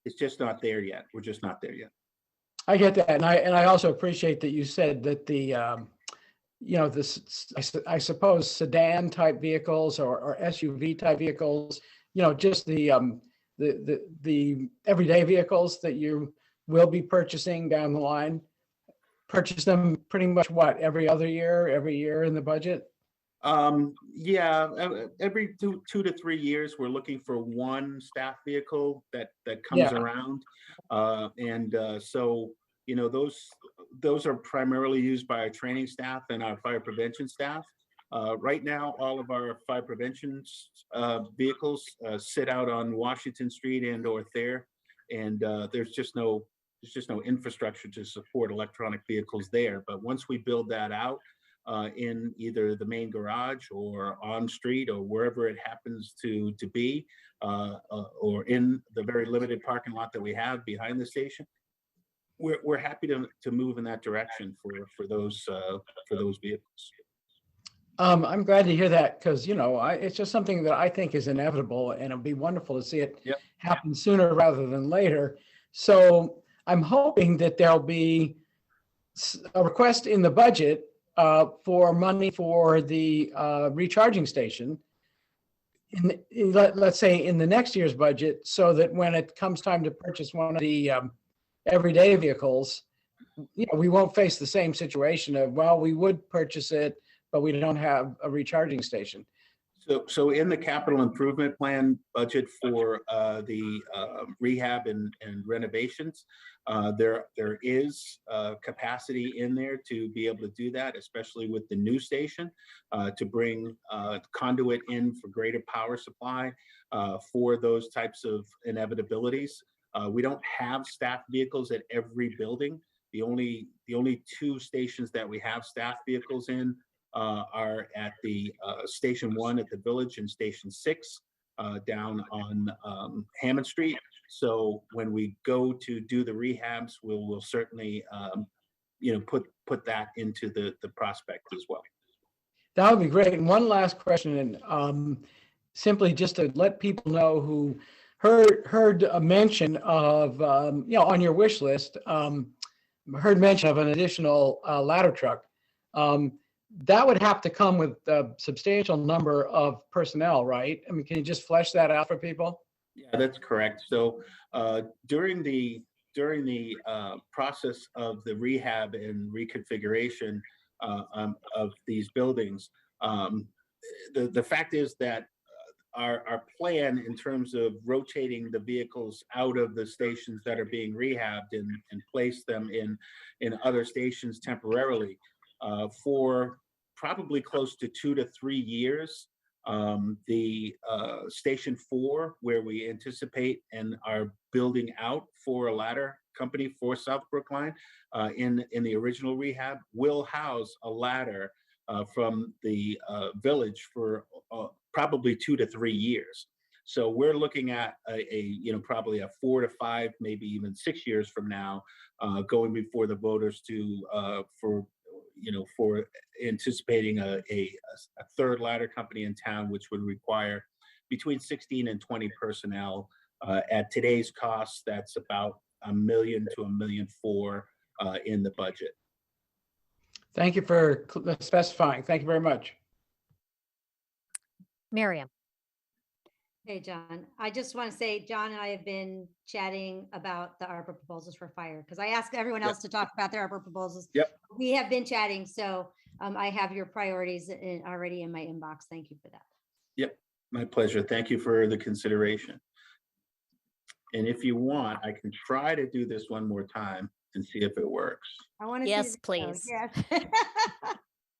it's just not there yet. We're just not there yet. I get that, and I also appreciate that you said that the I suppose sedan type vehicles or SUV type vehicles, just the everyday vehicles that you will be purchasing down the line, purchase them pretty much every year in the budget? Every two to 3 years, we're looking for one staff vehicle that comes around. So, those are primarily used by our training staff and our fire prevention staff. Right now, all of our fire prevention vehicles sit out on Washington Street and/or Thayer, and there's just no infrastructure to support electronic vehicles there. But once we build that out in either the main garage or on street or wherever it happens to be, or in the very limited parking lot that we have behind the station, we're happy to move in that direction for those vehicles. I'm glad to hear that, because it's just something that I think is inevitable, and it'd be wonderful to see it happen sooner rather than later. So I'm hoping that there'll be a request in the budget for money for the recharging station, let's say in the next year's budget, so that when it comes time to purchase one of the everyday vehicles, we won't face the same situation of, well, we would purchase it, but we don't have a recharging station. So in the capital improvement plan budget for the rehab and renovations, there is capacity in there to be able to do that, especially with the new station, to bring conduit in for greater power supply for those types of inevitabilities. We don't have staff vehicles at every building. The only two stations that we have staff vehicles in are at the Station 1 at the Village and Station 6 down on Hammond Street. So when we go to do the rehabs, we'll certainly put that into the prospect as well. That would be great. And one last question, and simply just to let people know who heard a mention of on your wish list, heard mention of an additional ladder truck. That would have to come with a substantial number of personnel, right? I mean, can you just flesh that out for people? Yeah, that's correct. So during the process of the rehab and reconfiguration of these buildings, the fact is that our plan in terms of rotating the vehicles out of the stations that are being rehabbed and place them in other stations temporarily for probably close to 2 to 3 years. The Station 4, where we anticipate and are building out for a ladder company for South Brookline in the original rehab, will house a ladder from the village for probably 2 to 3 years. So we're looking at probably a 4 to 5, maybe even 6 years from now, going before the voters for anticipating a third ladder company in town, which would require between 16 and 20 personnel. At today's cost, that's about $1 million to $1.4 million in the budget. Thank you for specifying. Thank you very much. Miriam. Hey, John. I just want to say, John and I have been chatting about the ARPA proposals for fire, because I asked everyone else to talk about their ARPA proposals. Yep. We have been chatting, so I have your priorities already in my inbox. Thank you for that. Yep, my pleasure. Thank you for the consideration. And if you want, I can try to do this one more time and see if it works. I want to Yes, see please. Yes.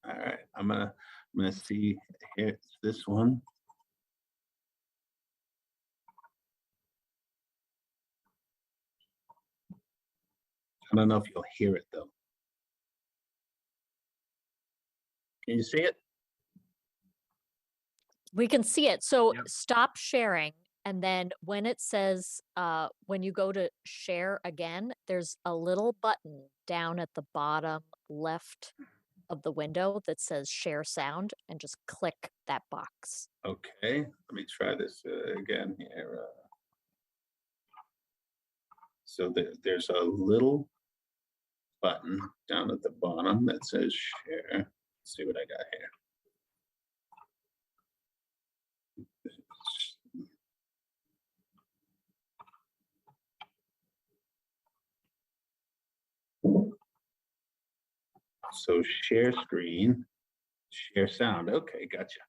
All right, I'm gonna see here. It's this one. I don't know if you'll hear it though. Can you see it? We can see it. So stop sharing. And then when it says, when you go to share again, there's a little button down at the bottom left of the window that says share sound, and just click that box. Okay, let me try this again here. So there's a little button down at the bottom that says share. Let's see what I got here. So share screen, share sound. Okay, gotcha.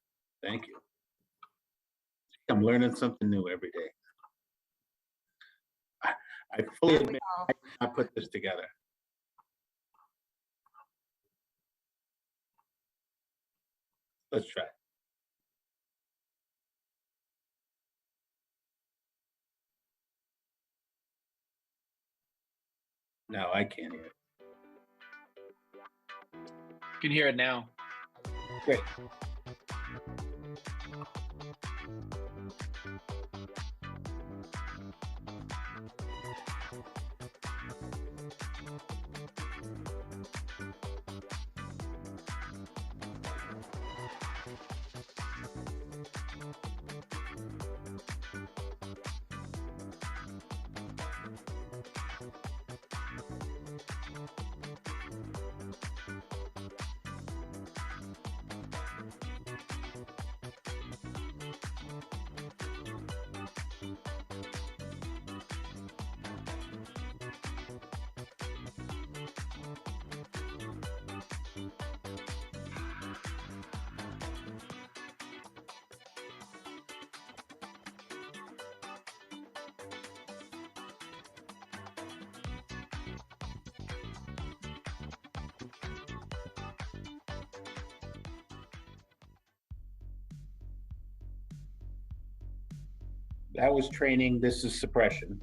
Thank you. I'm learning something new every day. I fully admit I did not put this together. Let's try. No, I can't hear it. Can hear it now. Great. That was training. This is suppression.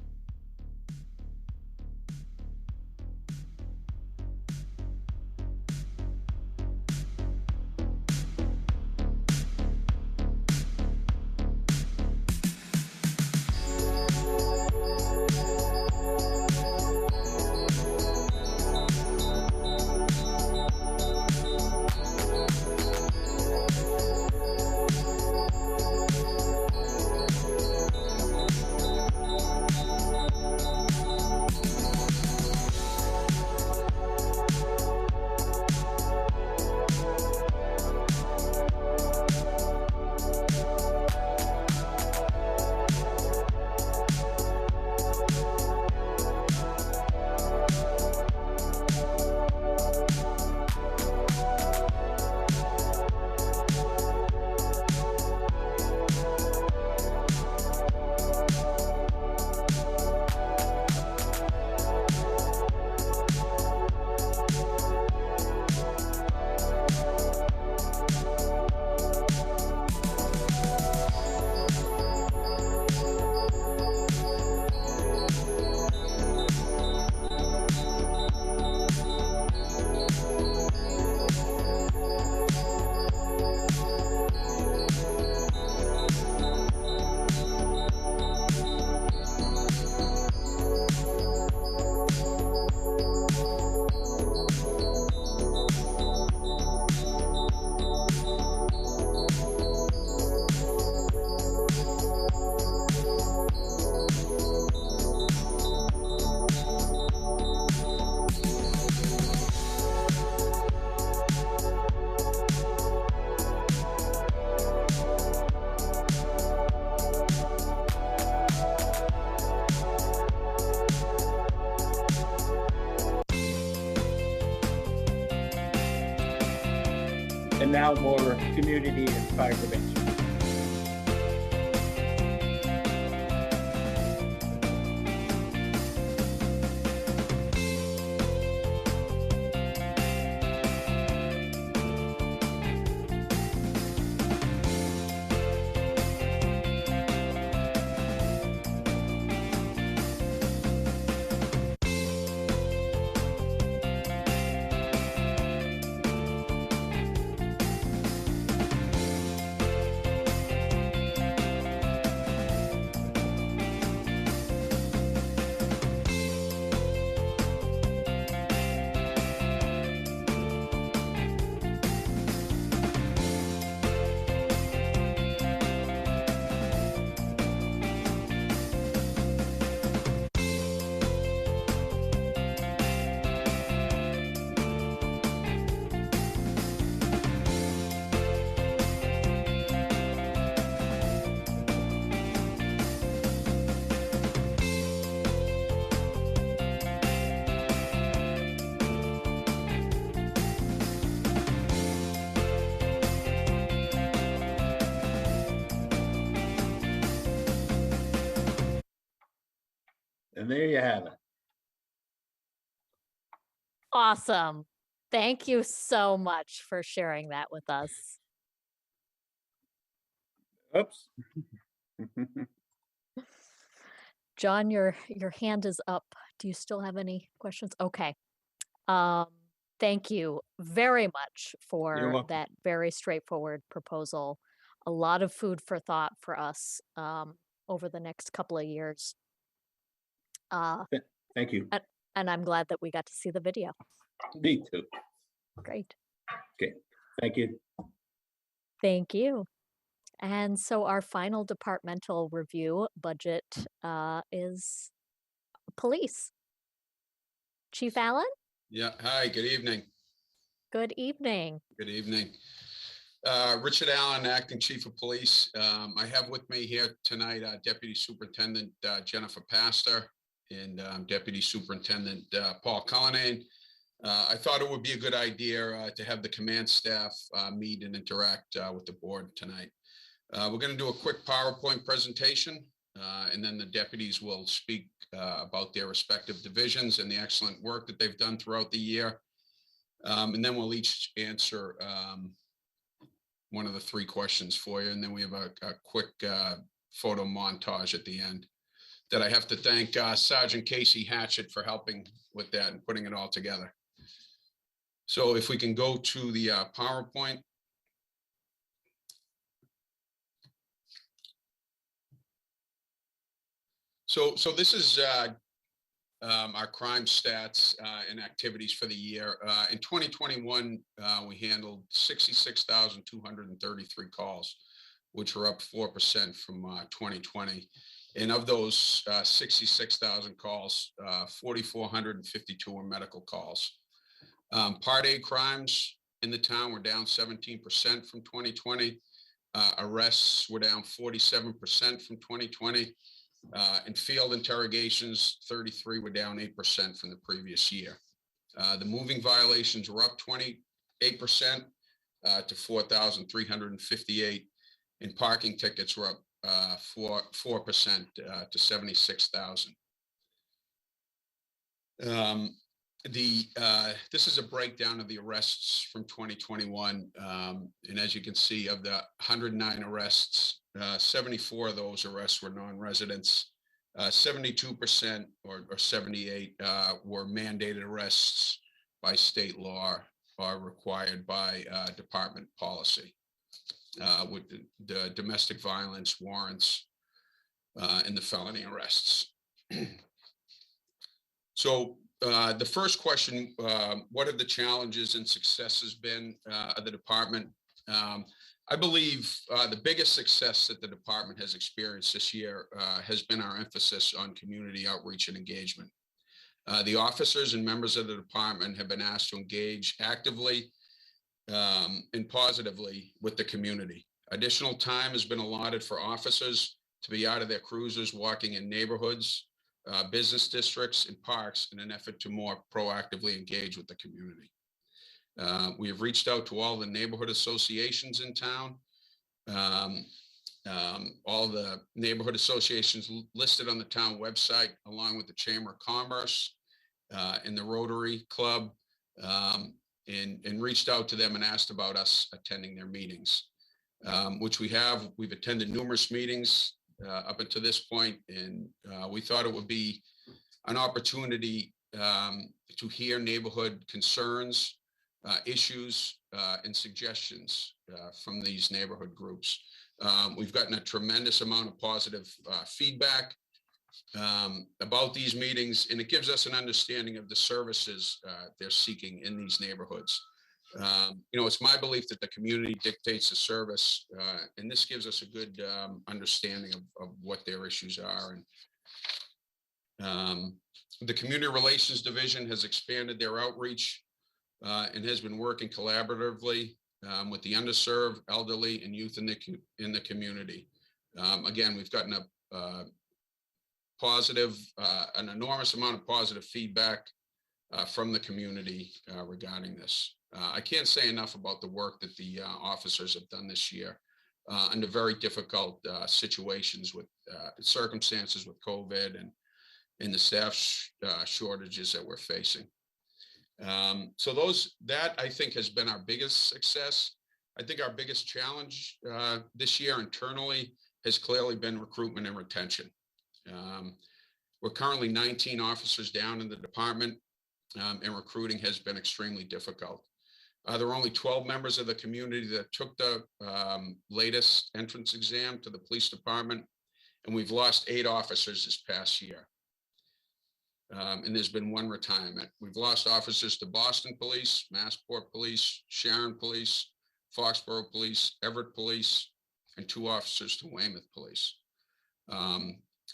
And now more community and fire prevention. And there you have it. Awesome. Thank you so much for sharing that with us. Oops. John, your hand is up. Do you still have any questions? Okay. Thank you very much You're for welcome. that very straightforward proposal. A lot of food for thought for us over the next couple of years. Thank you. And I'm glad that we got to see the video. Me too. Great. Okay. Thank you. Thank you. And so our final departmental review budget is police. Chief Allen, Yeah, hi, good evening. good evening. Good evening. Richard Allen, Acting Chief of Police. I have with me here tonight Deputy Superintendent Jennifer Pastor and Deputy Superintendent Paul Cullinane. I thought it would be a good idea to have the command staff meet and interact with the board tonight. We're going to do a quick PowerPoint presentation, and then the deputies will speak about their respective divisions and the excellent work that they've done throughout the year. And then we'll each answer one of the three questions for you. And then we have a quick photo montage at the end that I have to thank Sergeant Casey Hatchett for helping with that and putting it all together. So if we can go to the PowerPoint. So this is our crime stats and activities for the year. In 2021, we handled 66,233 calls, which were up 4% from 2020. And of those 66,000 calls, 4,452 were medical calls. Part A crimes in the town were down 17% from 2020. Arrests were down 47% from 2020. In field interrogations, 33 were down 8% from the previous year. The moving violations were up 28% to 4,358. And parking tickets were up 4% to 76,000. This is a breakdown of the arrests from 2021. And as you can see, of the 109 arrests, 74 of those arrests were non-residents. 72% or 78 were mandated arrests by state law or required by department policy, with the domestic violence warrants and the felony arrests. So the first question, what have the challenges and successes been of the department? I believe the biggest success that the department has experienced this year has been our emphasis on community outreach and engagement. The officers and members of the department have been asked to engage actively and positively with the community. Additional time has been allotted for officers to be out of their cruisers, walking in neighborhoods, business districts, and parks in an effort to more proactively engage with the community. We have reached out to all the neighborhood associations in town. All the neighborhood associations listed on the town website, along with the Chamber of Commerce and the Rotary Club, and reached out to them and asked about us attending their meetings, which we have. We've attended numerous meetings up until this point, and we thought it would be an opportunity to hear neighborhood concerns, issues, and suggestions from these neighborhood groups. We've gotten a tremendous amount of positive feedback about these meetings, and it gives us an understanding of the services they're seeking in these neighborhoods. It's my belief that the community dictates the service, and this gives us a good understanding of what their issues are. And the Community Relations Division has expanded their outreach and has been working collaboratively with the underserved, elderly, and youth in the community. Again, we've gotten an enormous amount of positive feedback from the community regarding this. I can't say enough about the work that the officers have done this year under very difficult situations with circumstances with COVID and the staff shortages that we're facing. So that I think has been our biggest success. I think our biggest challenge this year internally has clearly been recruitment and retention. We're currently 19 officers down in the department, and recruiting has been extremely difficult. There were only 12 members of the community that took the latest entrance exam to the police department, and we've lost 8 officers this past year. And there's been 1 retirement. We've lost officers to Boston Police, Massport Police, Sharon Police, Foxborough Police, Everett Police, and 2 officers to Weymouth Police.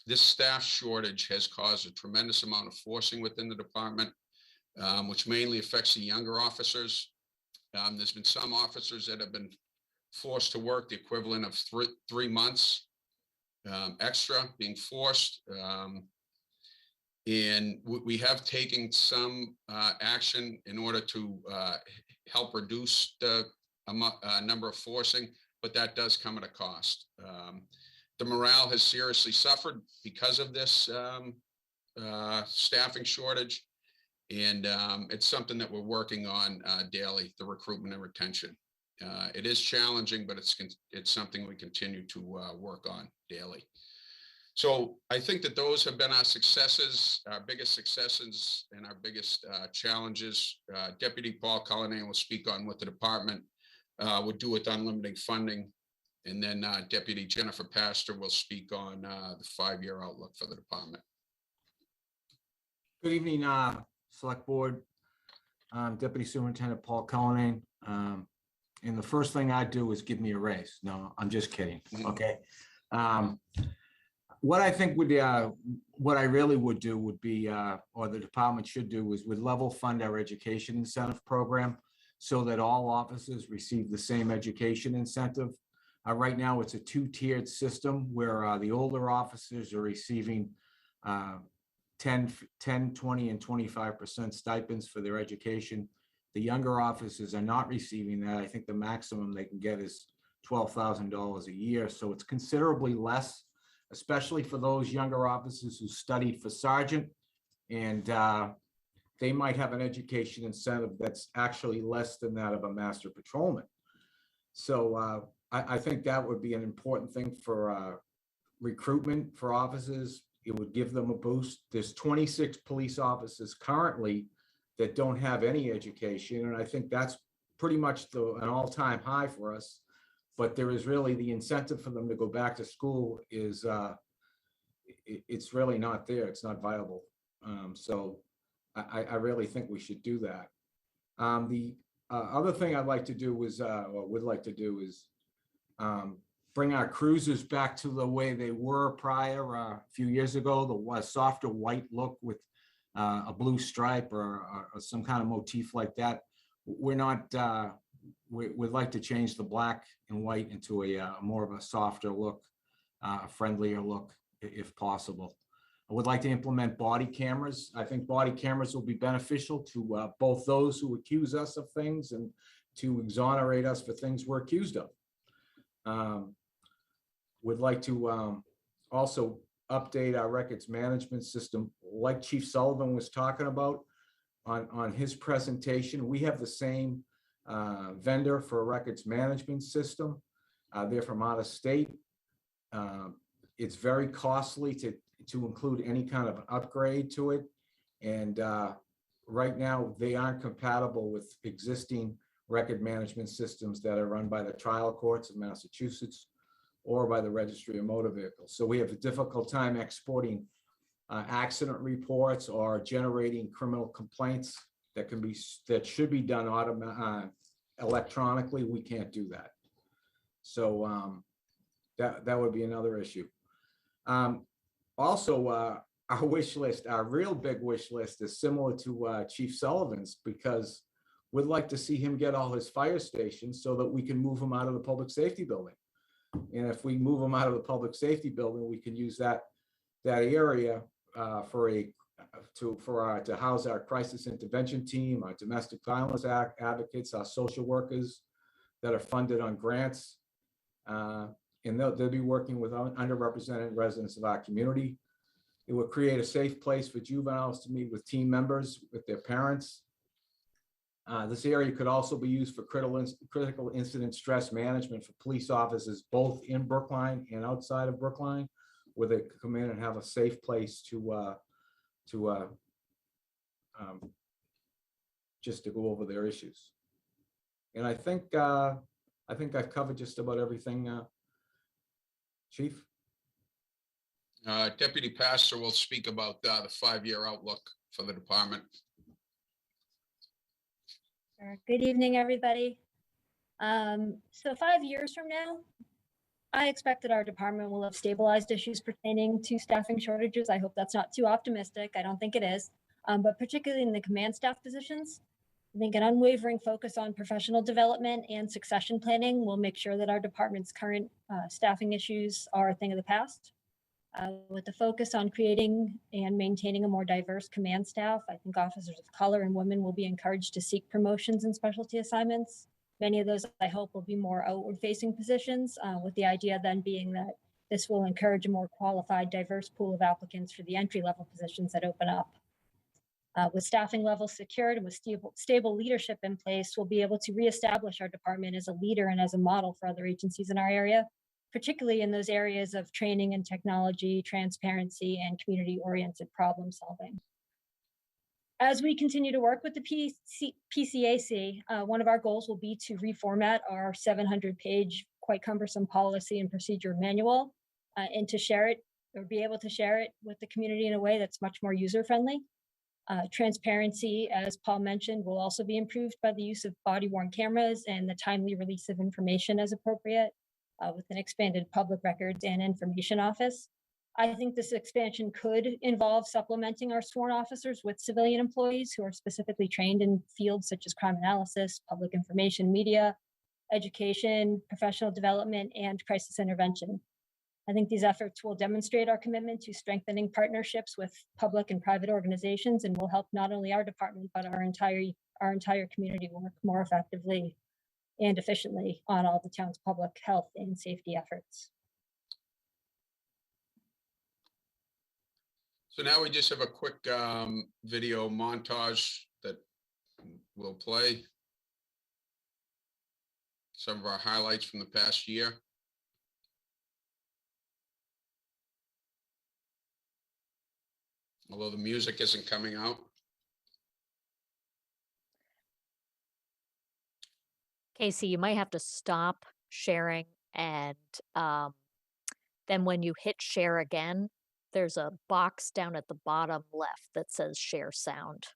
This staff shortage has caused a tremendous amount of forcing within the department, which mainly affects the younger officers. There's been some officers that have been forced to work the equivalent of 3 months extra, being forced. And we have taken some action in order to help reduce the number of forcing, but that does come at a cost. The morale has seriously suffered because of this staffing shortage. And it's something that we're working on daily, the recruitment and retention. It is challenging, but it's something we continue to work on daily. So I think that those have been our successes, our biggest successes and our biggest challenges. Deputy Paul Cullinane will speak on what the department would do with unlimited funding. And then Deputy Jennifer Pastor will speak on the 5-year outlook for the department. Good evening, Select Board. Deputy Superintendent Paul Cullinane. And the first thing I'd do is give me a raise. No, I'm just kidding. Okay. What I think would, what I really would do would be, or the department should do, is would level fund our education incentive program so that all officers receive the same education incentive. Right now, it's a 2-tiered system where the older officers are receiving 10, 20, and 25% stipends for their education. The younger officers are not receiving that. I think the maximum they can get is $12,000 a year. So it's considerably less, especially for those younger officers who studied for sergeant, and they might have an education incentive that's actually less than that of a master patrolman. So I think that would be an important thing for recruitment for officers. It would give them a boost. There's 26 police officers currently that don't have any education, and I think that's pretty much an all-time high for us. But there is really the incentive for them to go back to school is it's really not there. It's not viable. So I really think we should do that. The other thing I'd like to do is, or would like to do is bring our cruisers back to the way they were prior a few years ago, the softer white look with a blue stripe or some kind of motif like that. We're not, we'd like to change the black and white into a more of a softer look, friendlier look, if possible. I would like to implement body cameras. I think body cameras will be beneficial to both those who accuse us of things and to exonerate us for things we're accused of. Would like to also update our records management system, like Chief Sullivan was talking about on his presentation. We have the same vendor for a records management system. They're from out of state. It's very costly to include any kind of upgrade to it. And right now they aren't compatible with existing record management systems that are run by the trial courts of Massachusetts or by the Registry of Motor Vehicles. So we have a difficult time exporting accident reports or generating criminal complaints that should be done electronically. We can't do that. So that would be another issue. Also, our wish list, our real big wish list, is similar to Chief Sullivan's, because we'd like to see him get all his fire stations so that we can move them out of the public safety building. And if we move them out of the public safety building, we can use that area to house our crisis intervention team, our domestic violence advocates, our social workers that are funded on grants. And they'll be working with underrepresented residents of our community. It will create a safe place for juveniles to meet with team members, with their parents. This area could also be used for critical incident stress management for police officers, both in Brookline and outside of Brookline, where they could come in and have a safe place just to go over their issues. And I think I've covered just about everything, Chief. Deputy Pastor will speak about the 5-year outlook for the department. Good evening, everybody. So 5 years from now, I expect that our department will have stabilized issues pertaining to staffing shortages. I hope that's not too optimistic. I don't think it is, but particularly in the command staff positions. I think an unwavering focus on professional development and succession planning will make sure that our department's current staffing issues are a thing of the past. With the focus on creating and maintaining a more diverse command staff, I think officers of color and women will be encouraged to seek promotions and specialty assignments. Many of those, I hope, will be more outward-facing positions, with the idea then being that this will encourage a more qualified, diverse pool of applicants for the entry-level positions that open up. With staffing levels secured and with stable leadership in place, we'll be able to reestablish our department as a leader and as a model for other agencies in our area, particularly in those areas of training and technology, transparency, and community-oriented problem solving. As we continue to work with the PCAC, one of our goals will be to reformat our 700-page, quite cumbersome policy and procedure manual and to share it or be able to share it with the community in a way that's much more user-friendly. Transparency, as Paul mentioned, will also be improved by the use of body-worn cameras and the timely release of information as appropriate with an expanded public records and information office. I think this expansion could involve supplementing our sworn officers with civilian employees who are specifically trained in fields such as crime analysis, public information, media, education, professional development, and crisis intervention. I think these efforts will demonstrate our commitment to strengthening partnerships with public and private organizations and will help not only our department, but our entire community work more effectively and efficiently on all the town's public health and safety efforts. So now we just have a quick video montage that will play. Some of our highlights from the past year. Although the music isn't coming out. Casey, you might have to stop sharing and then when you hit share again, there's a box down at the bottom left that says share sound.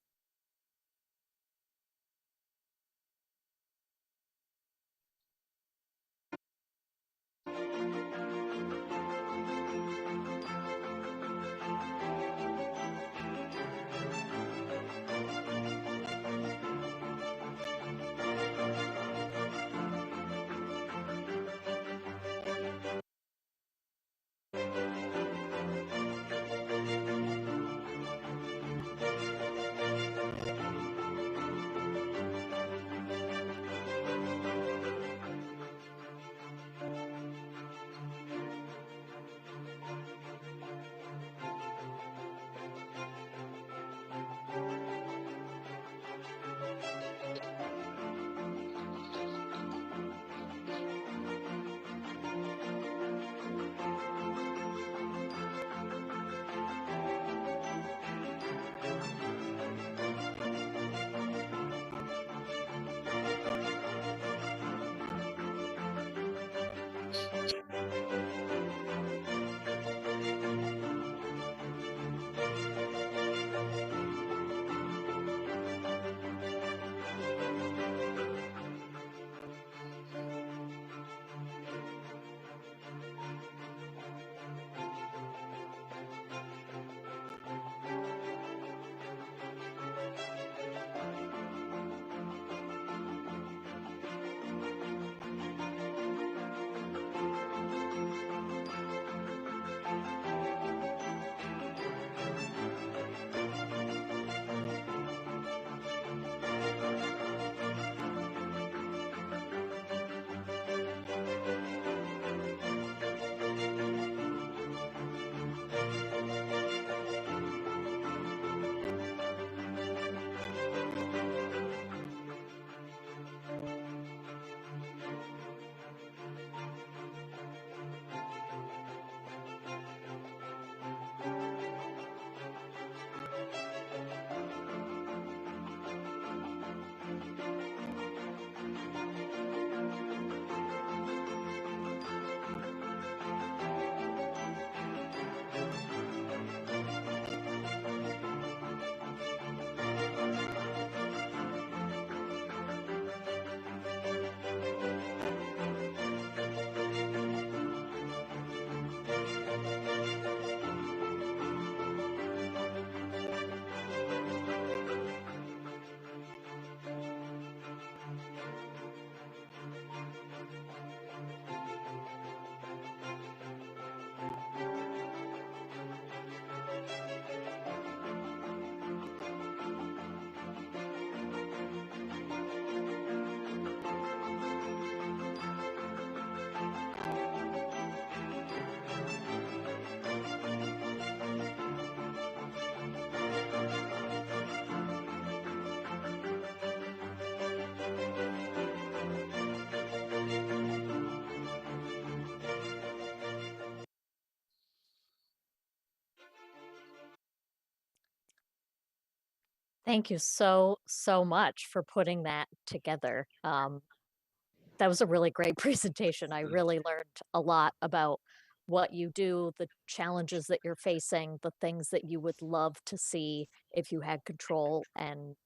Thank you so much for putting that together. That was a really great presentation. I really learned a lot about what you do, the challenges that you're facing, the things that you would love to see if you had control and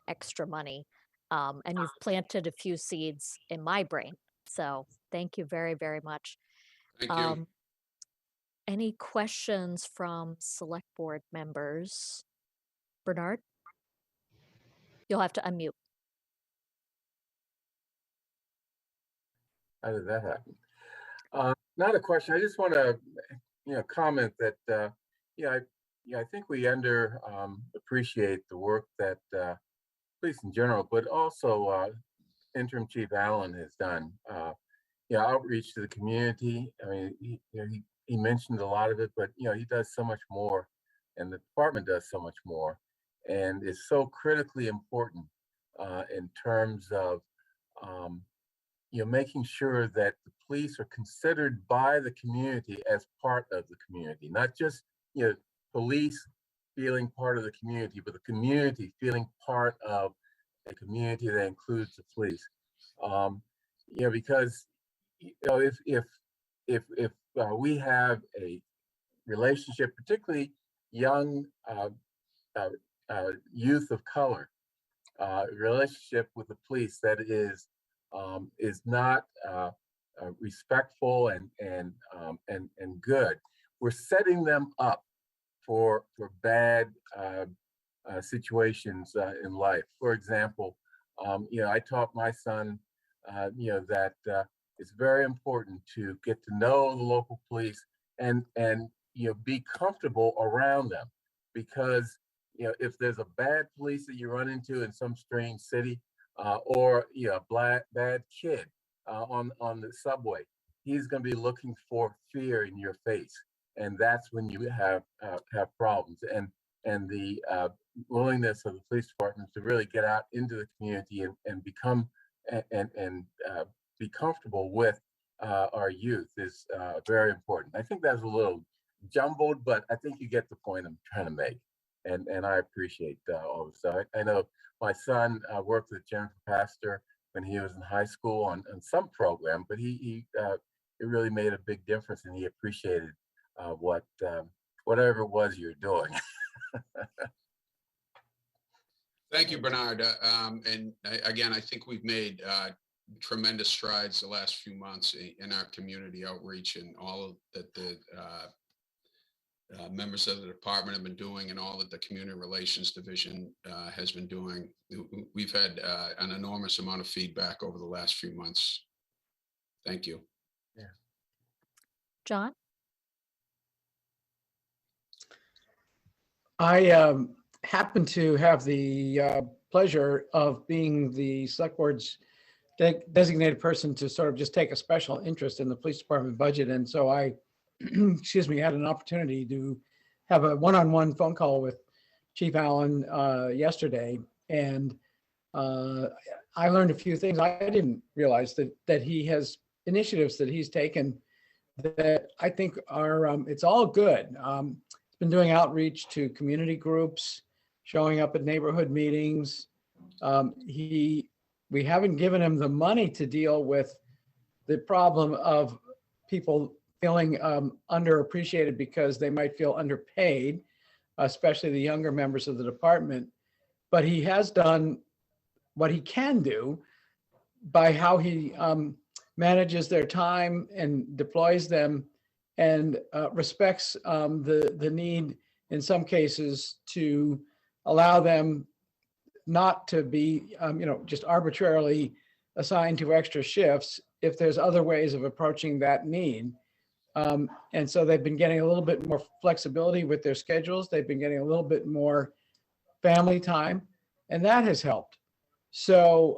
extra money. And you've planted a few seeds in my brain. So thank you very, very much. Thank you. Any questions from select board members? Bernard? You'll have to unmute. How did that happen? Not a question. I just want to, comment that, I think we appreciate the work that police in general, but also Interim Chief Allen has done. Outreach to the community. I mean, he mentioned a lot of it, but he does so much more, and the department does so much more, and it's so critically important in terms of making sure that the police are considered by the community as part of the community, not just police feeling part of the community, but the community feeling part of a community that includes the police. Because if we have a relationship, particularly young youth of color, relationship with the police that is not respectful and good, we're setting them up for bad situations in life. For example, I taught my son, that it's very important to get to know the local police and be comfortable around them, because if there's a bad police that you run into in some strange city, or bad kid on the subway, he's going to be looking for fear in your face, and that's when you have problems. And the willingness of the police department to really get out into the community and become and be comfortable with our youth is very important. I think that's a little jumbled, but I think you get the point I'm trying to make. And I appreciate all this stuff. I know my son worked with Jennifer Pastor when he was in high school on some program, but it really made a big difference, and he appreciated whatever it was you're doing. Thank you, Bernard. Again, I think we've made tremendous strides the last few months in our community outreach and all of that the members of the department have been doing, and all that the community relations division has been doing. We've had an enormous amount of feedback over the last few months. Thank you. Yeah. John? I happen to have the pleasure of being the select board's designated person to sort of just take a special interest in the police department budget. And so I excuse me, had an opportunity to have a one-on-one phone call with Chief Allen yesterday, and I learned a few things. I didn't realize that he has initiatives that he's taken that I think are it's all good. He's been doing outreach to community groups, showing up at neighborhood meetings. We haven't given him the money to deal with the problem of people feeling underappreciated because they might feel underpaid, especially the younger members of the department. But he has done what he can do by how he manages their time and deploys them, and respects the need in some cases to allow them not to be just arbitrarily assigned to extra shifts if there's other ways of approaching that need. And so they've been getting a little bit more flexibility with their schedules. They've been getting a little bit more family time, and that has helped. So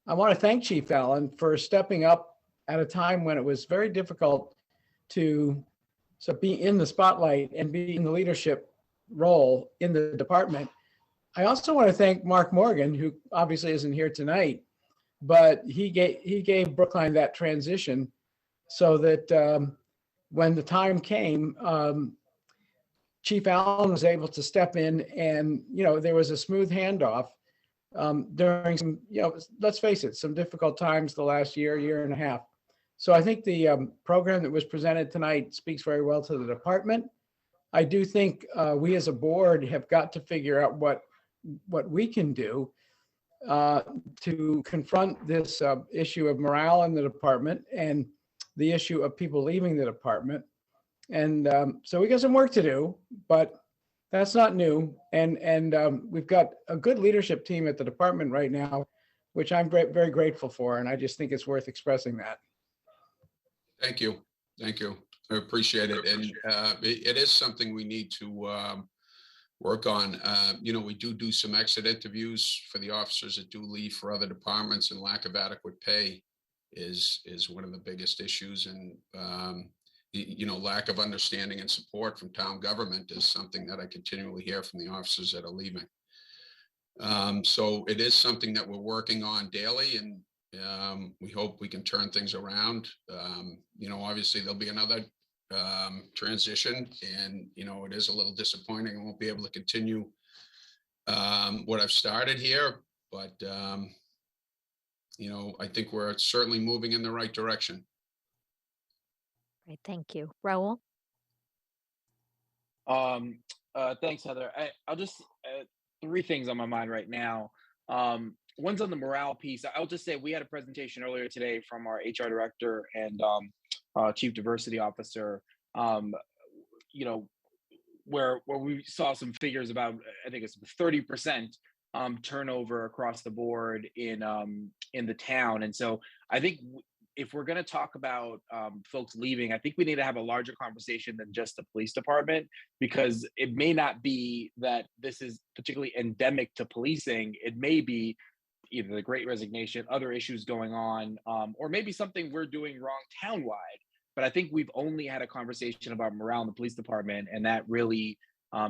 I want to thank Chief Allen for stepping up at a time when it was very difficult to be in the spotlight and be in the leadership role in the department. I also want to thank Mark Morgan, who obviously isn't here tonight, but he gave Brookline that transition so that when the time came, Chief Allen was able to step in and, there was a smooth handoff during some, let's face it, some difficult times the last year and a half. So I think the program that was presented tonight speaks very well to the department. I do think we as a board have got to figure out what we can do to confront this issue of morale in the department and the issue of people leaving the department. And so we got some work to do, but that's not new. And we've got a good leadership team at the department right now, which I'm very grateful for. And I just think it's worth expressing that. Thank you. Thank you. I appreciate it. And it is something we need to work on. We do some exit interviews for the officers that do leave for other departments, and lack of adequate pay is one of the biggest issues. And lack of understanding and support from town government is something that I continually hear from the officers that are leaving. So it is something that we're working on daily, and we hope we can turn things around. Obviously there'll be another transition, and it is a little disappointing. I won't be able to continue what I've started here, but I think we're certainly moving in the right direction. Great, thank you. Raul? Thanks, Heather. I'll just, three things on my mind right now. One's on the morale piece. I'll just say we had a presentation earlier today from our HR director and chief diversity officer, where we saw some figures about, I think it's 30% turnover across the board in the town. And so I think if we're going to talk about folks leaving, I think we need to have a larger conversation than just the police department, because it may not be that this is particularly endemic to policing. It may be either the Great Resignation, other issues going on, or maybe something we're doing wrong townwide. But I think we've only had a conversation about morale in the police department, and that really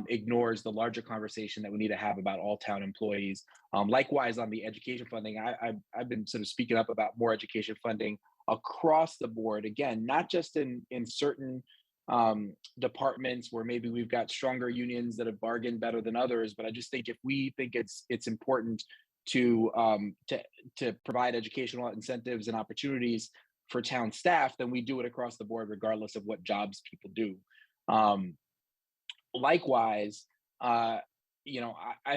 ignores the larger conversation that we need to have about all town employees. Likewise, on the education funding, I've been sort of speaking up about more education funding across the board. Again, not just in certain departments where maybe we've got stronger unions that have bargained better than others, but I just think if we think it's important to provide educational incentives and opportunities for town staff, then we do it across the board, regardless of what jobs people do. Likewise, I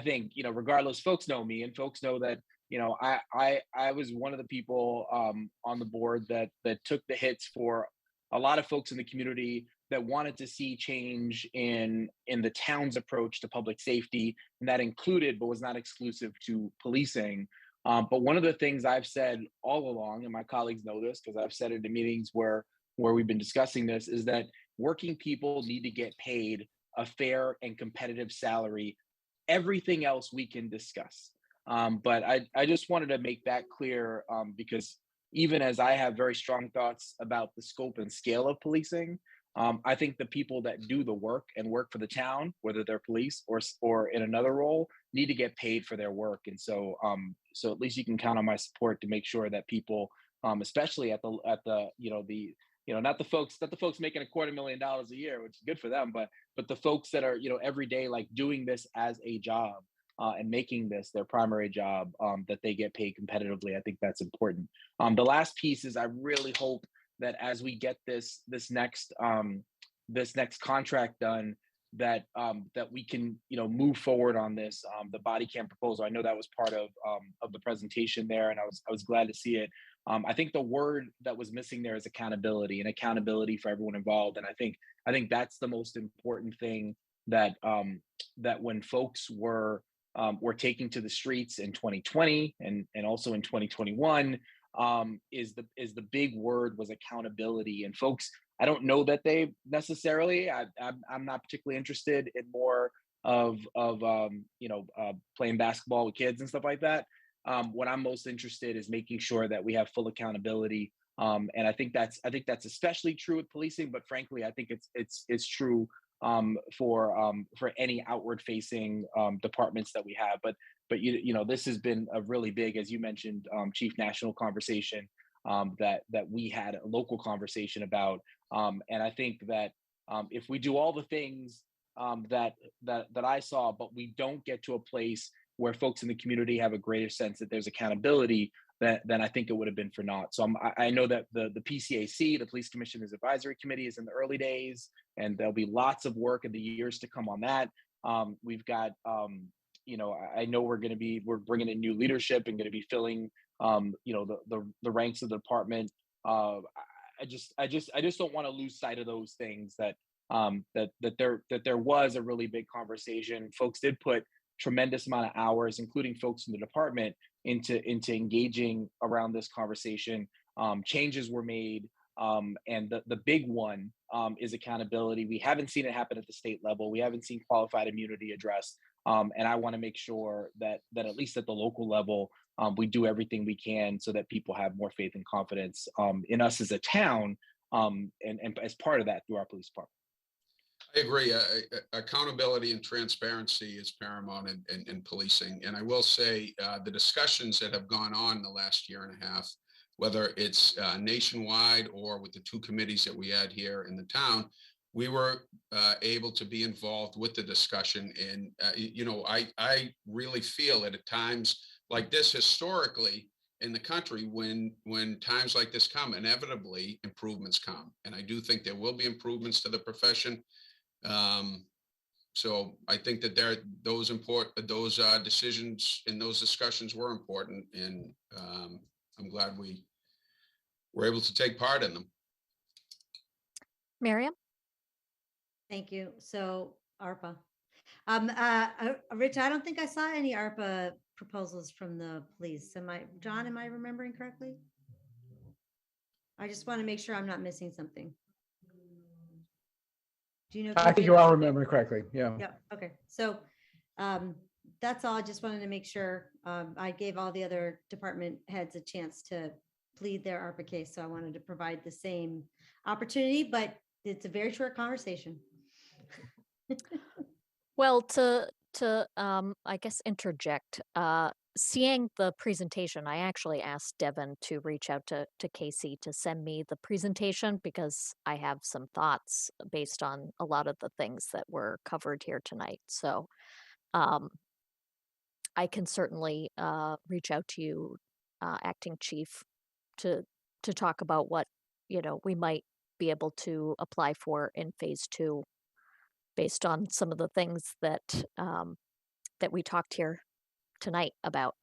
think, regardless, folks know me, and folks know that, I was one of the people on the board that took the hits for a lot of folks in the community that wanted to see change in the town's approach to public safety, and that included, but was not exclusive to, policing. But one of the things I've said all along, and my colleagues know this because I've said it in meetings where we've been discussing this, is that working people need to get paid a fair and competitive salary. Everything else we can discuss. But I just wanted to make that clear, because even as I have very strong thoughts about the scope and scale of policing, I think the people that do the work and work for the town, whether they're police or in another role, need to get paid for their work. And so so at least you can count on my support to make sure that people, especially at the not the folks making $250,000 a year, which is good for them, but the folks that are every day like doing this as a job and making this their primary job, that they get paid competitively. I think that's important. The last piece is I really hope that as we get this next contract done, that we can move forward on this, the body cam proposal. I know that was part of the presentation there, and I was glad to see it. I think the word that was missing there is accountability, and accountability for everyone involved. And I think that's the most important thing that when folks were taking to the streets in 2020 and also in 2021, is the big word was accountability. And folks, I don't know that they necessarily, I'm not particularly interested in more of playing basketball with kids and stuff like that. What I'm most interested is making sure that we have full accountability. And I think that's especially true with policing, but frankly, I think it's true for any outward facing departments that we have. But this has been a really big, as you mentioned, chief, national conversation that we had a local conversation about. And I think that if we do all the things that I saw, but we don't get to a place where folks in the community have a greater sense that there's accountability than I think it would have been for not. So I know that the PCAC, the Police Commissioners Advisory Committee, is in the early days, and there'll be lots of work in the years to come on that. We've got, I know we're bringing in new leadership and going to be filling, the ranks of the department. I just don't want to lose sight of those things that there was a really big conversation. Folks did put tremendous amount of hours, including folks in the department, into engaging around this conversation. Changes were made, and the big one is accountability. We haven't seen it happen at the state level. We haven't seen qualified immunity addressed, and I want to make sure that at least at the local level, we do everything we can so that people have more faith and confidence in us as a town, and as part of that through our police department. I agree. Accountability and transparency is paramount in policing. And I will say the discussions that have gone on in the last year and a half, whether it's nationwide or with the two committees that we had here in the town, we were able to be involved with the discussion. And, I really feel that at times like this historically in the country, when times like this come, inevitably improvements come. And I do think there will be improvements to the profession. So I think that those decisions and those discussions were important, and I'm glad we were able to take part in them. Miriam? Thank you. So ARPA. Rich, I don't think I saw any ARPA proposals from the police. John, am I remembering correctly? I just want to make sure I'm not missing something. Do you know? I think you are remembering correctly. Yeah. Yeah. Okay. So that's all. I just wanted to make sure. I gave all the other department heads a chance to plead their ARPA case. So I wanted to provide the same opportunity, but it's a very short conversation. Well, to I guess interject, seeing the presentation, I actually asked Devin to reach out to Casey to send me the presentation because I have some thoughts based on a lot of the things that were covered here tonight. So I can certainly reach out to you, Acting Chief, to talk about what we might be able to apply for in phase 2 based on some of the things that that we talked here tonight about.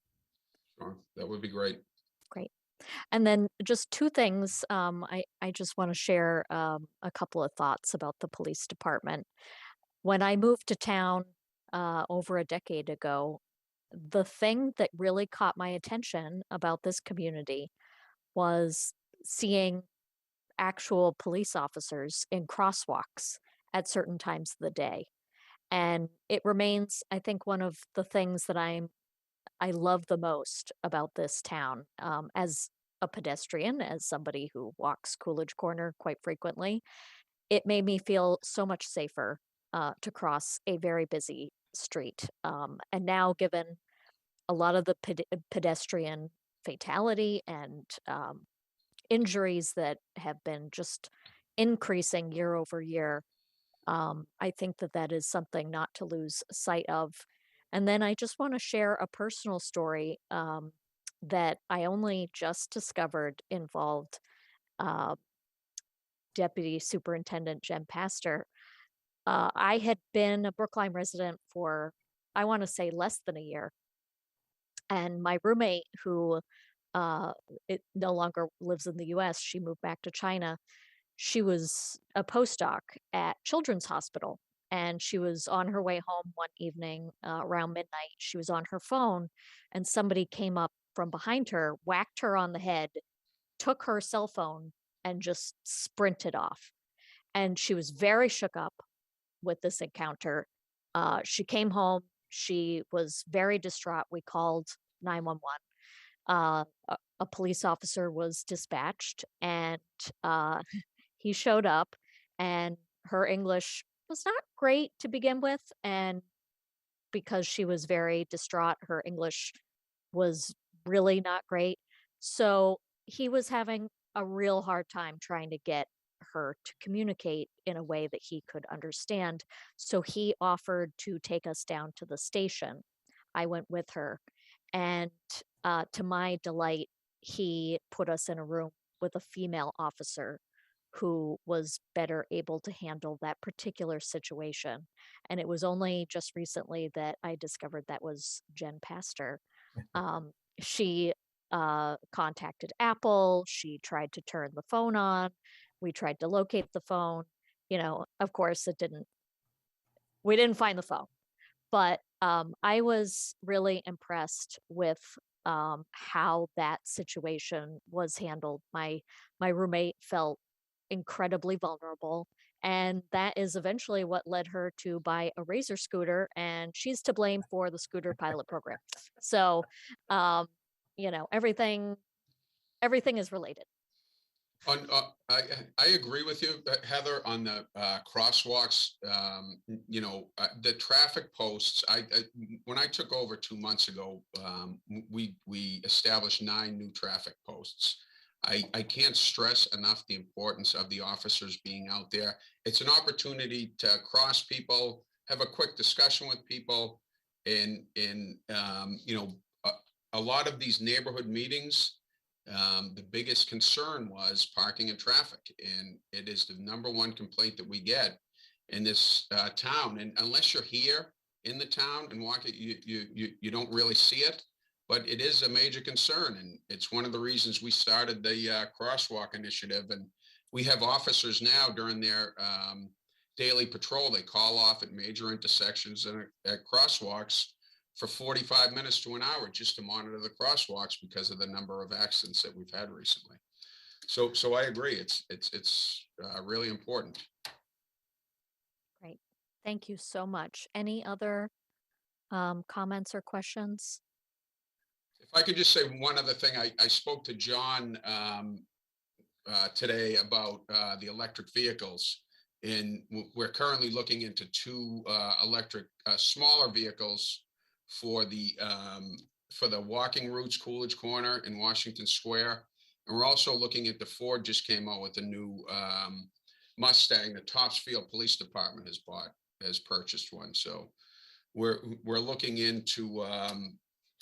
Sure, that would be great. Great. And then just two things. I just want to share a couple of thoughts about the police department. When I moved to town over a decade ago, the thing that really caught my attention about this community was seeing actual police officers in crosswalks at certain times of the day. And it remains, I think, one of the things that I love the most about this town, as a pedestrian, as somebody who walks Coolidge Corner quite frequently. It made me feel so much safer to cross a very busy street. And now, given a lot of the pedestrian fatality and injuries that have been just increasing year over year, I think that is something not to lose sight of. And then I just want to share a personal story that I only just discovered involved Deputy Superintendent Jen Pastor. I had been a Brookline resident for, I want to say, less than a year. And my roommate, who it no longer lives in the US, she moved back to China. She was a postdoc at Children's Hospital, and she was on her way home one evening around midnight. She was on her phone, and somebody came up from behind her, whacked her on the head, took her cell phone, and just sprinted off. And she was very shook up with this encounter. She came home. She was very distraught. We called 911. A police officer was dispatched, and he showed up, and her English was not great to begin with. And because she was very distraught, her English was really not great. So he was having a real hard time trying to get her to communicate in a way that he could understand. So he offered to take us down to the station. I went with her, and to my delight, he put us in a room with a female officer who was better able to handle that particular situation. And it was only just recently that I discovered that was Jen Pastor. She contacted Apple. She tried to turn the phone on. We tried to locate the phone. You know, of course, we didn't find the phone. But I was really impressed with how that situation was handled. My roommate felt incredibly vulnerable, and that is eventually what led her to buy a Razor scooter, and she's to blame for the scooter pilot program. So, you know, everything is related. I agree with you, Heather, on the crosswalks. The traffic posts. When I took over 2 months ago, we established 9 new traffic posts. I can't stress enough the importance of the officers being out there. It's an opportunity to cross people, have a quick discussion with people, and a lot of these neighborhood meetings. The biggest concern was parking and traffic, and it is the #1 complaint that we get in this town. And unless you're here in the town and walk it, you don't really see it, but it is a major concern. And it's one of the reasons we started the crosswalk initiative. And we have officers now during their daily patrol. They call off at major intersections and at crosswalks for 45 minutes to an hour just to monitor the crosswalks because of the number of accidents that we've had recently. So I agree. It's really important. Great. Thank you so much. Any other comments or questions? If I could just say one other thing, I spoke to John today about the electric vehicles, and we're currently looking into 2 electric smaller vehicles for the walking routes, Coolidge Corner and Washington Square. And we're also looking at the Ford just came out with a new Mustang. The Topsfield Police Department has purchased one. So we're looking into,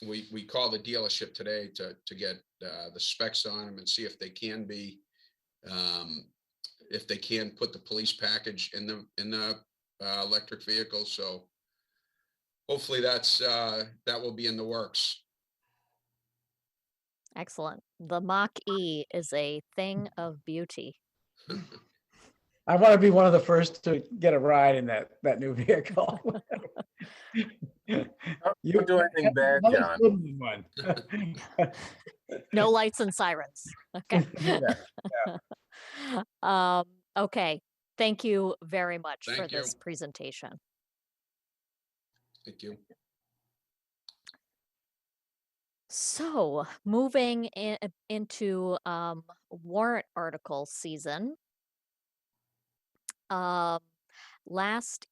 we called the dealership today to get the specs on them and see if they can be, if they can put the police package in the electric vehicle. So hopefully that will be in the works. Excellent. The Mach-E is a thing of beauty. I want to be one of the first to get a ride in that new vehicle. Don't do anything bad, John. No lights and sirens. Okay. Okay. Thank you very much for this presentation. Thank you. So moving into warrant article season. Last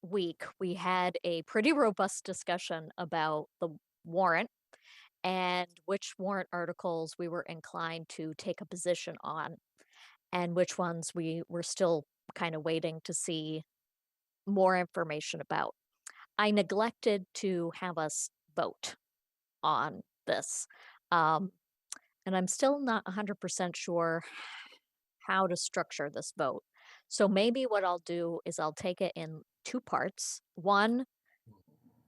week, we had a pretty robust discussion about the warrant and which warrant articles we were inclined to take a position on and which ones we were still kind of waiting to see more information about. I neglected to have us vote on this. And I'm still not 100% sure how to structure this vote. So maybe what I'll do is I'll take it in 2 parts. One,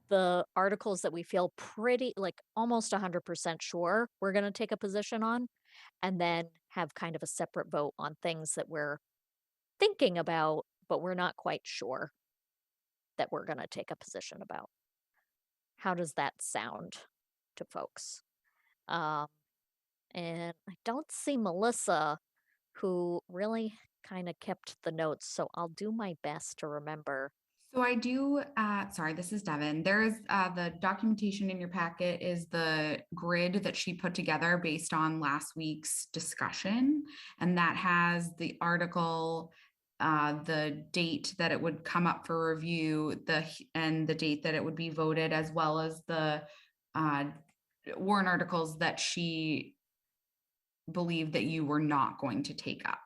the articles that we feel pretty, like almost 100% sure we're going to take a position on, and then have kind of a separate vote on things that we're thinking about, but we're not quite sure that we're going to take a position about. How does that sound to folks? And I don't see Melissa, who really kind of kept the notes, so I'll do my best to remember. So I do, sorry, this is Devin. There's the documentation in your packet is the grid that she put together based on last week's discussion. And that has the article, the date that it would come up for review, and the date that it would be voted, as well as the warrant articles that she believed that you were not going to take up.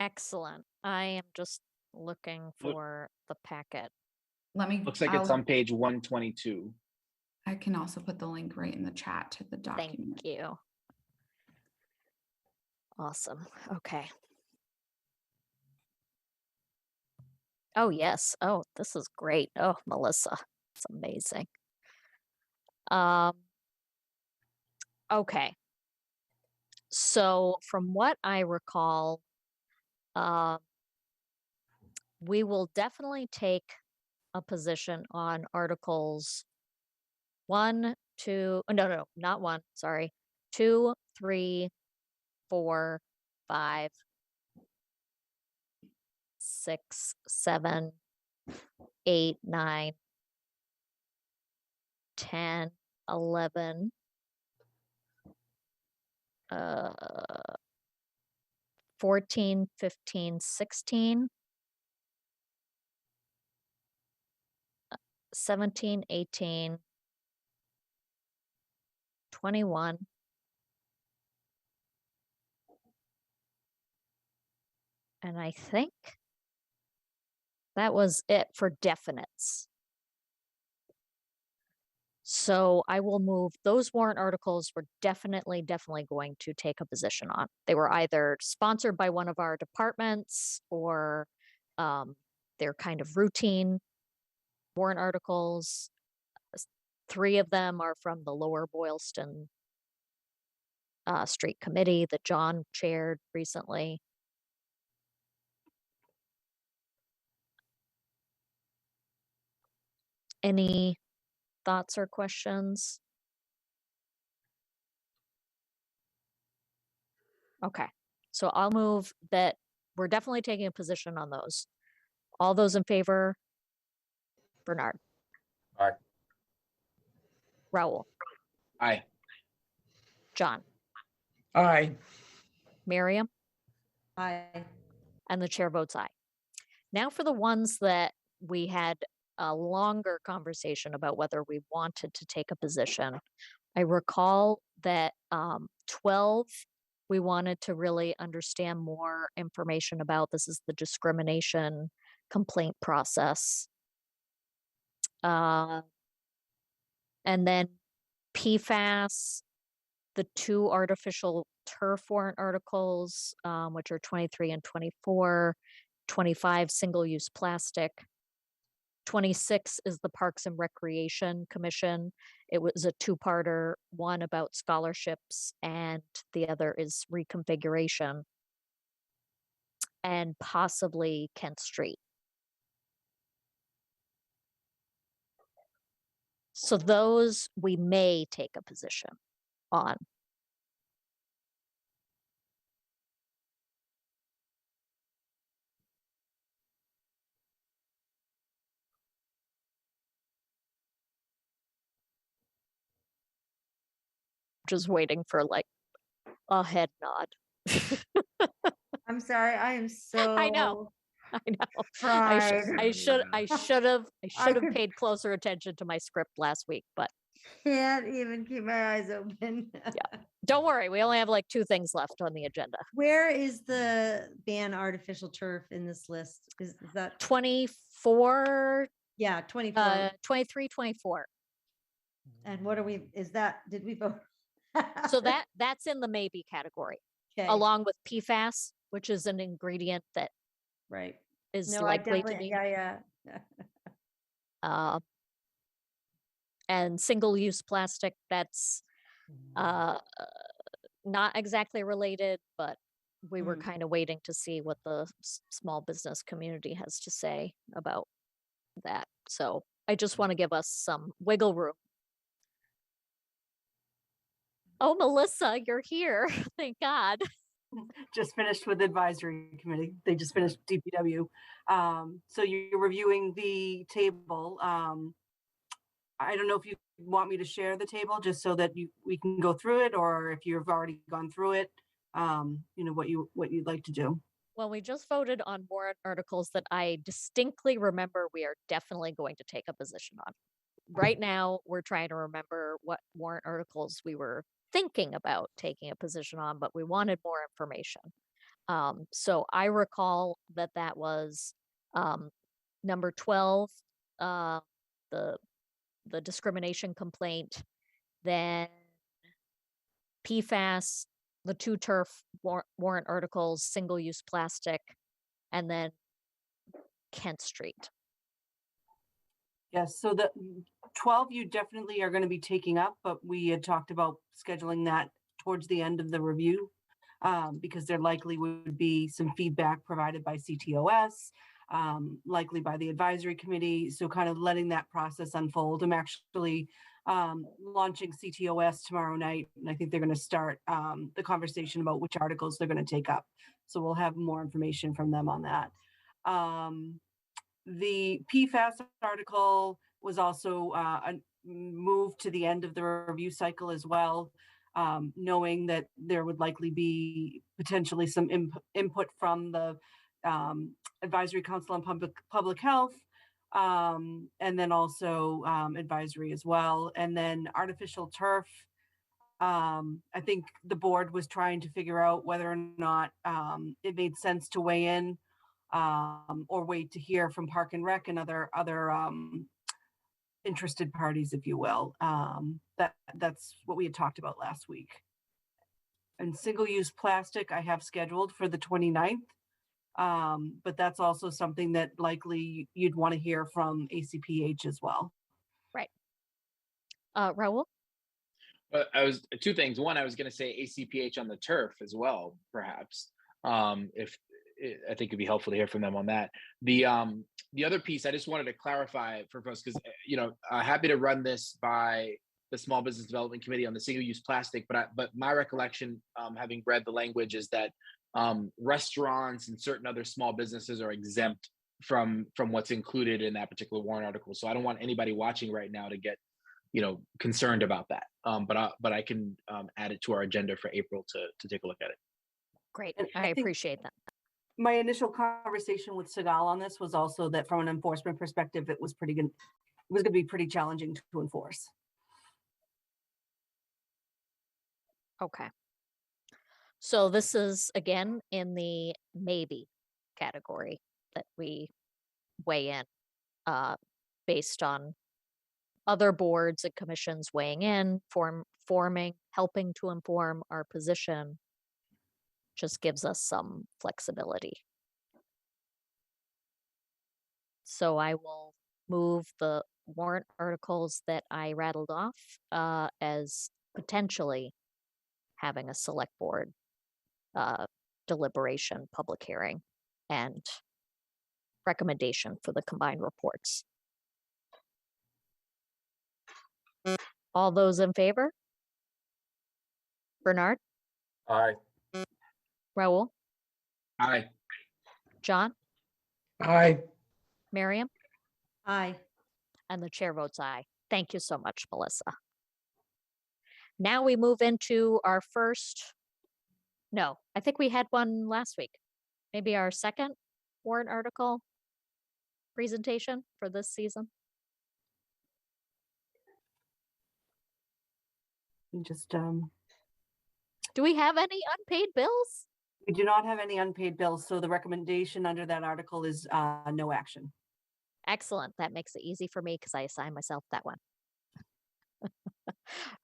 Excellent. I am just looking for the packet. Let me. Looks like it's on page 122. I can also put the link right in the chat to the document. Thank you. Awesome. Okay. Oh, yes. Oh, this is great. Oh, Melissa, it's amazing. Okay. So from what I recall, we will definitely take a position on articles 1, 2, no, not 1, sorry, 2, 3, 4, 5, 6, 7, 8, 9, 10, 11, 14, 15, 16, 17, 18, 21, and I think that was it for definites. So I will move those warrant articles we're definitely going to take a position on. They were either sponsored by one of our departments or they're kind of routine warrant articles. 3 of them are from the Lower Boylston Street Committee that John chaired recently. Any thoughts or questions? Okay, so I'll move that we're definitely taking a position on those. All those in favor? Bernard. Aye. Raul. Aye. John. Aye. Miriam. Aye. And the chair votes aye. Now for the ones that we had a longer conversation about whether we wanted to take a position. I recall that 12, we wanted to really understand more information about. This is the discrimination complaint process. And then PFAS, the 2 artificial turf warrant articles, which are 23 and 24, 25 single-use plastic. 26 is the Parks and Recreation Commission. It was a 2-parter, one about scholarships and the other is reconfiguration and possibly Kent Street. So those we may take a position on. Just waiting for like a head nod. I'm sorry, I am so. I know. Fried. I should have paid closer attention to my script last week, but Can't even keep my eyes open. yeah. Don't worry, we only have like 2 things left on the agenda. Where is the ban artificial turf in this list? Is that 24? Yeah, 24. 23, 24. And what are we, did we vote? So that's in the maybe category, Okay. along with PFAS, which is an ingredient that is No, likely to be. Yeah. And single-use plastic, that's not exactly related, but we were kind of waiting to see what the small business community has to say about that. So I just want to give us some wiggle room. Oh, Melissa, you're here. Thank God. Just finished with advisory committee. They just finished DPW. So you're reviewing the table. I don't know if you want me to share the table just so that we can go through it, or if you've already gone through it, what you'd like to do. Well, we just voted on warrant articles that I distinctly remember we are definitely going to take a position on. Right now, we're trying to remember what warrant articles we were thinking about taking a position on, but we wanted more information. So I recall that that was number 12, the discrimination complaint, then PFAS, the two turf warrant articles, single-use plastic, and then Kent Street. Yes, so the 12 you definitely are going to be taking up, but we had talked about scheduling that towards the end of the review because there likely would be some feedback provided by CTOS, likely by the advisory committee. So kind of letting that process unfold. I'm actually launching CTOS tomorrow night, and I think they're going to start the conversation about which articles they're going to take up. So we'll have more information from them on that. The PFAS article was also moved to the end of the review cycle as well, knowing that there would likely be potentially some input from the Advisory Council on Public Health, and then also advisory as well. And then artificial turf. I think the board was trying to figure out whether or not it made sense to weigh in or wait to hear from Park and Rec and other interested parties, if you will. That's what we had talked about last week. And single-use plastic I have scheduled for the 29th, but that's also something that likely you'd want to hear from ACPH as well. Right. Raul? I was two things. One, I was going to say ACPH on the turf as well, perhaps. If I think it'd be helpful to hear from them on that. The other piece, I just wanted to clarify for folks because happy to run this by the Small Business Development Committee on the single-use plastic, but my recollection, having read the language, is that restaurants and certain other small businesses are exempt from what's included in that particular warrant article. So I don't want anybody watching right now to get concerned about that. But I can add it to our agenda for April to take a look at it. Great, I appreciate that. My initial conversation with Segal on this was also that from an enforcement perspective, it was pretty good. It was going to be pretty challenging to enforce. Okay. So this is again in the maybe category that we weigh in based on other boards and commissions weighing in, helping to inform our position. Just gives us some flexibility. So I will move the warrant articles that I rattled off as potentially having a select board deliberation, public hearing, and recommendation for the combined reports. All those in favor? Bernard? Aye. Raul? Aye. John? Aye. Miriam? Aye. And the chair votes aye. Thank you so much, Melissa. Now we move into our first, no, I think we had one last week. Maybe our second warrant article presentation for this season. Just do we have any unpaid bills? We do not have any unpaid bills, so the recommendation under that article is no action. Excellent. That makes it easy for me because I assign myself that one.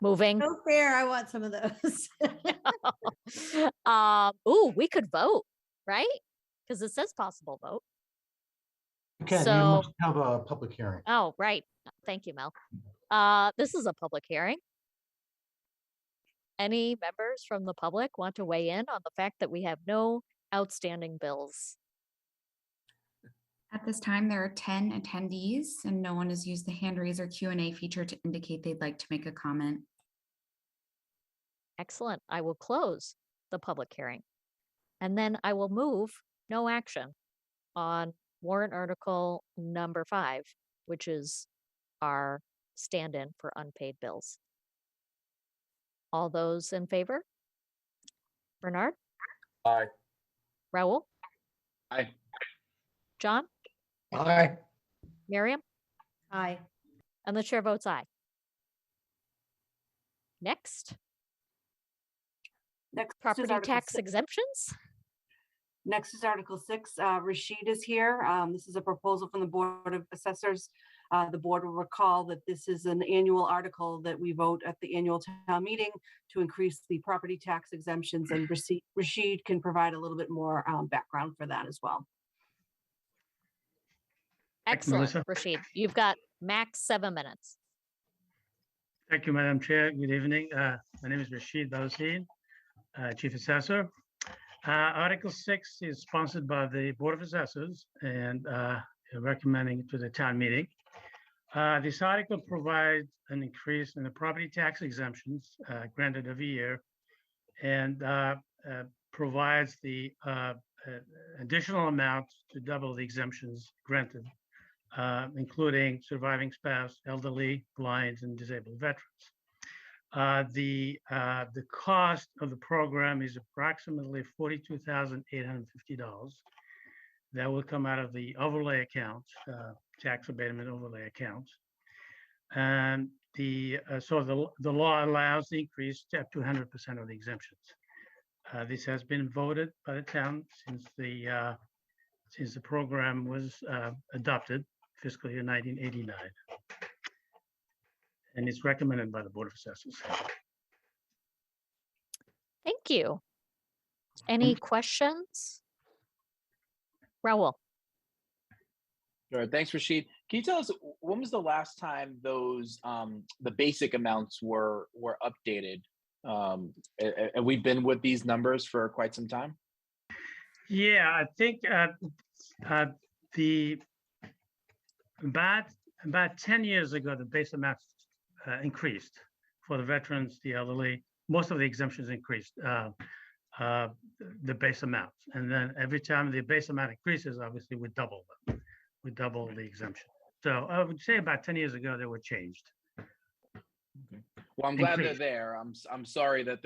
Moving. So fair. I want some of those. Ooh, we could vote, right? Because it says possible vote. Okay, you So, must have a public hearing. oh, right. Thank you, Mel. This is a public hearing. Any members from the public want to weigh in on the fact that we have no outstanding bills? At this time, there are 10 attendees and no one has used the hand raise or Q&A feature to indicate they'd like to make a comment. Excellent. I will close the public hearing. And then I will move no action on warrant article number 5, which is our stand-in for unpaid bills. All those in favor? Bernard? Aye. Raul? Aye. John? Aye. Miriam? Aye. And the chair votes aye. Next, Next is property Article tax 6. exemptions. Next is Article 6. Rashid is here. This is a proposal from the Board of Assessors. The board will recall that this is an annual article that we vote at the annual town meeting to increase the property tax exemptions, and Rashid can provide a little bit more background for that as well. Excellent, Rashid. You've got max 7 minutes. Thank you, Madam Chair. Good evening. My name is Rashid Balsin, Chief Assessor. Article 6 is sponsored by the Board of Assessors and recommending it to the town meeting. This article provides an increase in the property tax exemptions granted every year, and provides the additional amount to double the exemptions granted, including surviving spouse, elderly, blind, and disabled veterans. The cost of the program is approximately $42,850. That will come out of the overlay account, tax abatement overlay account. And the law allows the increase to up to 100% of the exemptions. This has been voted by the town since the program was adopted, fiscal year 1989. And it's recommended by the Board of Assessors. Thank you. Any questions? Raul. Sure. Thanks, Rashid. Can you tell us when was the last time those the basic amounts were updated? And we've been with these numbers for quite some time. Yeah, I think about 10 years ago, the base amounts increased for the veterans, the elderly. Most of the exemptions increased the base amounts, and then every time the base amount increases, obviously we double them. We double the exemption. So I would say about 10 years ago they were changed. Okay. Well, I'm glad they're there. I'm sorry that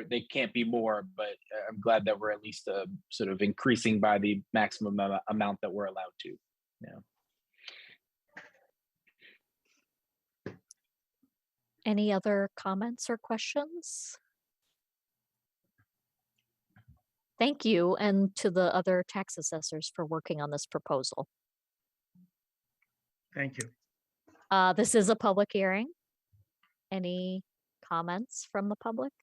they can't be more, but I'm glad that we're at least sort of increasing by the maximum amount that we're allowed to. Yeah. Any other comments or questions? Thank you, and to the other tax assessors for working on this proposal. Thank you. This is a public hearing. Any comments from the public?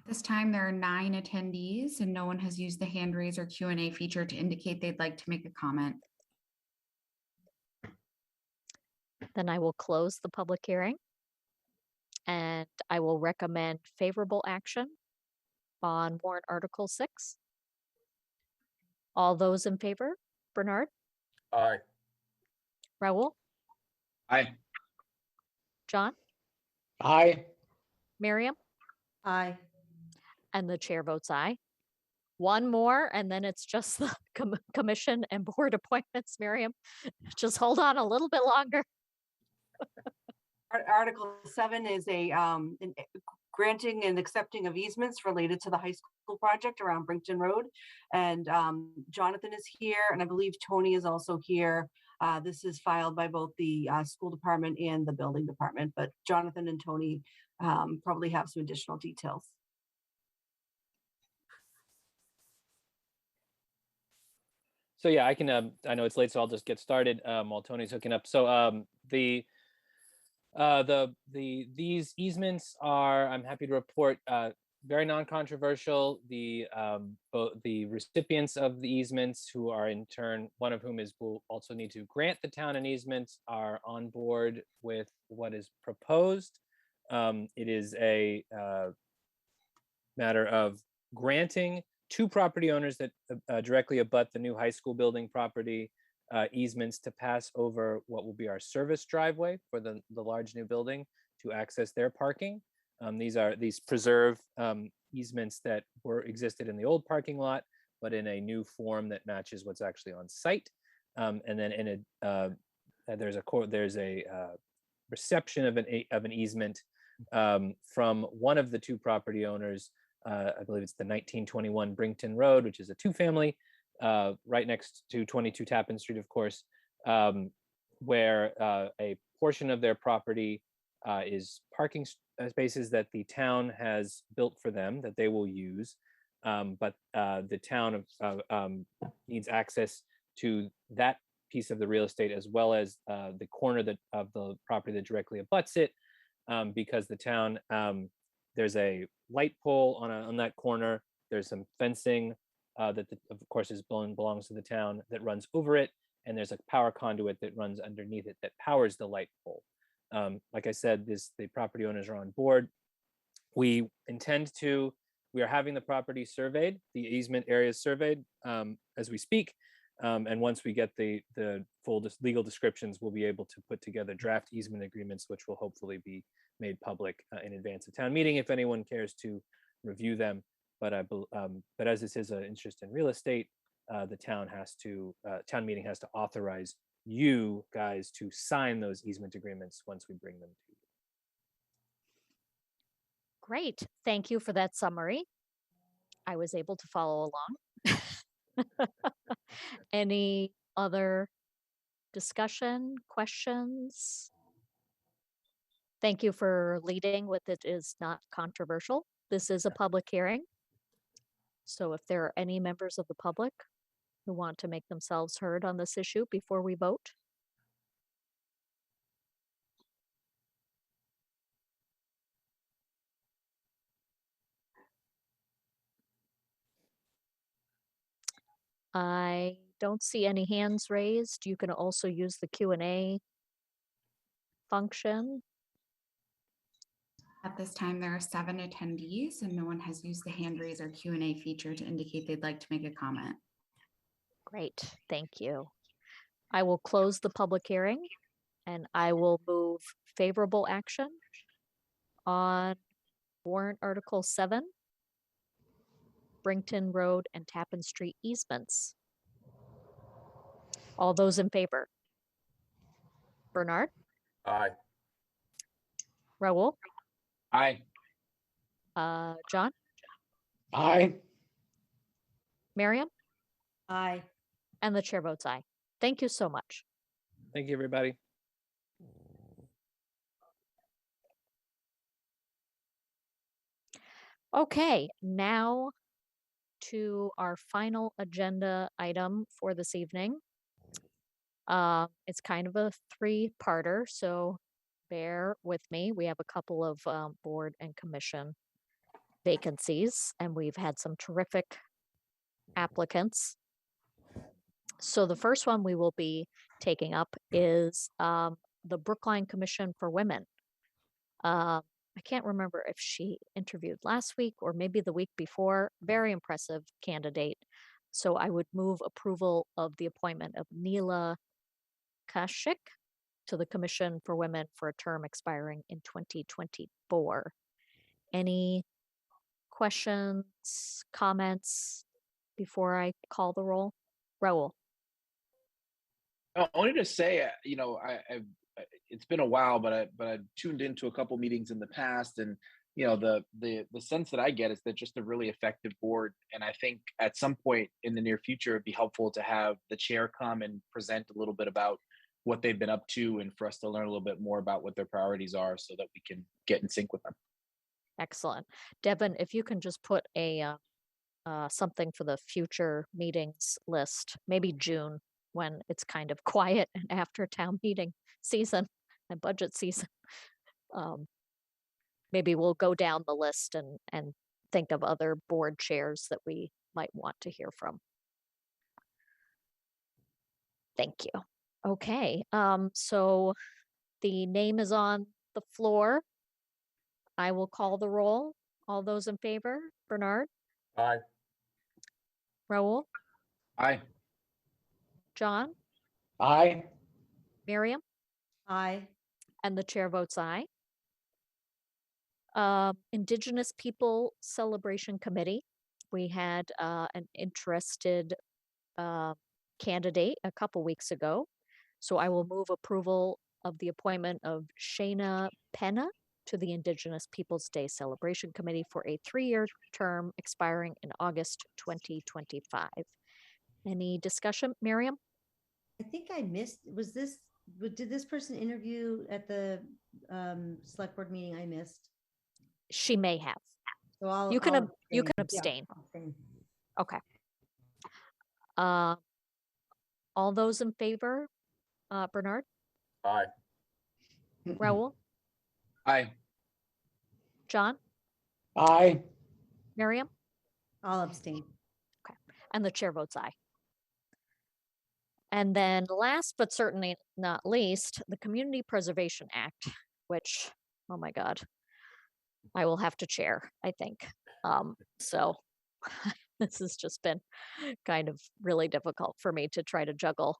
This time there are 9 attendees and no one has used the hand raise or Q&A feature to indicate they'd like to make a comment. Then I will close the public hearing. And I will recommend favorable action on warrant Article 6. All those in favor? Bernard? Aye. Raul? Aye. John? Aye. Miriam? Aye. And the chair votes aye. One more, and then it's just the commission and board appointments, Miriam. Just hold on a little bit longer. Article 7 is granting and accepting of easements related to the high school project around Brinkton Road. And Jonathan is here, and I believe Tony is also here. This is filed by both the school department and the building department, but Jonathan and Tony probably have some additional details. So yeah, I can, I know it's late, so I'll just get started while Tony's hooking up. So these easements are, I'm happy to report, very non-controversial. Both the recipients of the easements, who are in turn, one of whom will also need to grant the town an easement, are on board with what is proposed. It is a matter of granting two property owners that directly abut the new high school building property easements to pass over what will be our service driveway for the large new building to access their parking. These preserve easements that existed in the old parking lot, but in a new form that matches what's actually on site. And then there's a reception of an easement from one of the two property owners. I believe it's the 1921 Brinkton Road, which is a two-family, right next to 22 Tappan Street, of course, where a portion of their property is parking spaces that the town has built for them that they will use. but the town needs access to that piece of the real estate as well as the corner of the property that directly abuts it, because the town, there's a light pole on that corner. There's some fencing that of course belongs to the town that runs over it, and there's a power conduit that runs underneath it that powers the light pole. Like I said, the property owners are on board. We are having the property surveyed, the easement areas surveyed as we speak. And once we get the full legal descriptions, we'll be able to put together draft easement agreements, which will hopefully be made public in advance of town meeting if anyone cares to review them. But as this is an interest in real estate, the town meeting has to authorize you guys to sign those easement agreements once we bring them to you. Great. Thank you for that summary. I was able to follow along. Any other discussion, questions? Thank you for leading with it is not controversial. This is a public hearing. So if there are any members of the public who want to make themselves heard on this issue before we vote. I don't see any hands raised. You can also use the Q&A function. At this time, there are 7 attendees and no one has used the hand raise or Q&A feature to indicate they'd like to make a comment. Great, thank you. I will close the public hearing and I will move favorable action on warrant article 7, Brington Road and Tappan Street easements. All those in favor? Bernard? Aye. Raul? Aye. John? Aye. Miriam? Aye. And the chair votes aye. Thank you so much. Thank you, everybody. Okay, now to our final agenda item for this evening. It's kind of a 3-parter, so bear with me. We have a couple of board and commission vacancies, and we've had some terrific applicants. So the first one we will be taking up is the Brookline Commission for Women. I can't remember if she interviewed last week or maybe the week before. Very impressive candidate. So I would move approval of the appointment of Neela Kashik to the Commission for Women for a term expiring in 2024. Any questions, comments before I call the roll? Raul. Only to say, it's been a while, but I've tuned into a couple meetings in the past, and the sense that I get is that just a really effective board. And I think at some point in the near future, it'd be helpful to have the chair come and present a little bit about what they've been up to, and for us to learn a little bit more about what their priorities are, so that we can get in sync with them. Excellent. Devin, if you can just put a something for the future meetings list, maybe June, when it's kind of quiet and after town meeting season and budget season. Maybe we'll go down the list and think of other board chairs that we might want to hear from. Thank you. Okay, so the name is on the floor. I will call the roll. All those in favor? Bernard? Aye. Raul? Aye. John? Aye. Miriam? Aye. And the chair votes aye. Indigenous People Celebration Committee. We had an interested candidate a couple weeks ago. So I will move approval of the appointment of Shayna Penna to the Indigenous Peoples Day Celebration Committee for a 3-year term expiring in August 2025. Any discussion, Miriam? I think I missed, did this person interview at the select board meeting I missed? She may have. So I'll. You can, I'll you can abstain. Yeah, abstain. Okay. Uh, all those in favor, Bernard, Aye. Raul, Aye. John, Aye. Miriam, I'll abstain. and the chair votes aye. And then last but certainly not least, the Community Preservation Act, which, oh my God, I will have to chair, I think. So this has just been kind of really difficult for me to try to juggle.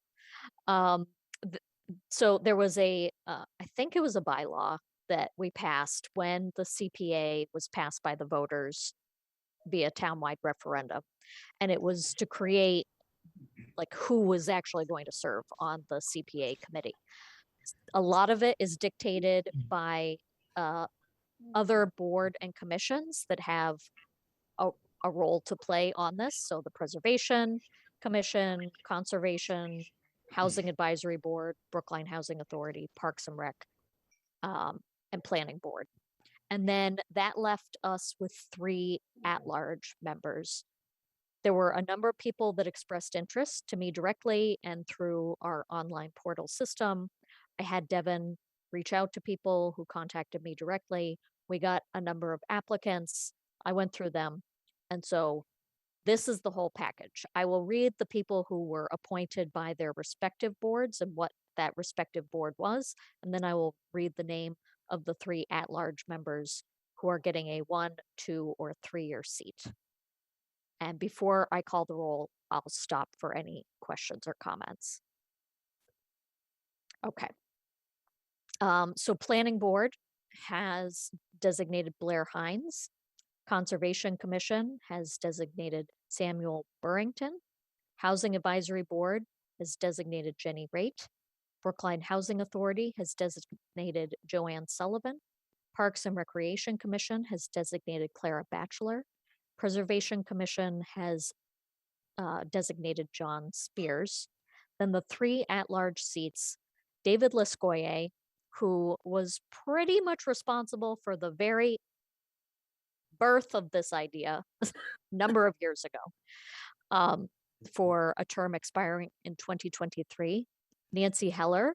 So there was I think it was a bylaw that we passed when the CPA was passed by the voters via townwide referendum. And it was to create like who was actually going to serve on the CPA committee. A lot of it is dictated by other board and commissions that have a role to play on this. So the Preservation Commission, Conservation, Housing Advisory Board, Brookline Housing Authority, Parks and Rec, and Planning Board. And then that left us with 3 at-large members. There were a number of people that expressed interest to me directly and through our online portal system. I had Devin reach out to people who contacted me directly. We got a number of applicants. I went through them. And so this is the whole package. I will read the people who were appointed by their respective boards and what that respective board was. And then I will read the name of the 3 at-large members who are getting a 1, 2, or 3-year seat. And before I call the roll, I'll stop for any questions or comments. Okay. So Planning Board has designated Blair Hines. Conservation Commission has designated Samuel Burrington. Housing Advisory Board has designated Jenny Raitt. Brookline Housing Authority has designated Joanne Sullivan. Parks and Recreation Commission has designated Clara Batchelor. Preservation Commission has designated John Spears. Then the 3 at-large seats, David Lescoyer, who was pretty much responsible for the very birth of this idea a number of years ago, for a term expiring in 2023. Nancy Heller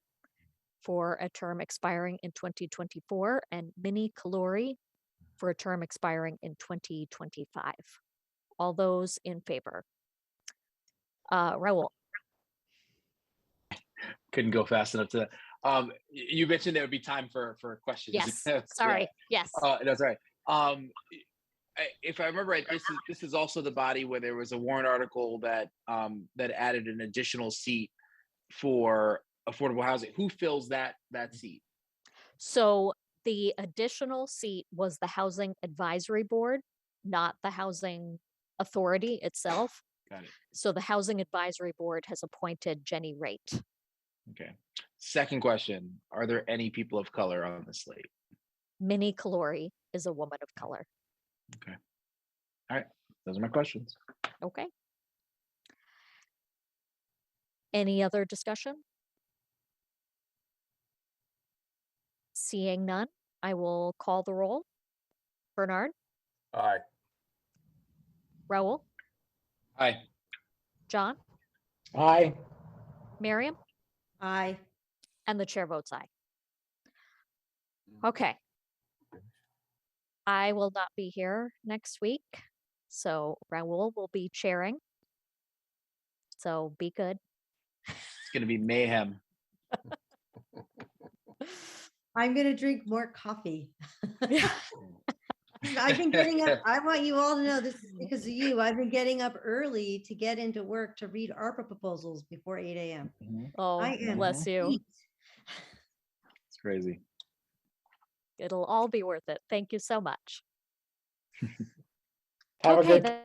for a term expiring in 2024, and Minnie Kalori for a term expiring in 2025. All those in favor? Raul. Couldn't go fast enough to that. You mentioned there would be time for questions. Yes, sorry, yes. That's right. If I remember right, this is also the body where there was a warrant article that that added an additional seat for affordable housing. Who fills that seat? So the additional seat was the Housing Advisory Board, not the Housing Authority itself. Got it. So the Housing Advisory Board has appointed Jenny Raitt. Okay. Second question, are there any people of color on the slate? Minnie Kalori is a woman of color. Okay. All right. Those are my questions. Okay. Any other discussion? Seeing none, I will call the roll. Bernard, Aye. Raul, Aye. John, Aye. Miriam, Aye. and the chair votes aye. Okay. I will not be here next week, so Raul will be chairing. So be good. It's going to be mayhem. I'm gonna drink more coffee. I've been getting up. I want you all to know this is because of you. I've been getting up early to get into work to read ARPA proposals before 8 a.m. Oh, I am bless you. beat. It's crazy. It'll all be worth it. Thank you so much. Have a Okay, good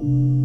you.